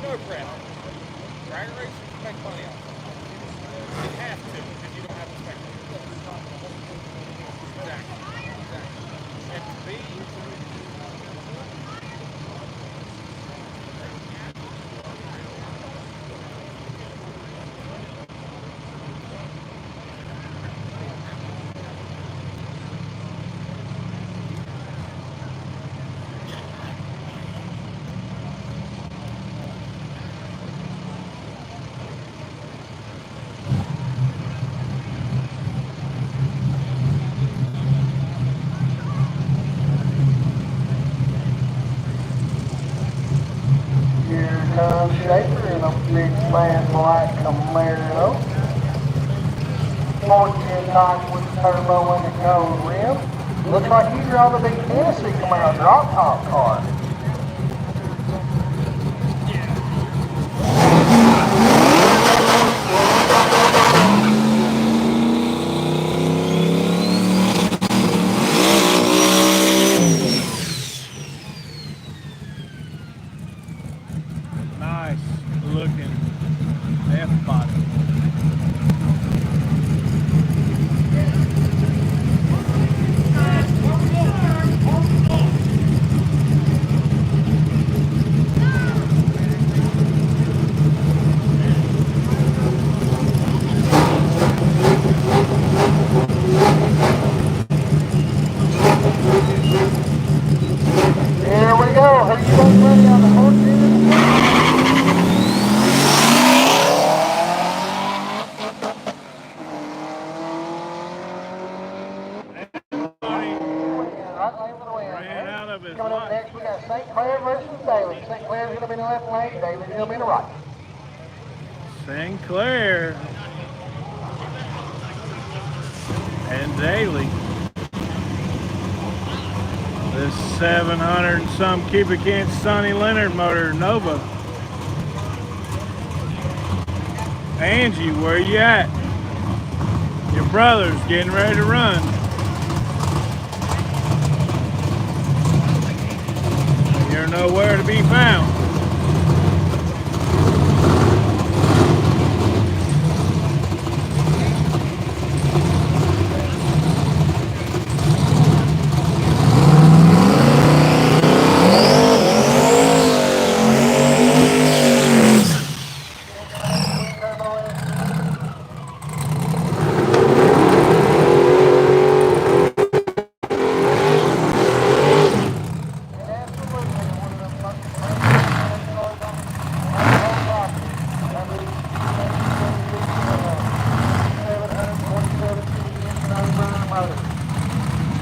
slow prep. Drag racing can make money off of it. It has to if you don't have a spectator. Exactly. And to be Here comes Schaefer in a big fat black Camaro. 14 knots with turbo and a gold rim. Looks like you draw the big Tennessee Camaro drop top car. Nice looking F-body. Here we go. Who you guys ready on the 14? Ran out of his Coming up life. next, we got St. Clair versus Daly. St. Clair's going to be in the left lane, Daly's going to be in the right. Sinclair and Daly. This 700 and some cubic inch Sonny Leonard motor Nova. Angie, where you at? Your brother's getting ready to run. You're nowhere to be found.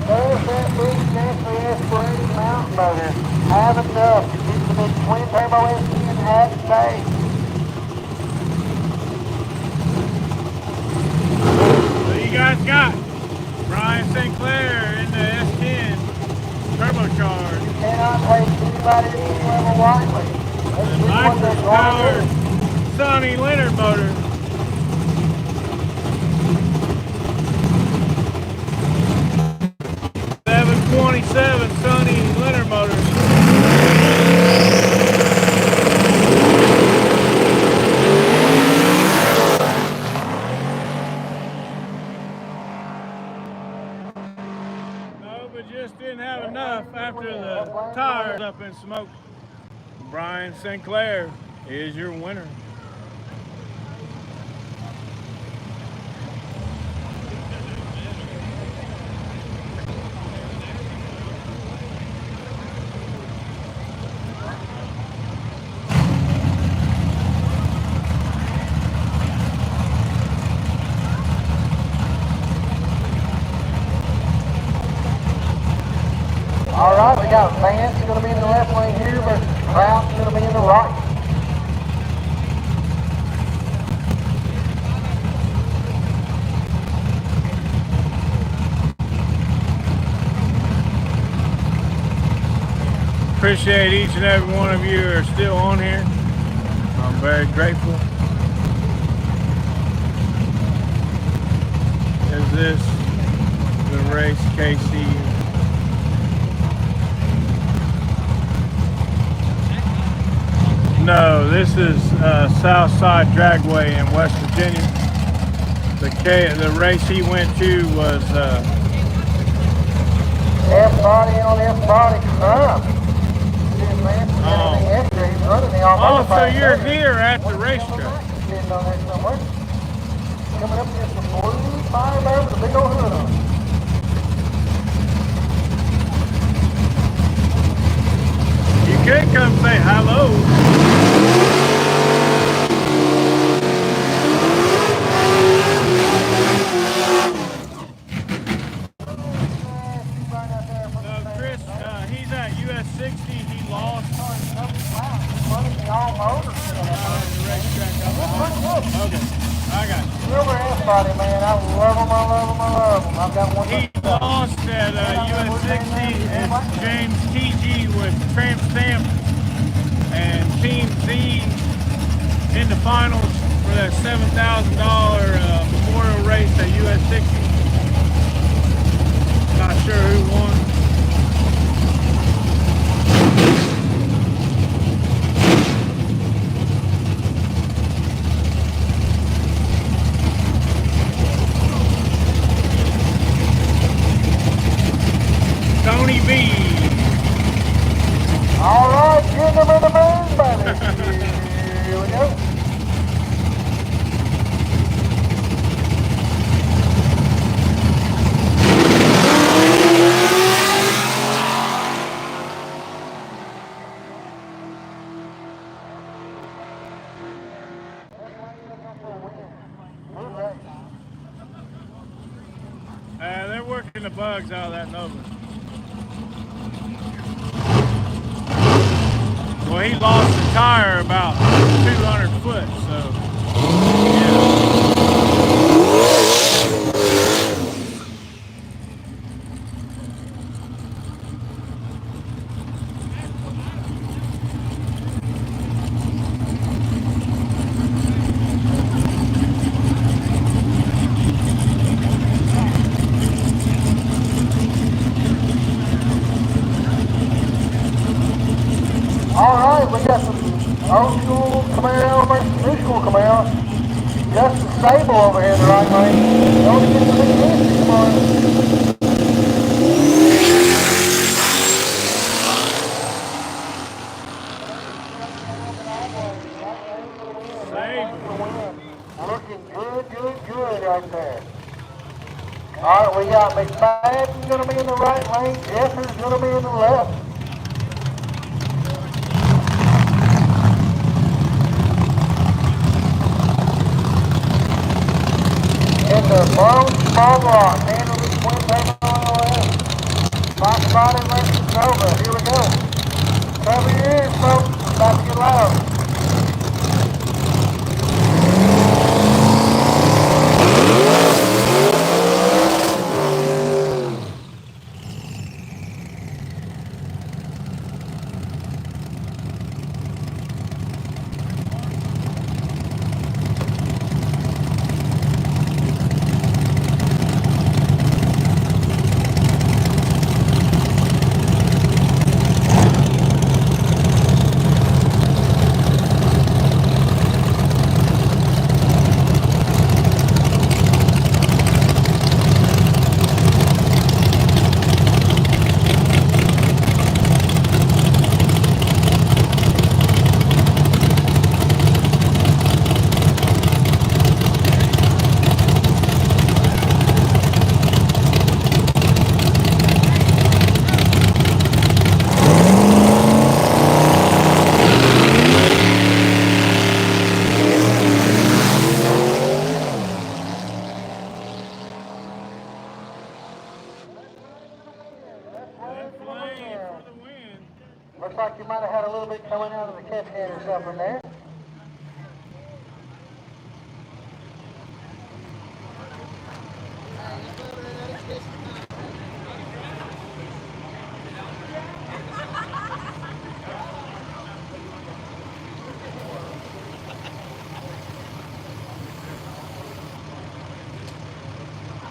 There's that big Nestle aspirated mountain motor. Have enough to get the big twin turbo engine at bay. What you guys got? Brian Sinclair in the S10 turbocharged. You cannot place anybody at any level lightly. Let's see what they're going Powered to do. Sonny Leonard motor. '27 Sonny Leonard motor. No, but just didn't have enough after the tires up in smoke. Brian Sinclair is your winner. All right, we got Vance going to be in the left lane here, but Kraut's going to be in the right. Appreciate each and every one of you who are still on here. I'm very grateful. Is this the race KC? No, this is SOUTHSIDE Dragway in West Virginia. The race he went to was F-body on F-body crump. Oh, so you're here at the racetrack. Coming up against the blue Firebird with a big old hood on. You could come say hello. Chris, he's at US 60. He lost. Okay, I got you. Silver F-body, man. I love them, I love them, I love them. I've got one. He lost at US 60. It's James TG with Tramp Stamp and Team Z in the finals for that $7,000 memorial race at US 60. Not sure who won. Tony B. All right, get them in the moon, baby. Here we go. They're working the bugs out of that Nova. Well, he lost the tire about 200 foot, so All right, we got some old school Camaro versus new school Camaro. Justin Sable over here in the right lane. Don't get the big fancy, come on. Looking good right there. All right, we got McFadden's going to be in the right lane. Jeffers going to be in the left. And the Bone Small Rock, handle this twin paper on the left. Fox Body versus Nova. Here we go. Cover your ears, folks. It's about to get loud. Looks like you might have had a little bit coming out of the catch can or something there.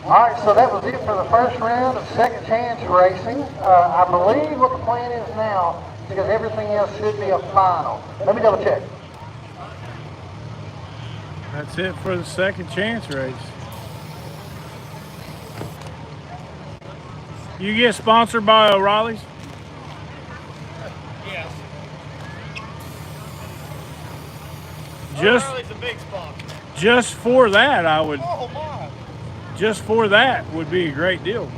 All right, so that was it for the first round of second chance racing. I believe what the plan is now because everything else should be a final. Let me double check. That's it for the second chance race. You get sponsored by O'Reilly's? Yes. Just O'Reilly's a big sponsor. just for that, I would. Oh my. Just for that would be a great deal.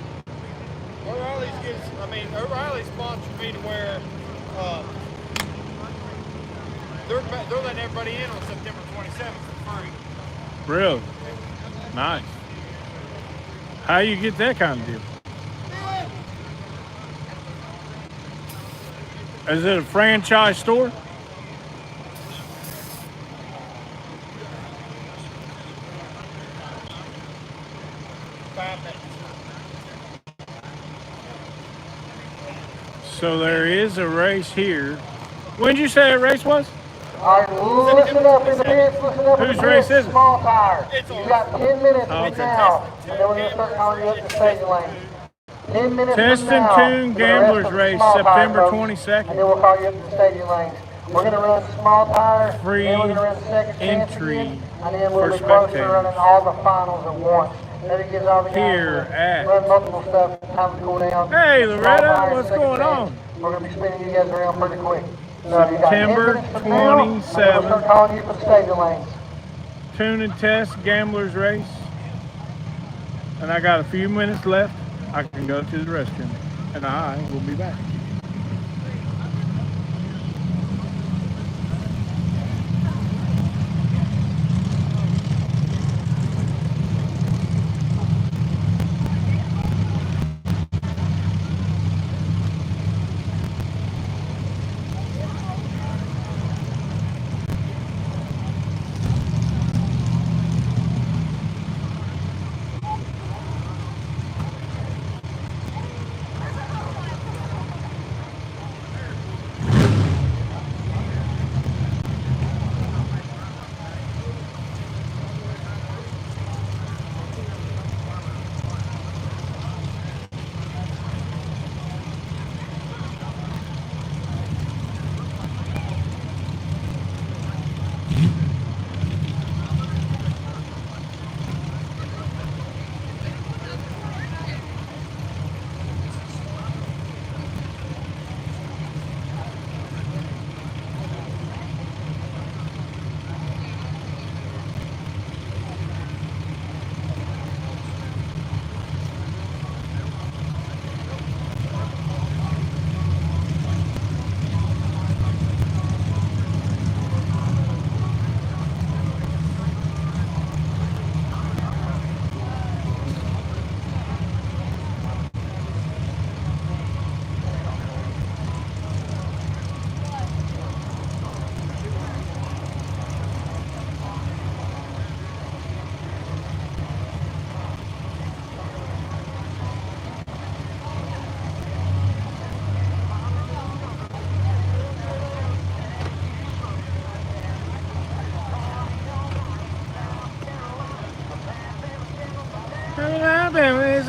O'Reilly's sponsored me to where they're letting everybody in on September 27th for free. Really? Nice. How you get that kind of deal? Is it a franchise store? So there is a race here. When did you say that race was? All right, listen up in the pits, listen up in the Whose race pits. is it? Small tire. It's You got 10 minutes from Okay. now, and then we're going to start calling you up to stadium lane. 10 minutes Test from and now. Tune for the rest Gamblers of the race, small tire, September folks, 22nd. And then we'll call you up to the stadium lanes. We're going to run small tire, Free then we're going to run second chance entry again, and then we'll for be close to spectators. running all the finals at once. Then it gives all the guys Here to at- run multiple stuff, time to cool down. Hey, Small Loretta, tire, what's second going chance. on? We're going to be spinning you guys around pretty quick. So you got 10 September minutes from now, and then we'll 27th. start calling you for the stadium lanes. Tune and Test Gamblers race. And I got a few minutes left. I can go to the restroom. And I will be back.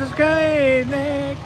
This is great, Nick.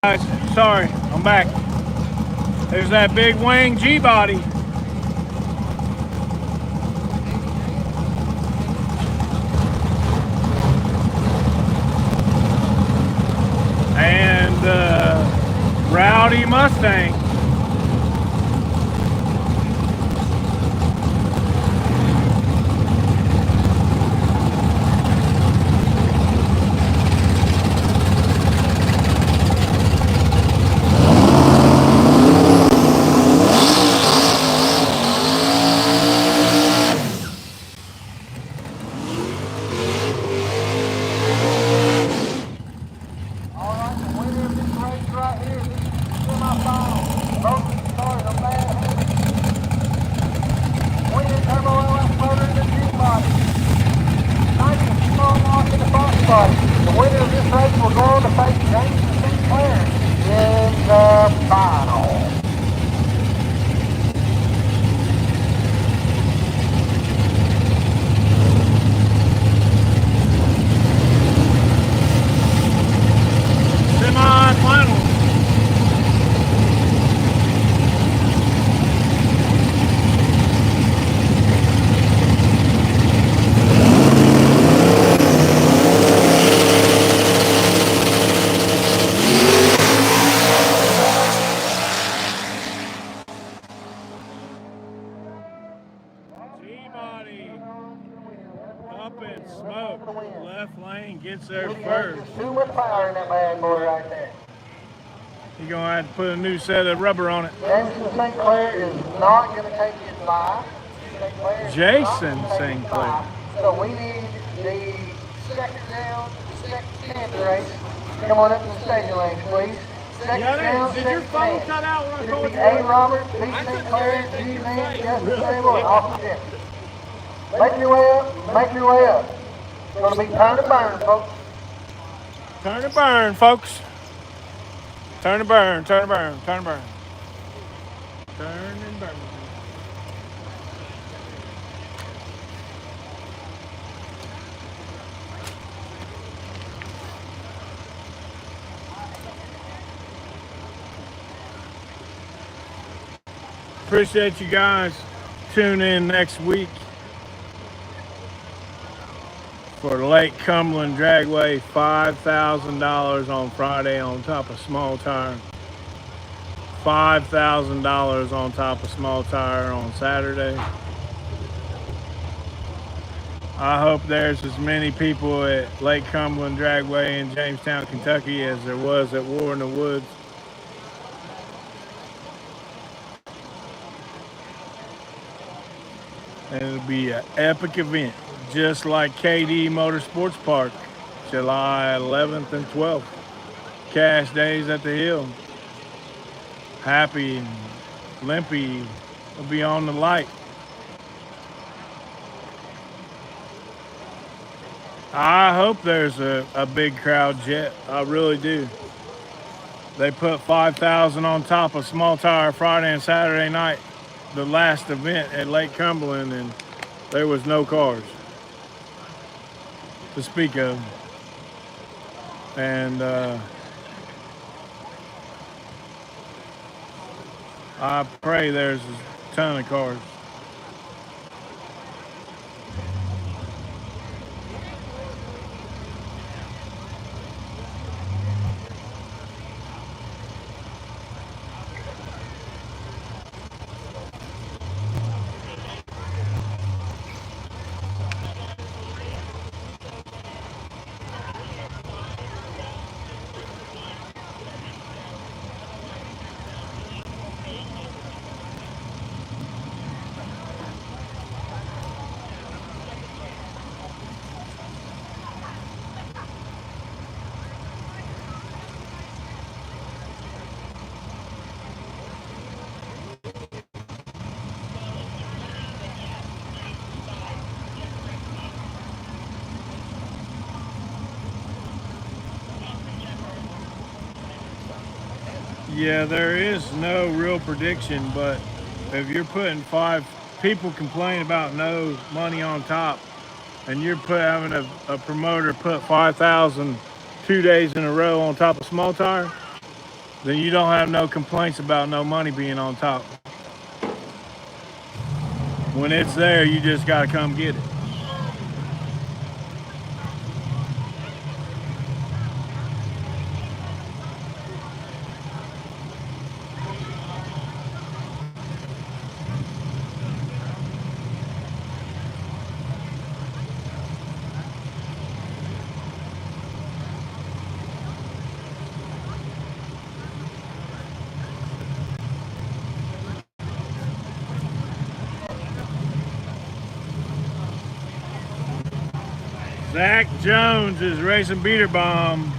Guys, sorry, I'm back. There's that big wing G-body. And Rowdy Mustang. The winner of this race will go on to face James Sinclair in the final. Semi-final. G-body up in smoke. Left lane gets there first. Too much power in that bad boy right there. You're going to have to put a new set of rubber on it. Jameson Sinclair is not going to take it by. Jason Sinclair. So we need the second down, second 10 race. Come on up to the staging lanes, please. Second down, Did your second phone 10. cut out when I It'll told be you? A. Robert, B. Sinclair, G. Man, Justin Sable, and Austin Dip. Make your way up, make your way up. It's going to be turn to burn, folks. Turn to burn, folks. Turn to burn, turn to burn, turn to burn. Turn and burn. Appreciate you guys. Tune in next week for Lake Cumberland Dragway. $5,000 on Friday on top of small tire. $5,000 on top of small tire on Saturday. I hope there's as many people at Lake Cumberland Dragway in Jamestown, Kentucky as there was at War in the Woods. And it'll be an epic event, just like KD Motorsports Park, July 11th and 12th. Cash days at the Hill. Happy and Limpy will be on the light. I hope there's a big crowd, Jet. I really do. They put 5,000 on top of small tire Friday and Saturday night, the last event at Lake Cumberland, and there was no cars to speak of. And I pray there's a ton of cars. Yeah, there is no real prediction, but if you're putting people complain about no money on top, and you're having a promoter put 5,000 2 days in a row on top of small tire, then you don't have no complaints about no money being on top. When it's there, you just gotta come get it. Zach Jones is racing beater bomb.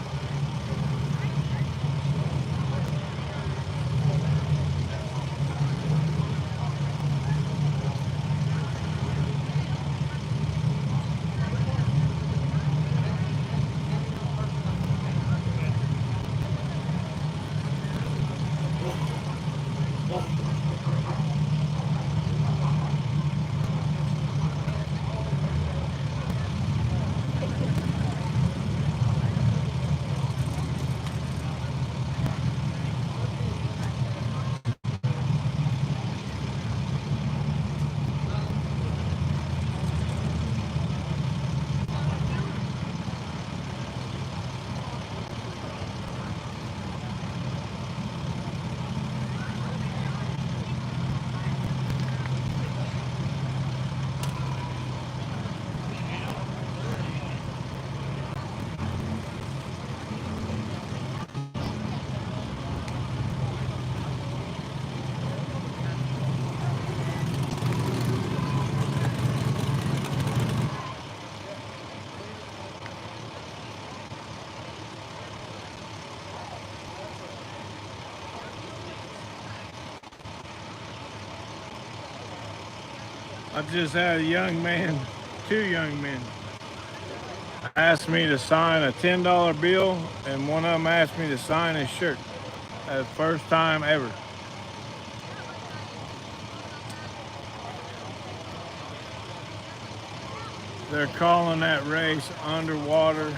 I just had a young man, two young men, asked me to sign a $10 bill, and one of them asked me to sign his shirt. That's the first time ever. They're calling that race underwater.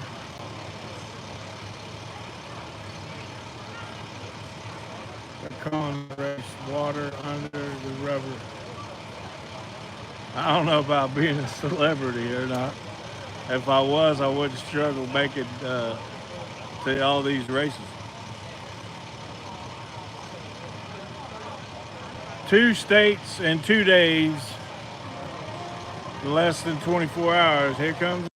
They're calling the race water under the rubber. I don't know about being a celebrity or not. If I was, I wouldn't struggle making to all these races. 2 states in 2 days, less than 24 hours. Here comes.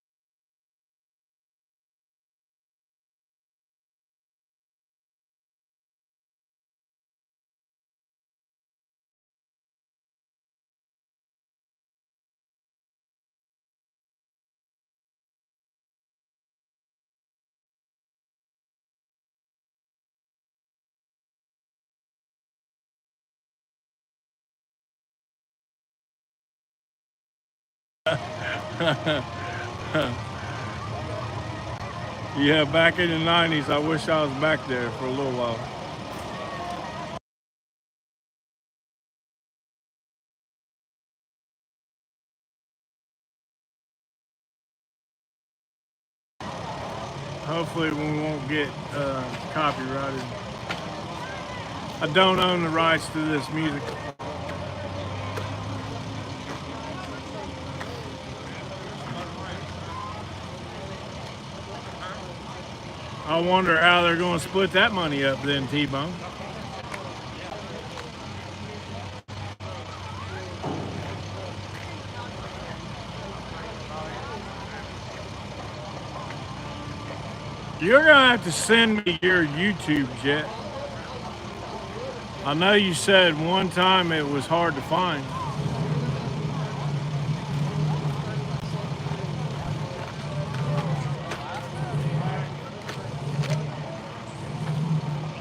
Yeah, back in the 90s, I wish I was back there for a little while. Hopefully we won't get copyrighted. I don't own the rights to this music. I wonder how they're going to split that money up then, T-Bone. You're going to have to send me your YouTube, Jet. I know you said one time it was hard to find.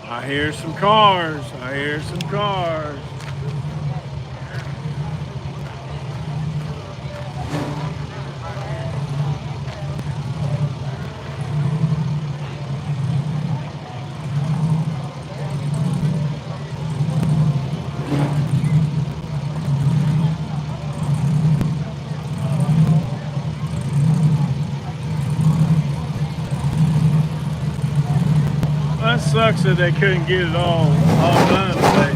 I hear some cars. I hear some cars. Let's sucks that they couldn't get it all done today.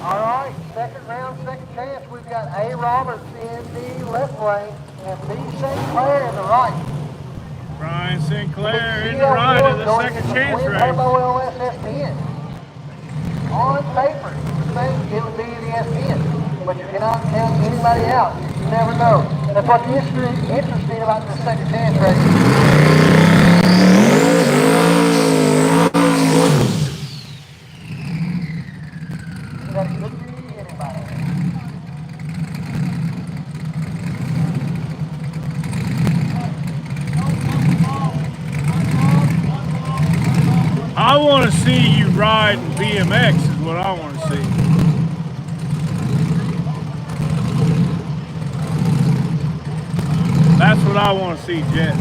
All right, second round, second chance. We've got A. Roberts in the left lane and B. Sinclair in the right. Brian Sinclair in the right of the second chance race. Turbo LS S10. On paper, the same, it would be the S10, but you cannot count anybody out. You never know. That's what's interesting about the second chance race. That it could be anybody. I want to see you ride in BMX is what I want to see. That's what I want to see, Jet.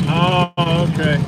Oh, okay.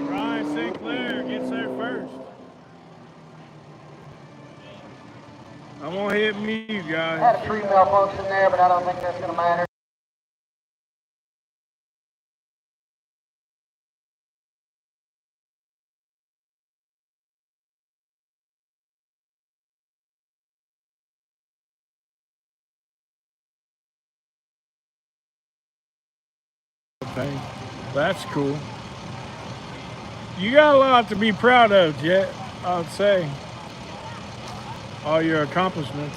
Brian Sinclair gets there first. I'm going to hit mute, guys. Had a tree malfunction there, but I don't think that's going to matter. Thing. That's cool. You got a lot to be proud of, Jet, I would say. All your accomplishments.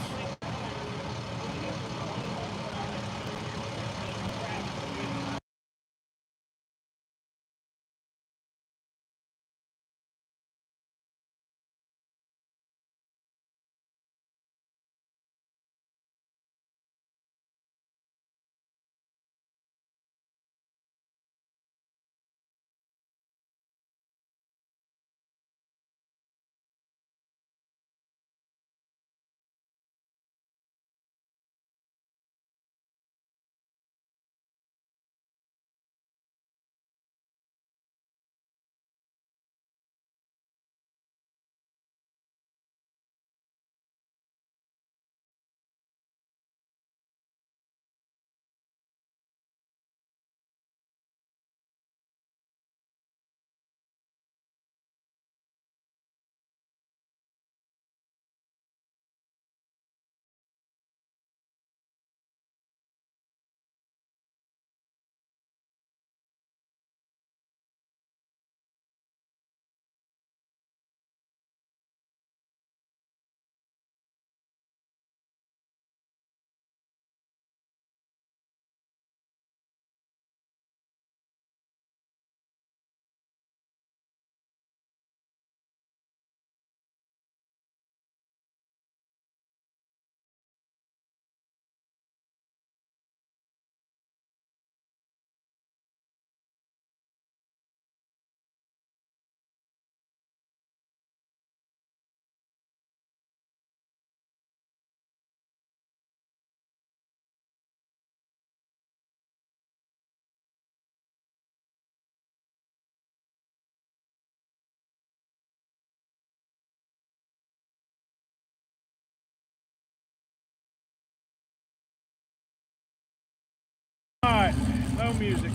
no music.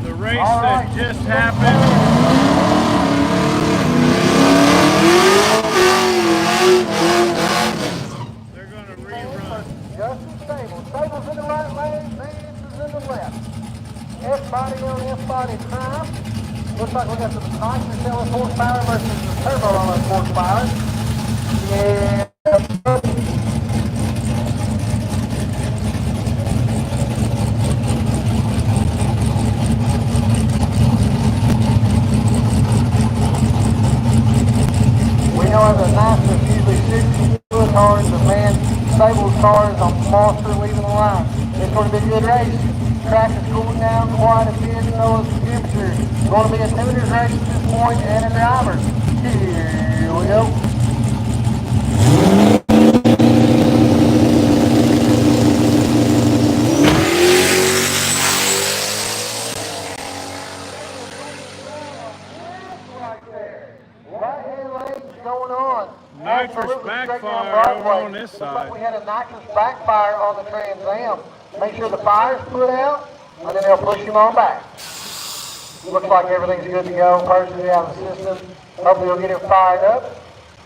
The race All that right. just happened. They're going to rerun. Justin Stables. Stables in the right lane, Vance is in the left. F-body on F-body time. Looks like we got the nitrous LS horsepower versus the turbo LS horsepower. Yeah. We know the nitrous usually 60 cars, the man Stables cars on Monster leaving the line. It's going to be a good race. Track is cooling down quite a bit, so is the temperature. It's going to be a tuner's race at this point and a driver. Here we go. Right-hand lane's going on. Nitrous Absolutely straight down backfire Broadway. over on this Looks like side. we had a nitrous backfire on the Trans Am. Make sure the fire's put out, and then they'll push him on back. Looks like everything's good to go. Personally out of the system. Hopefully you'll get it fired up.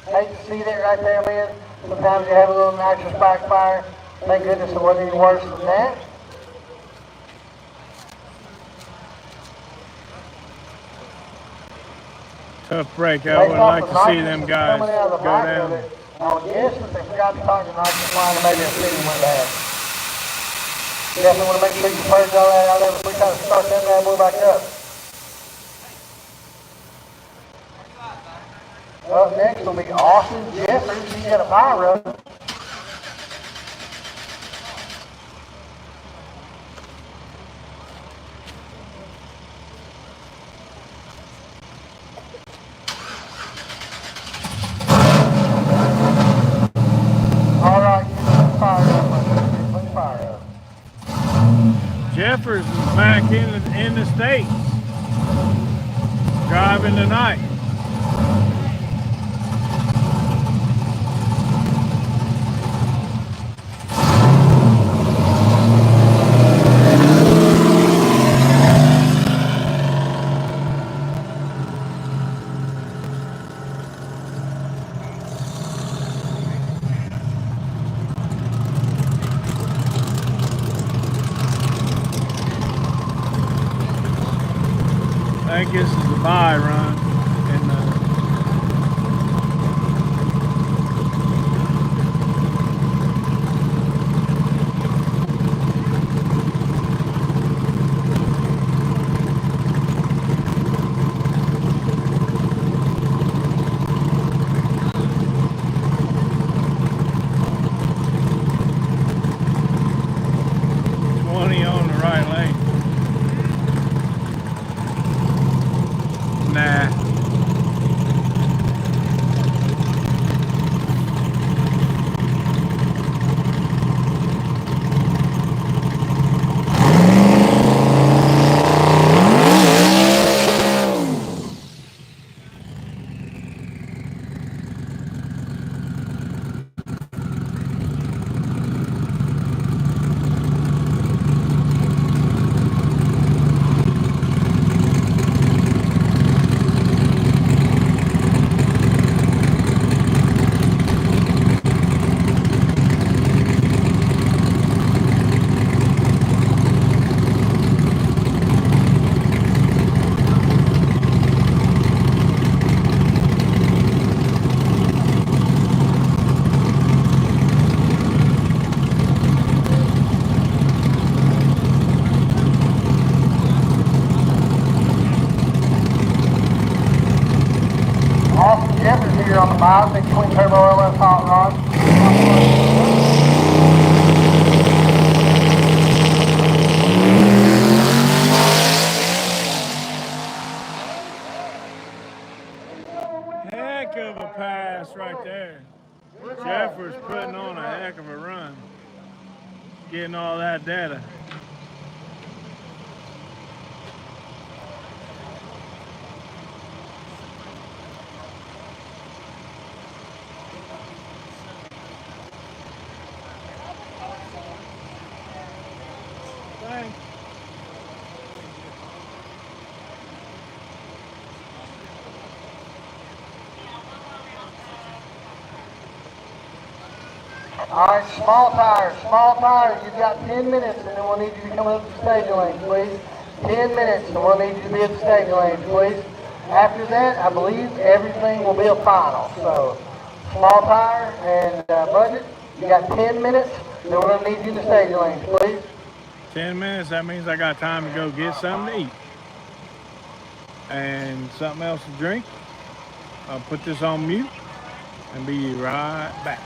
Hate to see that right there, man. Sometimes you have a little nitrous backfire. Thank goodness it wasn't any worse than that. Tough break. I would like to see them guys Coming out of the go back of down. it. I would guess that they forgot to talk to nitrous line and maybe a fitting went bad. You definitely want to make sure you purge all that out there before you try to start that bad boy back up. Up next will be Austin Jeffers. He's got a pyro. All right, fire up. Put fire up. Jeffers is back in the States. Driving tonight. I think this is the bye run. And, on the right lane. Nah. Austin Jeffers here on the bottom, big twin turbo LS hot rod. Heck of a pass right there. Jeffers putting on a heck of a run. Getting all that data. All right, small tire, you've got 10 minutes and then we'll need you to come up to the staging lanes, please. 10 minutes and we'll need you to be at the staging lanes, please. After that, I believe everything will be a final. So, small tire and budget, you got 10 minutes, then we're going to need you in the staging lanes, please. 10 minutes, that means I got time to go get something to eat and something else to drink. I'll put this on mute and be right back.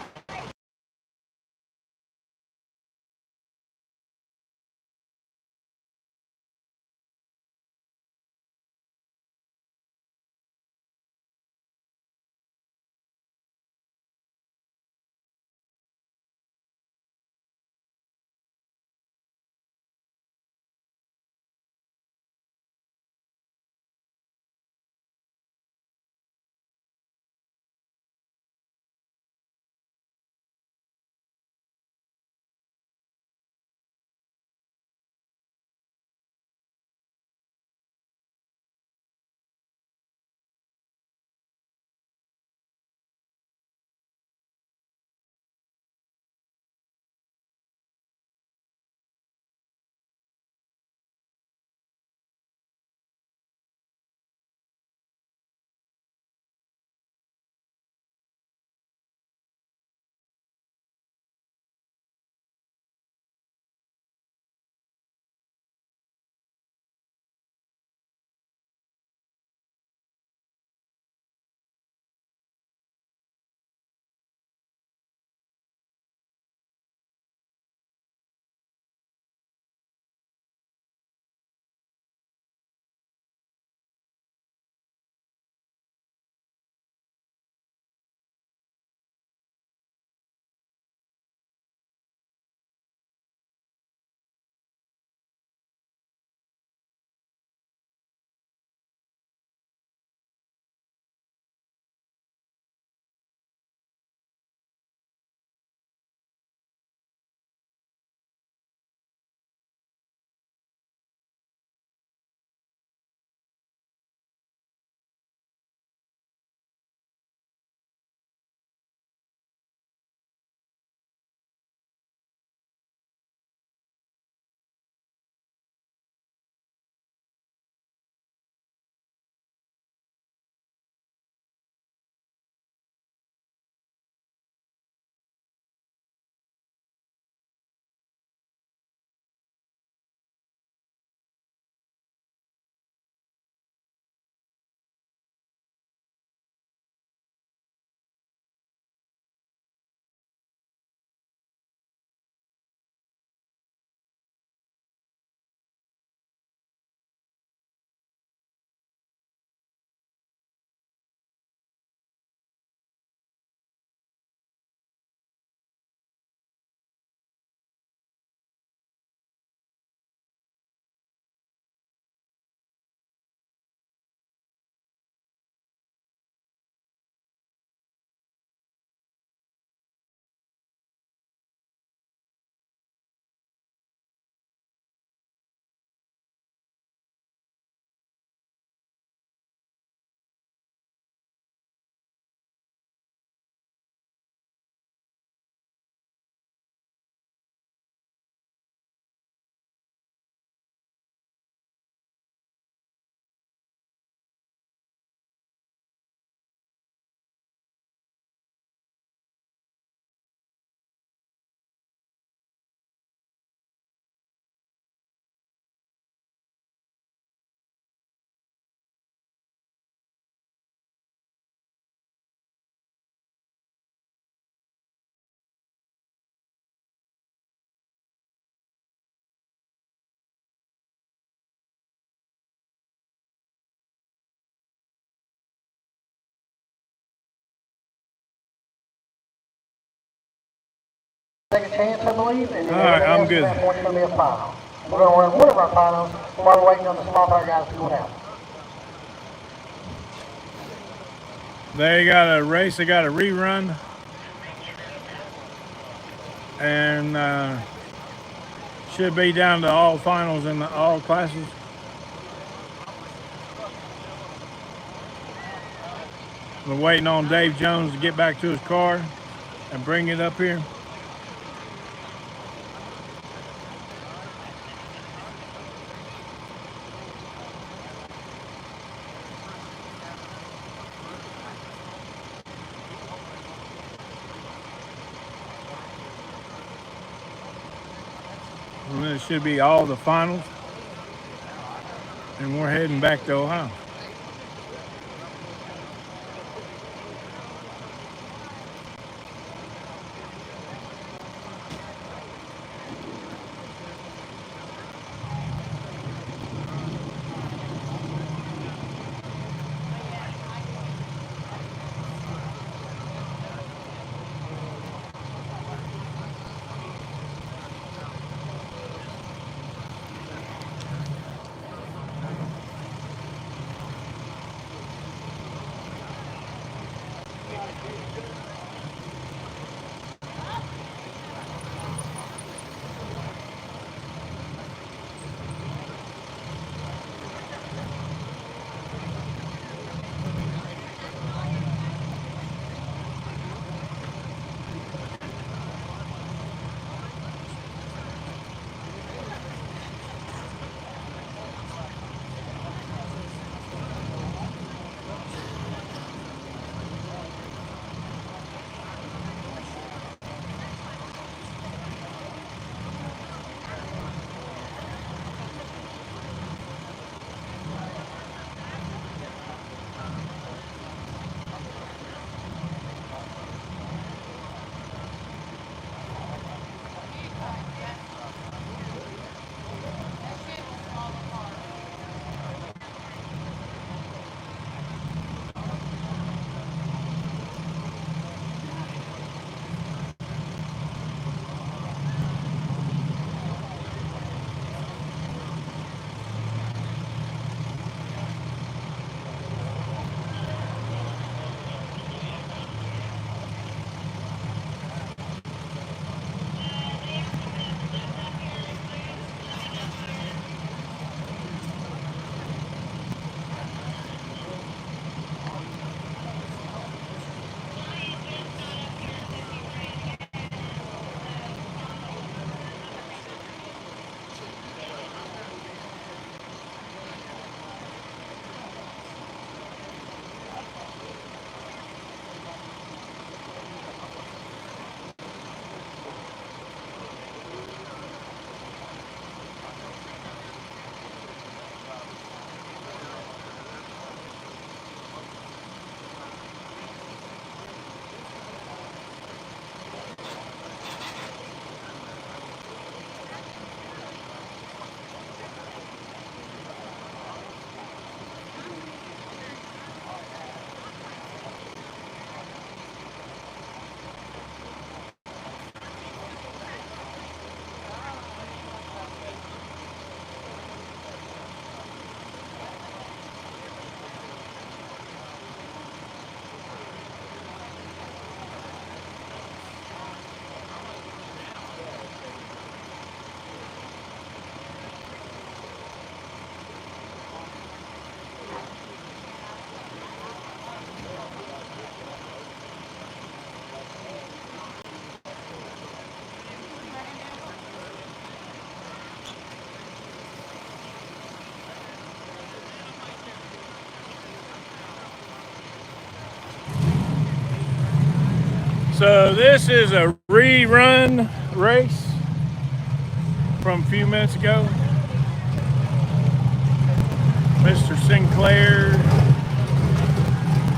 Take a chance, I believe, and then All right, I'm everything good. else is going to be a final. We're going to run one of our finals while we're waiting on the small tire guys to go down. They got a race, they got a rerun. And should be down to all finals in all classes. We're waiting on Dave Jones to get back to his car and bring it up here. it should be all the finals. And we're heading back to Ohio. So this is a rerun race from a few minutes ago. Mr. Sinclair,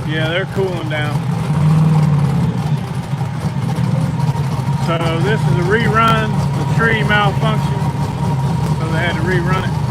yeah, they're cooling down. So this is a rerun. The tree malfunctioned, so they had to rerun it.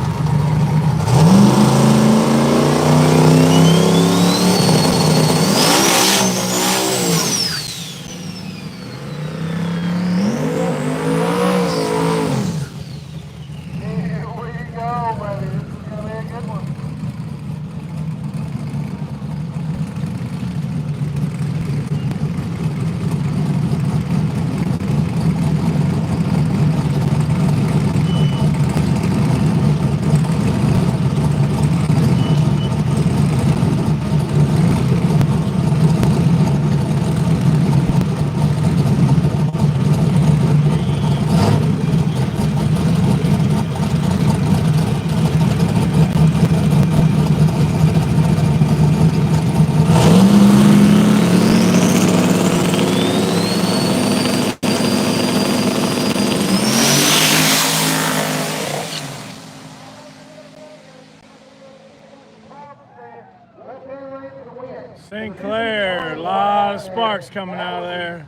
St. Clair, a lot of sparks coming out of there.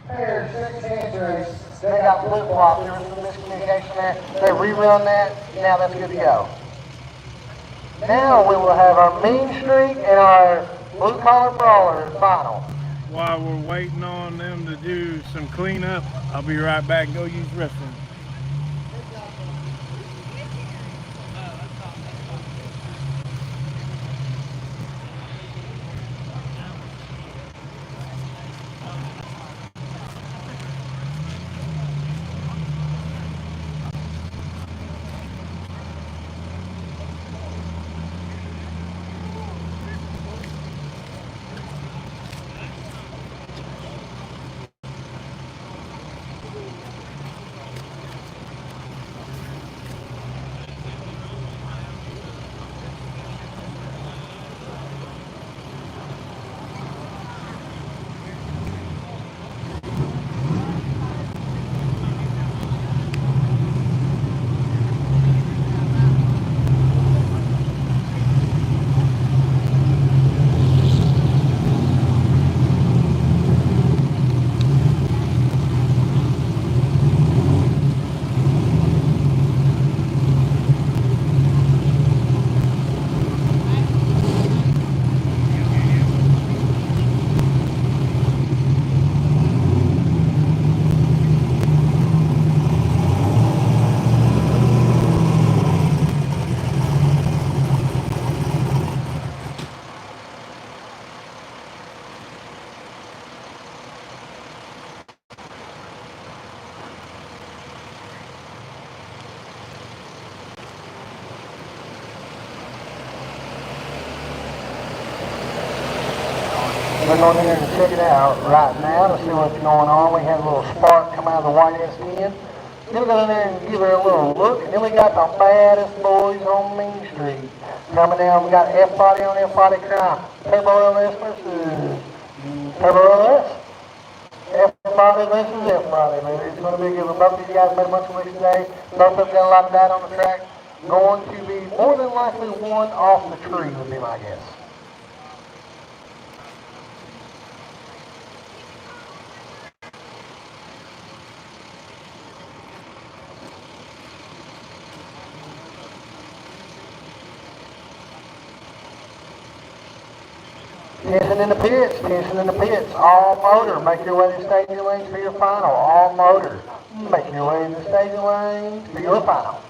Pair, second chance race. They got flip-flopped. There was some miscommunication there. They rerun that. Now that's good to go. Now we will have our Mean Street and our Blue Collar Brawler final. While we're waiting on them to do some cleanup, I'll be right back and go use the restroom. We're going in there to check it out right now to see what's going on. We had a little spark come out of the white SN. Then we go in there and give her a little look. And then we got the baddest boys on Main Street coming down. We got F-Body on F-Body crime. Turbo LS versus Turbo LS. F-Body versus F-Body, man. It's going to be a good one. Both these guys made a bunch of weeks today. Both of them got a lot of data on the track. Going to be more than likely one off the tree would be my guess. Tension in the pits, tension in the pits, all motor. Make your way to the staging lanes for your final, all motor. Make your way to the staging lanes for your final.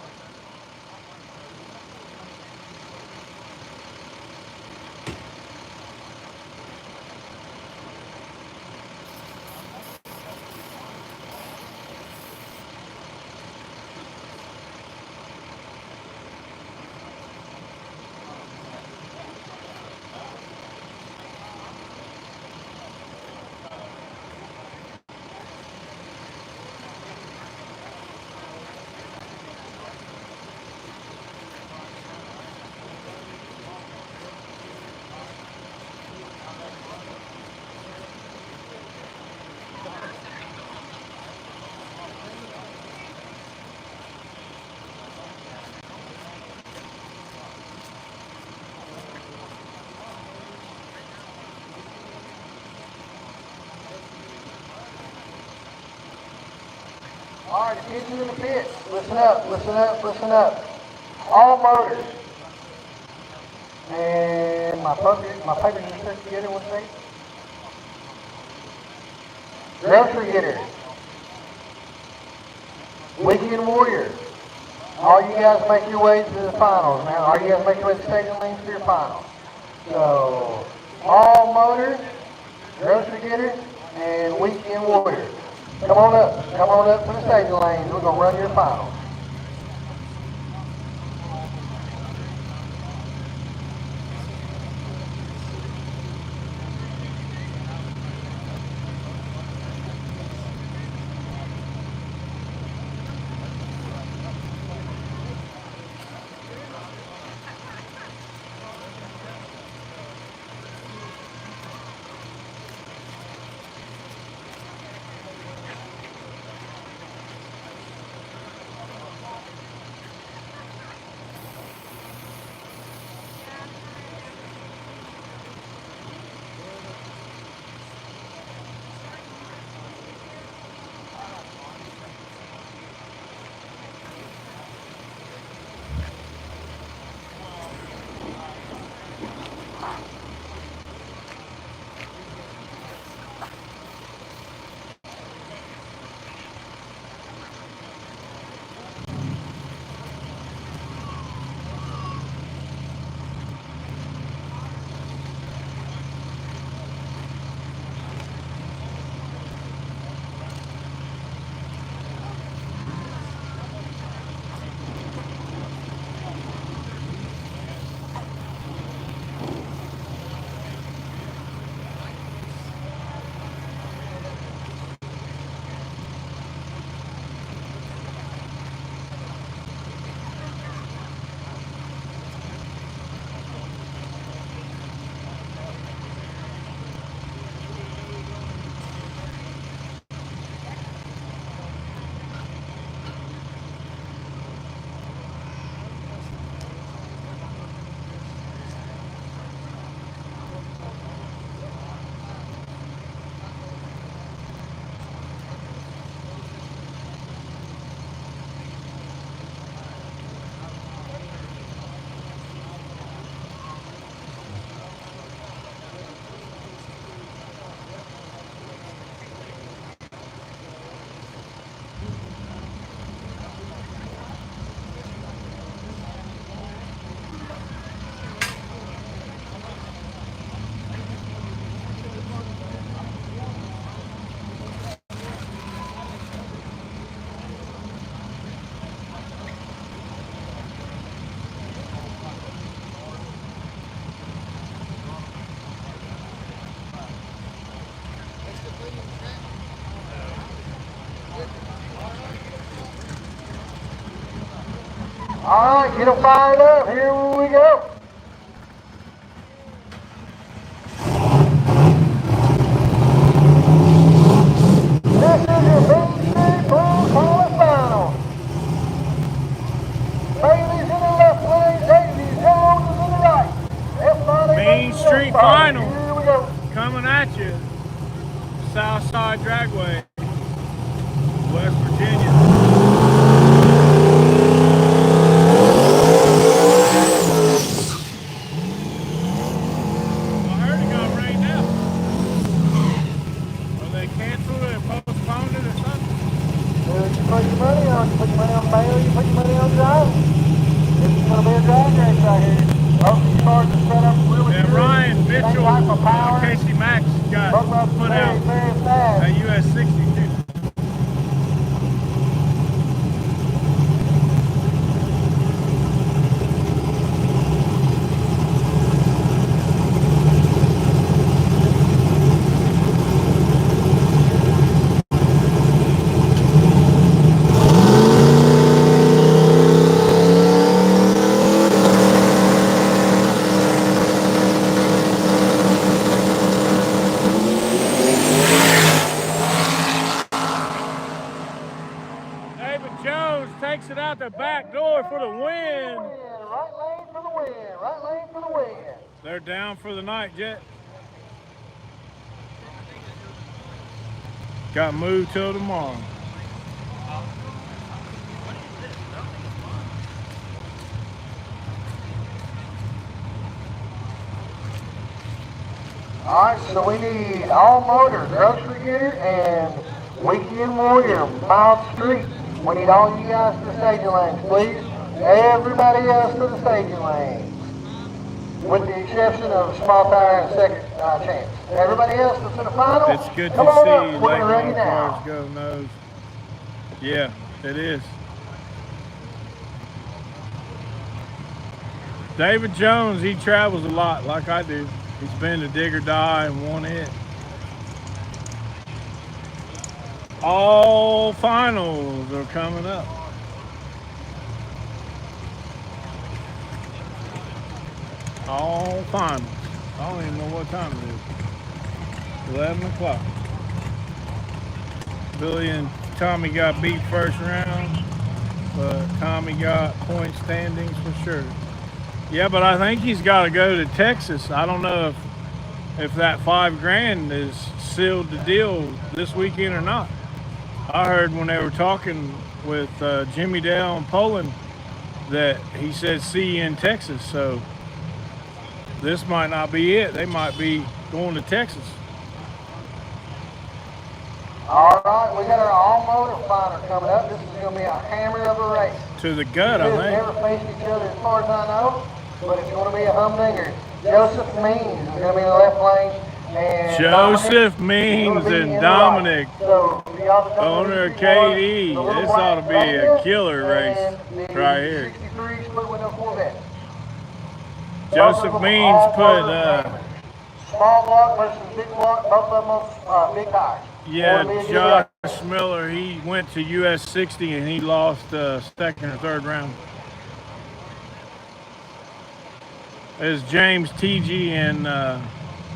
All right, attention in the pits. Listen up, listen up, listen up. All motors. And my paper just put together, one second. Grocery getter. Weekend warrior. All you guys make your way to the finals now. All you guys make your way to the staging lanes for your finals. So, all motors, grocery getter, and weekend warrior. Come on up to the staging lanes. We're gonna run your finals. All right, get them fired up. Here we go. This is your Main Street Pool quarterfinal. Bailey's in the left lane, Daisy Jones is in the right. Main Street Final. Here we go. Coming at you. Southside Dragway, West Virginia. I heard it got rained out. Well, they canceled it and postponed it or something. You put your money on Bailey, you put your money on drive. This is going to be a drag race right here. Both these cars are set up really And good. Ryan Same Mitchell type of and power. Casey Max got Both of them put out very fast. at US 62. Takes it out the back door for the win. Right lane for the win. Right lane for the win. They're down for the night, Jet. Got moved till tomorrow. All right, so we need All Motors, Grocery Getter, and Weekend Warrior, Mild Street. We need all you guys to the staging lanes, please. Everybody else to the staging lanes. With the exception of Small Tire and Second Chance. Everybody else to the final. It's good to Come on see up. We're late ready model now. cars go nose. Yeah, it is. David Jones, he travels a lot like I do. He's been to Dig or Die and won it. All finals are coming up. All finals. I don't even know what time it is. 11 o'clock. Billy and Tommy got beat first round, but Tommy got point standings for sure. Yeah, but I think he's got to go to Texas. I don't know if that $5 grand is sealed the deal this weekend or not. I heard when they were talking with Jimmy Dale and Poland that he said see you in Texas. So this might not be it. They might be going to Texas. All right, we got our all-motor final coming up. This is going to be a hammer of a race. To the gut, They've I think. never faced each other as far as I know, but it's going to be a humdinger. Joseph Means is going to be in the left lane. And Joseph Means and Dominic, owner of KD. This ought to be a killer race right here. Joseph Means put small block versus big block, both of them on big tires. yeah, Josh Miller, he went to US 60 and he lost second or third round. There's James TG and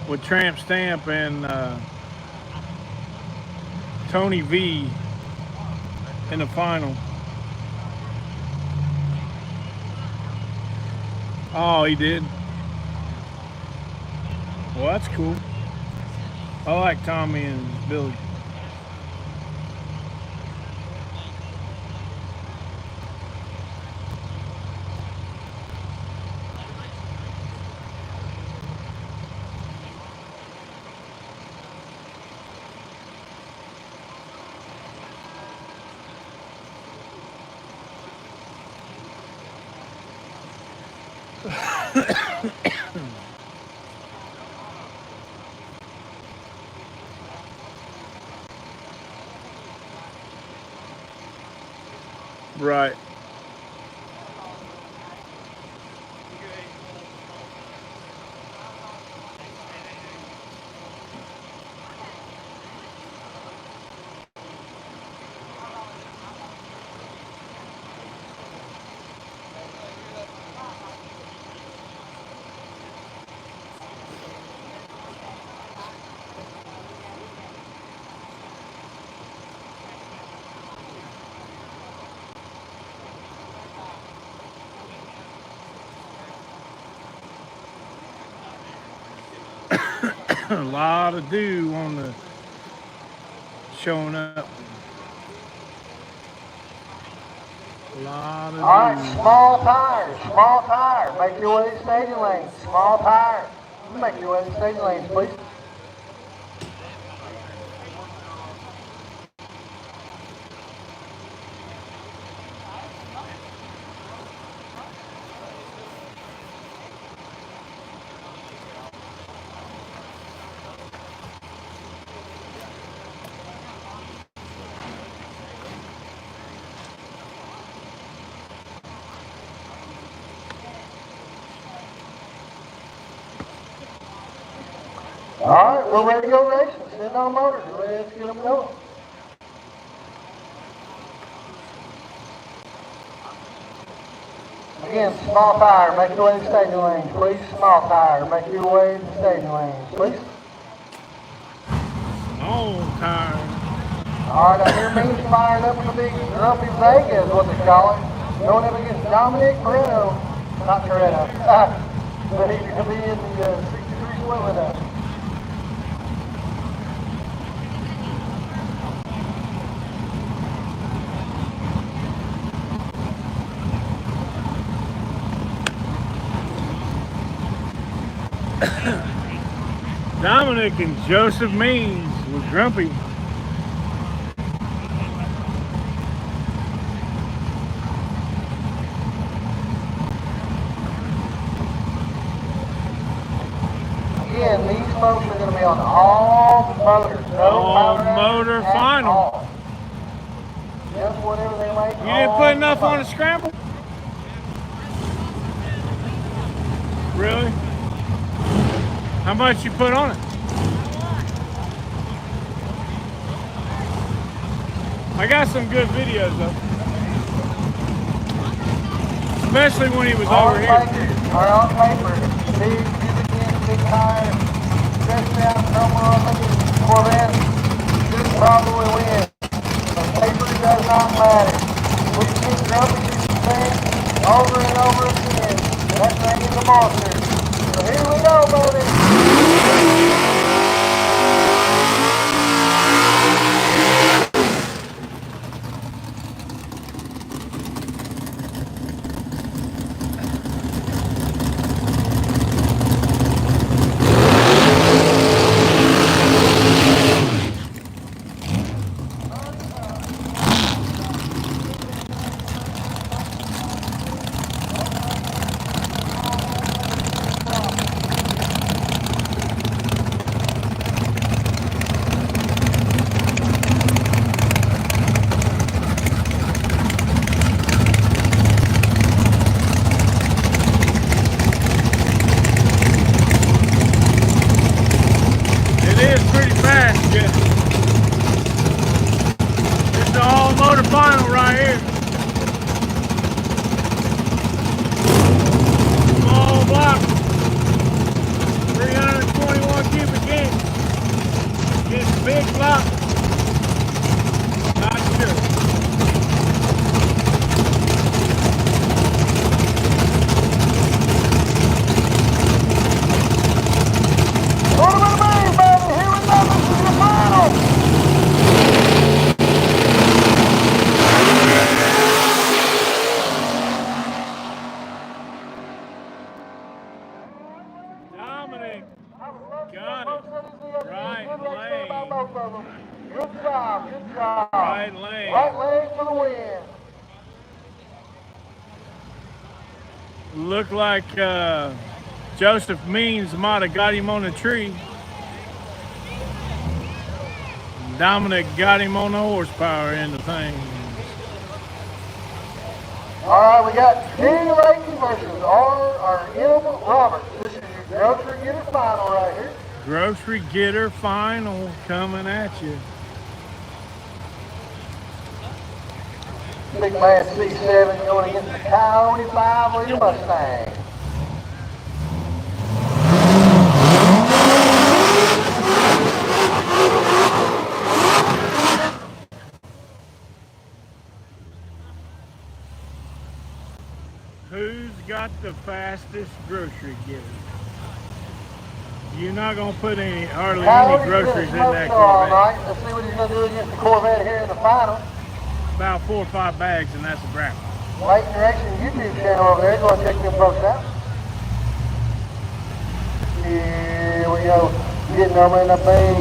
with Tramp Stamp and Tony V in the final. Oh, he did. Well, that's cool. I like Tommy and Billy. Right. A lot of dew on the showing up. A lot of All right, dew. small tire. Make your way to the staging lanes. Small tire. Make your way to the staging lanes, please. All right, we're ready to go racing. Sitting on motors. Let's get them going. Again, small tire. Make your way to the staging lanes, please. Small tire. Make your way to the staging lanes, please. Oh, tired. All right, I hear Means firing up in the big Grumpy Vega is what they call it. Going up against Dominic Moreno. Not Toretto. But he's going to be in the 63 split with us. Dominic and Joseph Means with Grumpy. Again, these folks are going to be on all motors. No All power motor at final. all. Just whatever they make. You didn't put enough on the scramble? Really? How much you put on it? I got some good videos though. Especially when he was over here. On paper, big tire, especially out in Omaha, Corvette, should probably win. But paper does not matter. We keep Grumpy things over and over again. That thing is a monster. So here we go, baby. Final right here. Small block. 321 cubic inch. This big block. Not sure. What about me, baby? Here we go. This is the final. Dominic got it. Right lane. Good job, good job. Right lane. Right lane for the win. Looked like Joseph Means might have got him on the tree. Dominic got him on the horsepower in the thing. All right, we got Kenny Lakey versus R.M. Roberts. This is your grocery getter final right here. Grocery getter final coming at you. Big man C7 going against the Coyote 5-liter Mustang. Who's got the fastest grocery getter? You're not gonna put hardly any Coyote's groceries been in a that smoke show all Corvette. night. Let's see what he's going to do against the Corvette here in the final. About 4 or 5 bags, and that's a wrap. Late Direction YouTube channel over there. Go and check them folks out. Here we go. Getting over in the bay.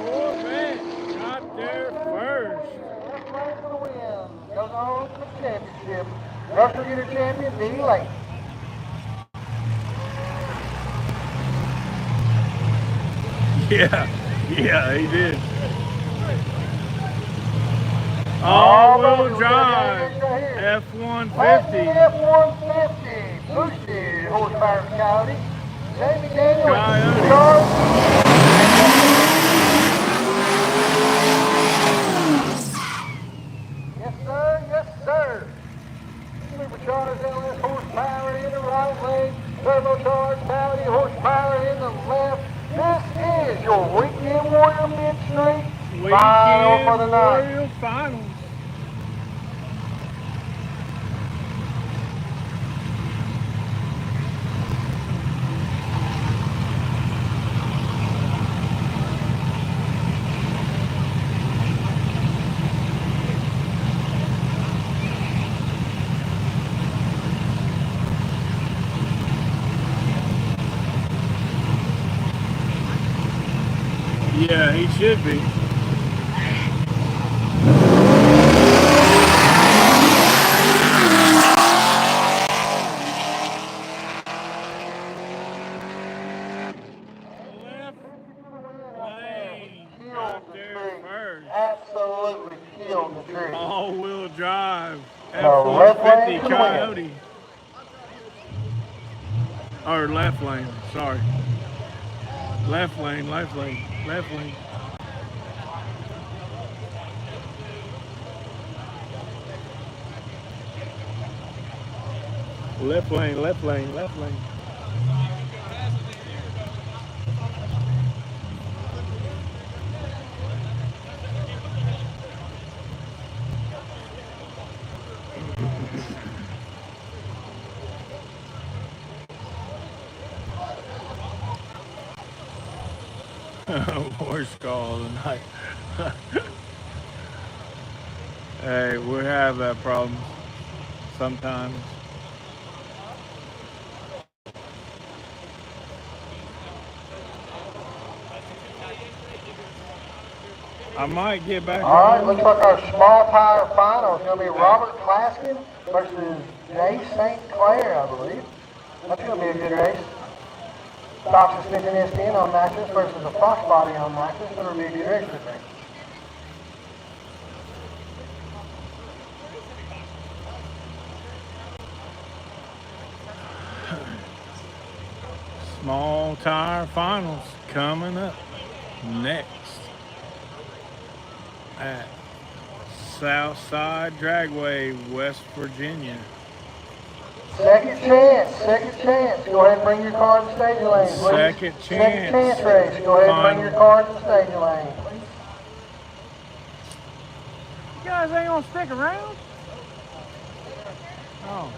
Corvette got there first. Goes on to the championship. Russell Getter champion, D. Lake. Yeah, he did. All-wheel drive F-150. F-150. Boosted horsepower Coyote. Jamie Daniel. Coyote. Yes, sir. Supercharged LS horsepower in the right lane. Turbocharged Coyote horsepower in the left. This is your Weekend Warrior Mid-Street final for the night. Warrior Finals. Yeah, he should be. Absolutely killed the tree. All-wheel drive left lane F-150 to Coyote. Or left lane, sorry. Left lane. Left lane. Left lane, left lane, left lane. Worst call of the night. Hey, we have that problem sometimes. I might get back. All right, looks like our small tire final is going to be Robert Claskin versus Jay St. Clair, I believe. That's going to be a good race. Stock suspension STN on mattress versus a Fox body on mattress. It's going to be a good race, I think. Small tire finals coming up next at Southside Dragway, West Virginia. Second chance. Go ahead and bring your car to the staging lane, please. Second chance race. Go ahead and bring your car to the staging lane, please. You guys ain't gonna stick around? Oh.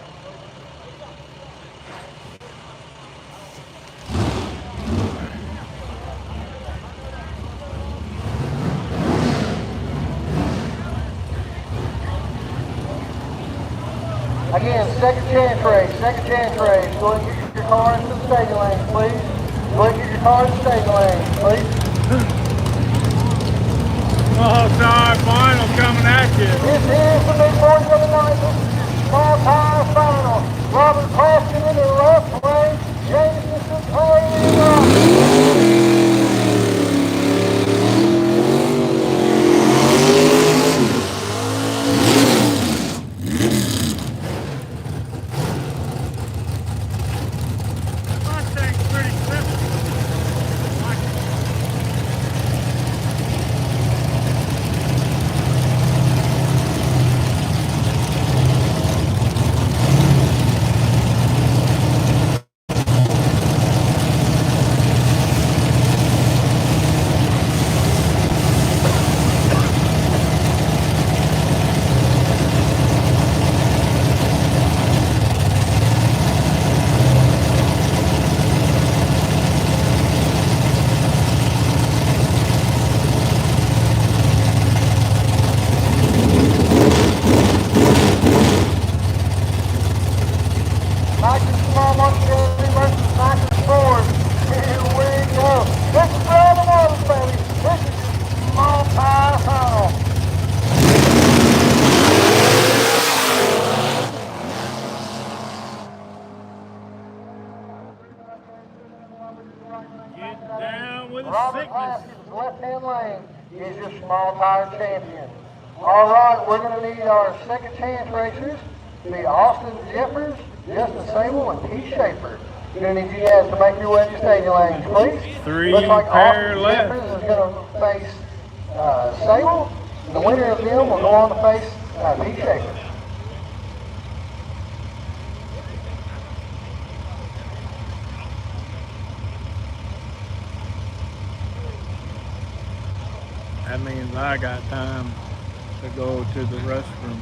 Again, second chance race. Go ahead and get your car into the staging lane, please. Go ahead and get your car into the staging lane, please. Oh, sorry, final coming at you. This is the big boys of the night. This is your small tire final. Robert Claskin in the left lane. James St. Clair in the right. small tire champion. All right, we're going to need our second chance racers to be Austin Jeffers, Justin Sable, and T. Schaefer. We're going to need you guys to make your way to stage lanes, please. Three Looks like pair Austin left. Jeffers is going to face Sable. The winner of them will go on to face T. Schaefer. That means I got time to go to the restroom.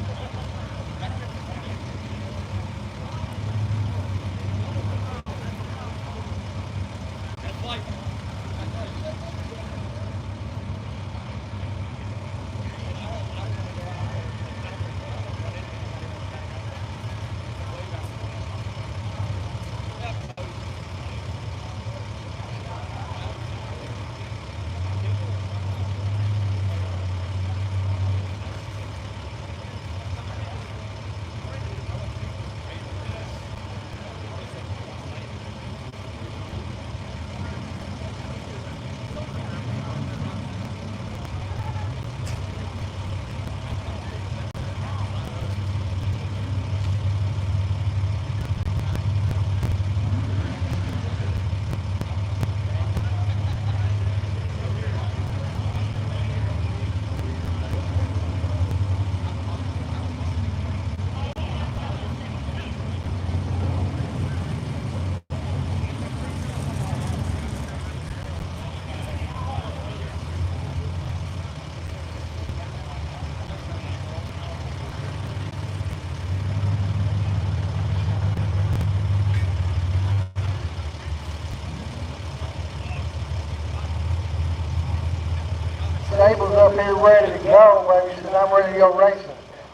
Sable's up here ready to go, baby. Says I'm ready to go racing.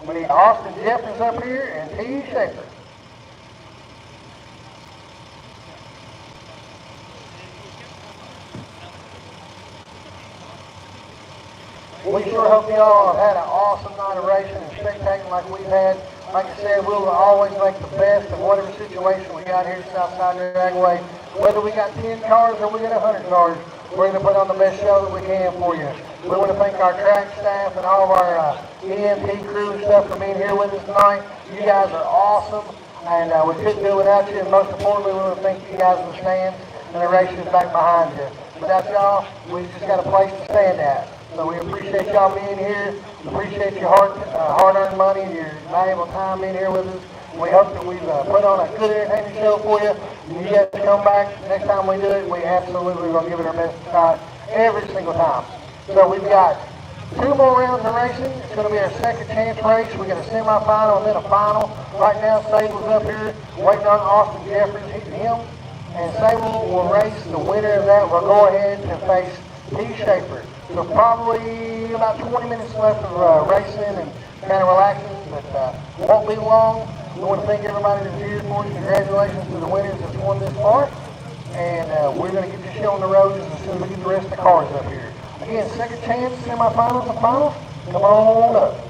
We need Austin Jeffers up here and T. Schaefer. We sure hope y'all have had an awesome night of racing and spectating like we've had. Like I said, we'll always make the best of whatever situation we got here at Southside Dragway. Whether we got 10 cars or we got 100 cars, we're going to put on the best show that we can for you. We want to thank our track staff and all of our EMT crew and stuff for being here with us tonight. You guys are awesome, and we couldn't do it without you. And most importantly, we want to thank you guys in the stands and the racers back behind you. Without y'all, we just got a place to stand at. So we appreciate y'all being here. We appreciate your hard-earned money and your valuable time being here with us. We hope that we've put on a good entertaining show for you. And you guys come back next time we do it. We absolutely will give it our best shot every single time. So we've got 2 more rounds of racing. It's going to be our second chance race. We got a semifinal and then a final. Right now, Sable's up here waiting on Austin Jeffers hitting him. And Sable will race the winner of that. We'll go ahead and face T. Schaefer. So probably about 20 minutes left of racing and kind of relaxing, but won't be long. We want to thank everybody that's here for you. Congratulations to the winners that's won this part. And we're going to get this show on the road as soon as we get the rest of the cars up here. Again, second chance, semifinals and finals. Come on up.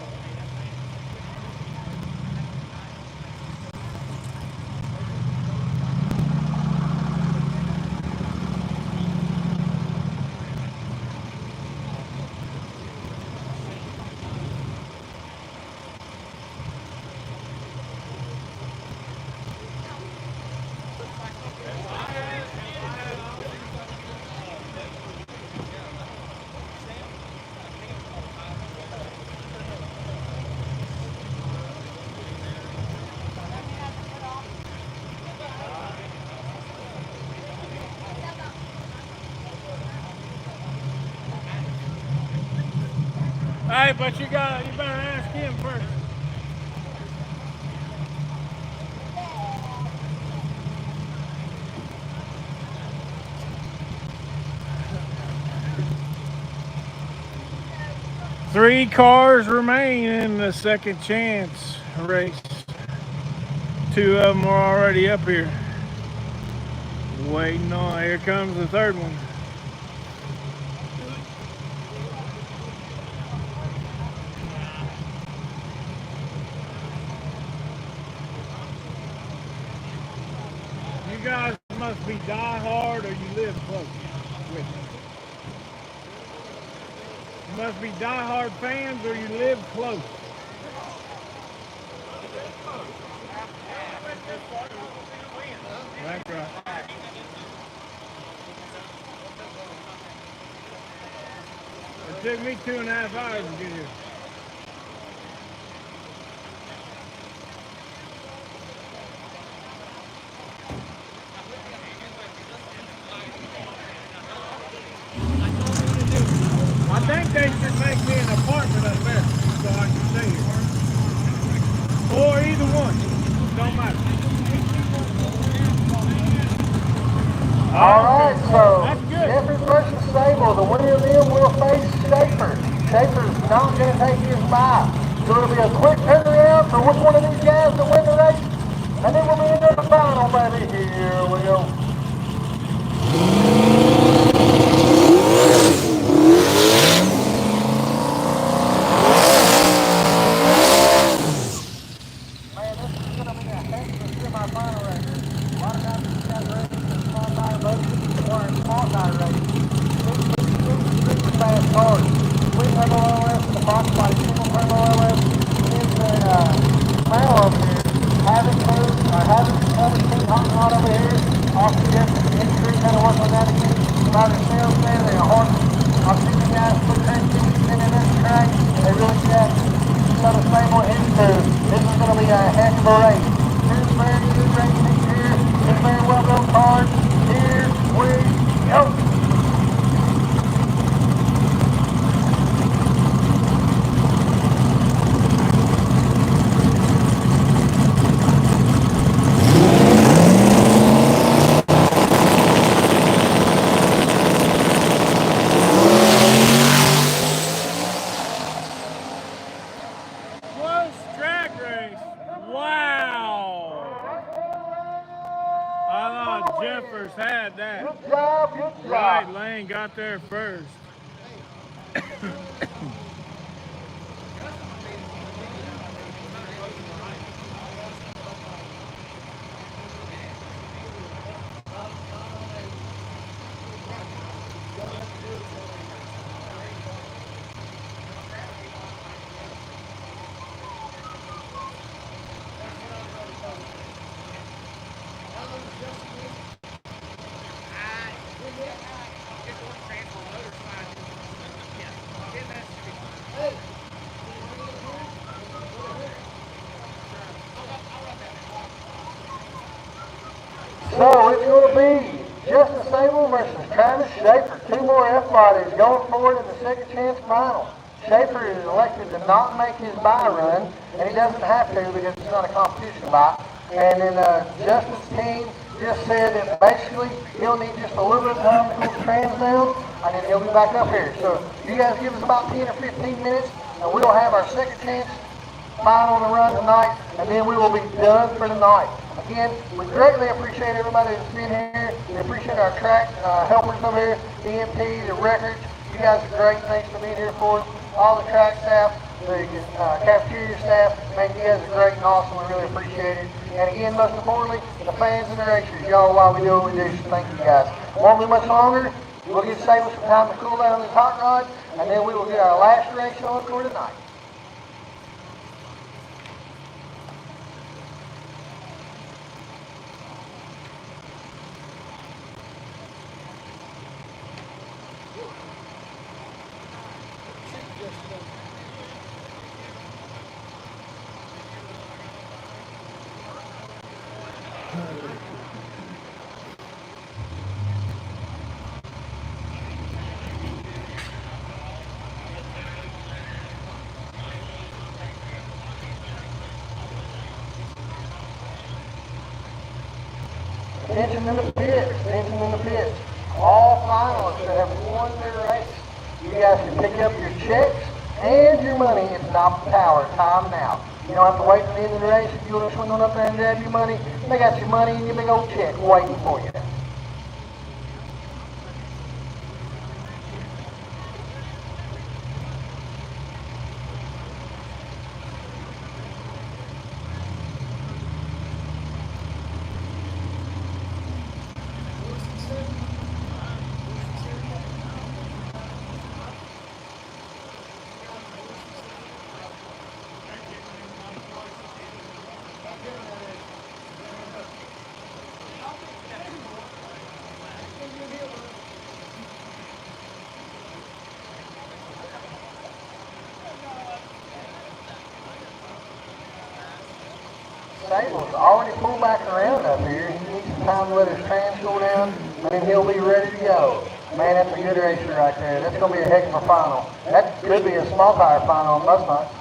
Hey, but you better ask him first. Three cars remain in the second chance race. 2 of them are already up here. Waiting on, here comes the third one. You guys must be die hard or you live close with me. must be diehard fans or you live close. That's right. It took me 2.5 hours to get here. I think they should make me an apartment up there so I can stay here. Or either one. Don't matter. All right, so That's good. Jeffers versus Sable. The winner of them will face Schaefer. Schaefer's not going to take his bye. So it'll be a quick turnaround for which one of these guys to win the race. And then we'll be into the final, baby. Here we go. Man, this is going to be a heck of a semi-final race. A lot of times these guys are racing in small tire boats or in small tire races. Super fast cars. Twin turbo LS and the box body single turbo LS is the smell over here. Having covered King Hot Rod over here. Also Jeffers and Industry kind of work on that again. By themselves there, they're hard. I've seen the guys put transmissions in this track. They really got the same one here too. This is going to be a heck of a race. Here's very good racing here. It's very well built cars. Here we go. Close drag race. Wow. I thought Jeffers had that. Good job, good job. Right lane got there first. So it's going to be Justin Sable versus Travis Schaefer. Two more F-bodies going forward in the second chance final. Schaefer is elected to not make his bye run, and he doesn't have to because it's not a competition bye. And then Justin's team just said that basically he'll need just a little bit of time to cool the trans down, and then he'll be back up here. So you guys give us about 10 or 15 minutes, and we'll have our second chance final to run tonight, and then we will be done for the night. Again, we greatly appreciate everybody that's been here. We appreciate our track helpers over here, the EMT, the records. You guys are great. Thanks for being here for us. All the track staff, the cafeteria staff, man, you guys are great and awesome. We really appreciate it. And again, most importantly, the fans and the racers, y'all, while we do what we do, so thank you guys. Won't be much longer. We'll get Sable some time to cool down this hot rod, and then we will get our last race on for tonight. Attention in the pits, attention in the pits. All finalists that have won their race, you guys can pick up your checks and your money. It's not the power, time now. You don't have to wait till the end of the race. If you want to swing on up there and grab your money, they got your money and your big old check waiting for you. stable's already pulled back around up here. He needs some time to let his trans cool down, and then he'll be ready to go. Man, that's a good racer right there. That's going to be a heck of a final. That could be a small tire final on most nights.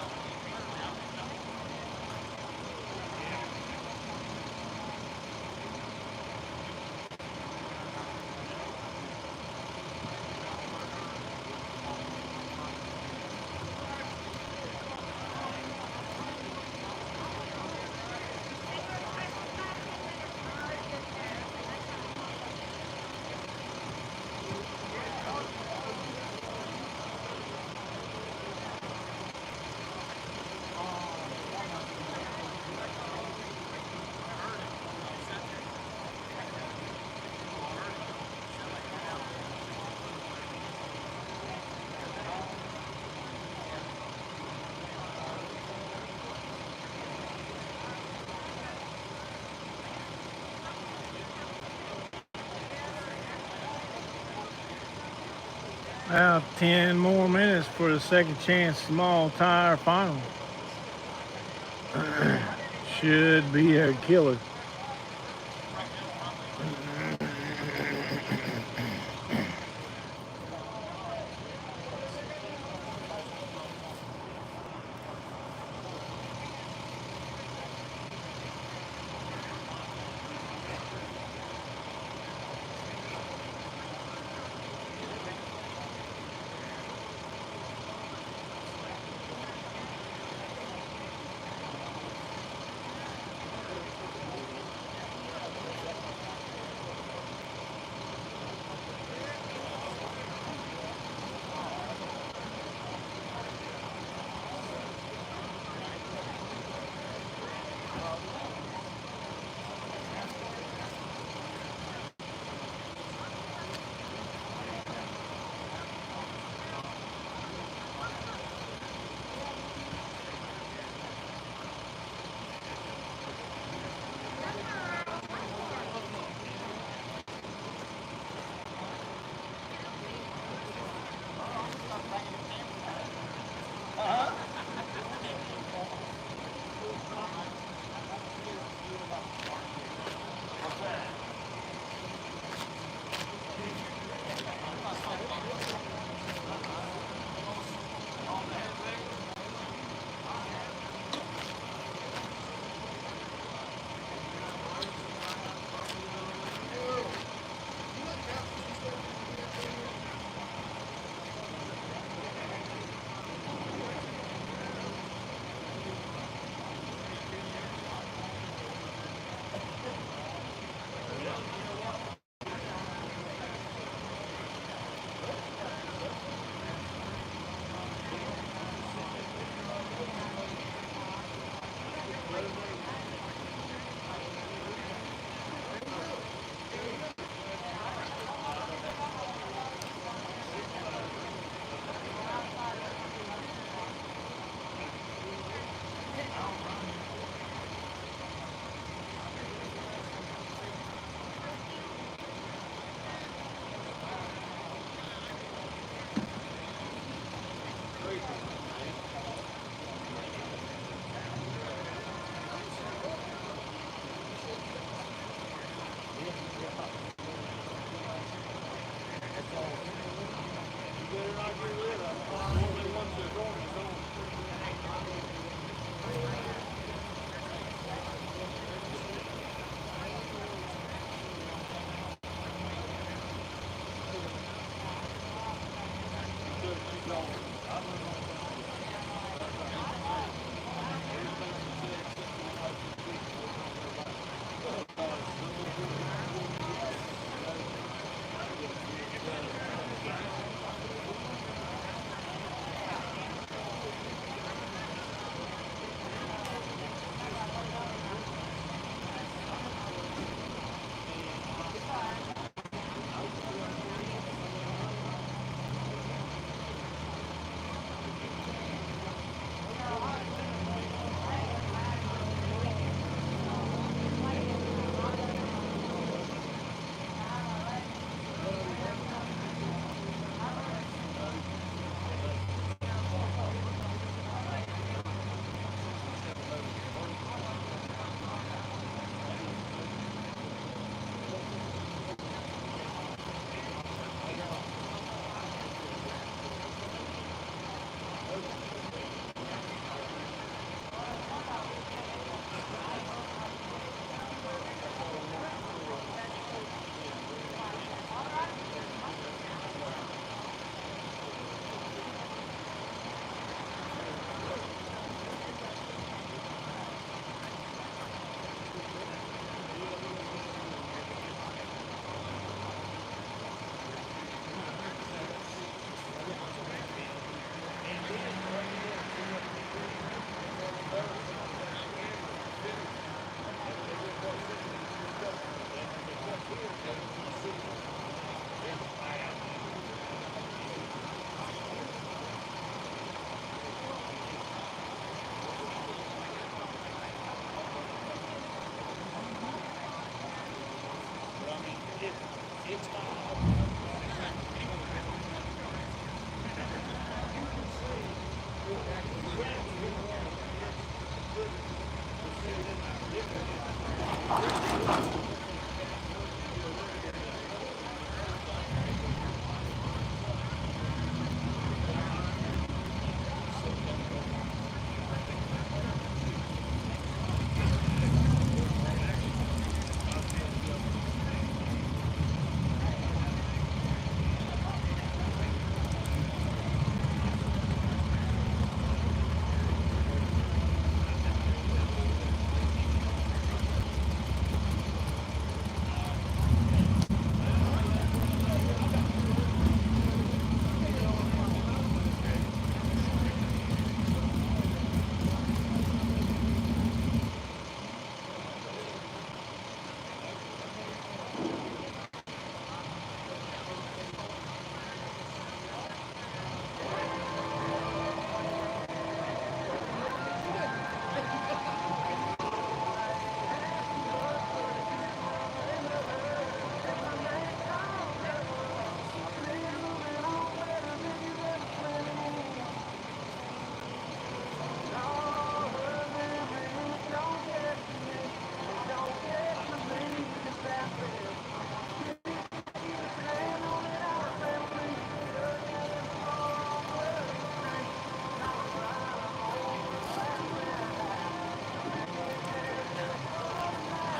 Now 10 more minutes for the second chance small tire final. Should be a killer.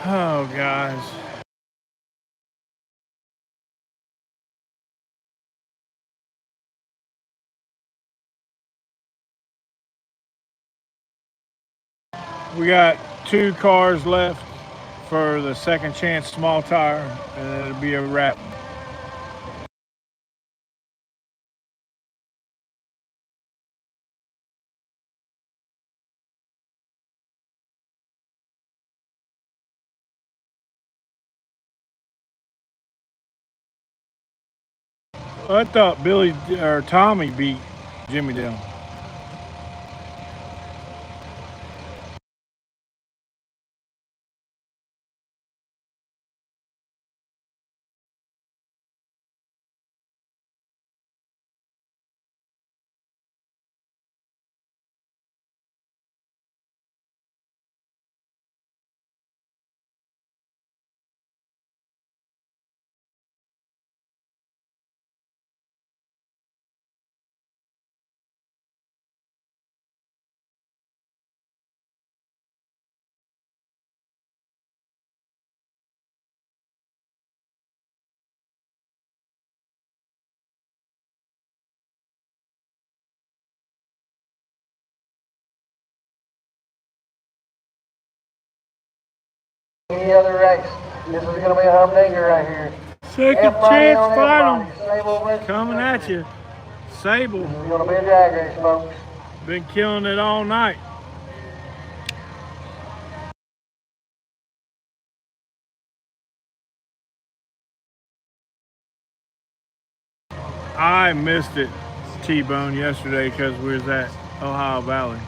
Oh, guys. We got 2 cars left for the second chance small tire, and it'll be a wrap. I thought Billy or Tommy beat Jimmy Dale. Any other race. This is going to be a humdinger right here. Second chance final Sable coming at you. Sable. This is going to be a drag race, folks. Been killing it all night. I missed it, T-Bone, yesterday because we was at Ohio Valley.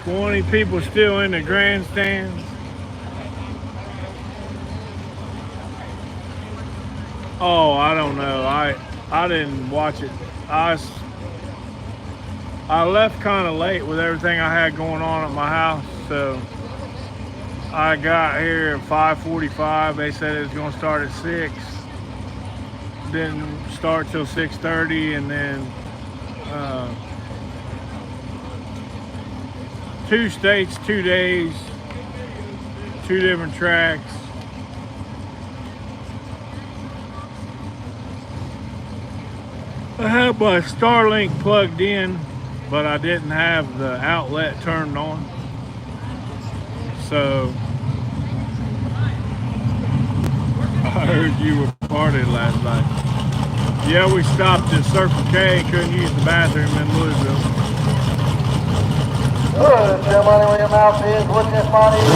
20 people still in the grandstands. Oh, I don't know. I didn't watch it. I left kind of late with everything I had going on at my house, so I got here at 5:45. They said it was going to start at 6. Didn't start till 6:30, and then 2 states, 2 days, 2 different tracks. I had my Starlink plugged in, but I didn't have the outlet turned on. So I heard you were partying last night. Yeah, we stopped at Circle K, couldn't use the bathroom in Louisville. Good, tell money where your mouth is, what this money is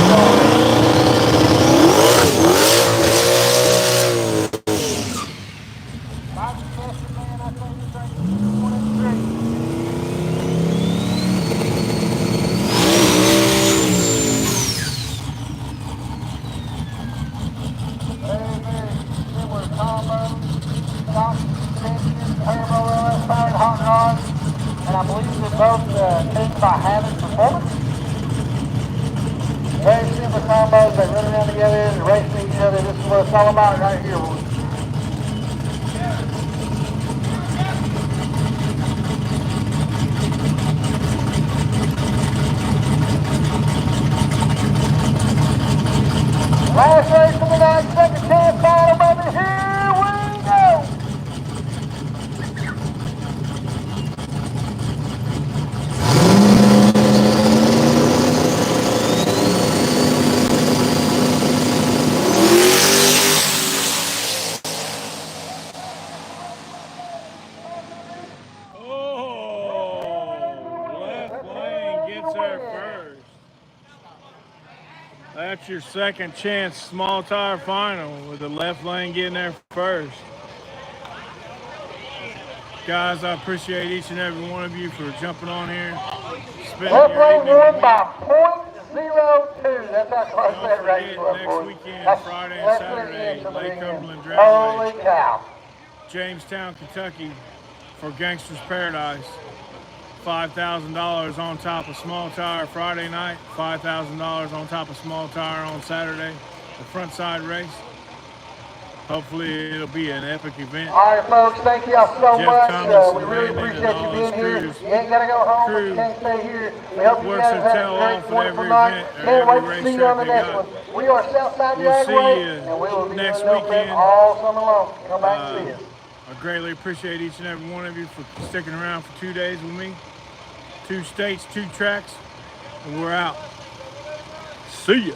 and I believe they're both made by Habit Performance. Very simple combos, they run around together and race each other. This is what it's all about right here. Last race of the night, second chance final, baby. Here we go. That's your second chance small tire final with the left lane getting there first. Guys, I appreciate each and every one of you for jumping on here. Left lane won by .02. That's how close that race was. Next weekend, Friday and Saturday, Lake Cumberland Dragway. Holy cow. Jamestown, Kentucky for Gangster's Paradise. $5,000 on top of small tire Friday night, $5,000 on top of small tire on Saturday, the front side race. Hopefully it'll be an epic event. All right, folks, thank y'all so Jeff much. Thomas We and really Brandon appreciate and you all being his here. crews. You ain't got to go home, but you Crew can't stay here. We hope you works guys their have tail a great, off at wonderful every night. event or Can't wait every to see you on the racetrack next they one. got. We are Southside We'll see Dragway, you and we will be next doing no prep weekend. all summer long. Come back and see us. I greatly appreciate each and every one of you for sticking around for 2 days with me. 2 states, 2 tracks, and we're out. See ya.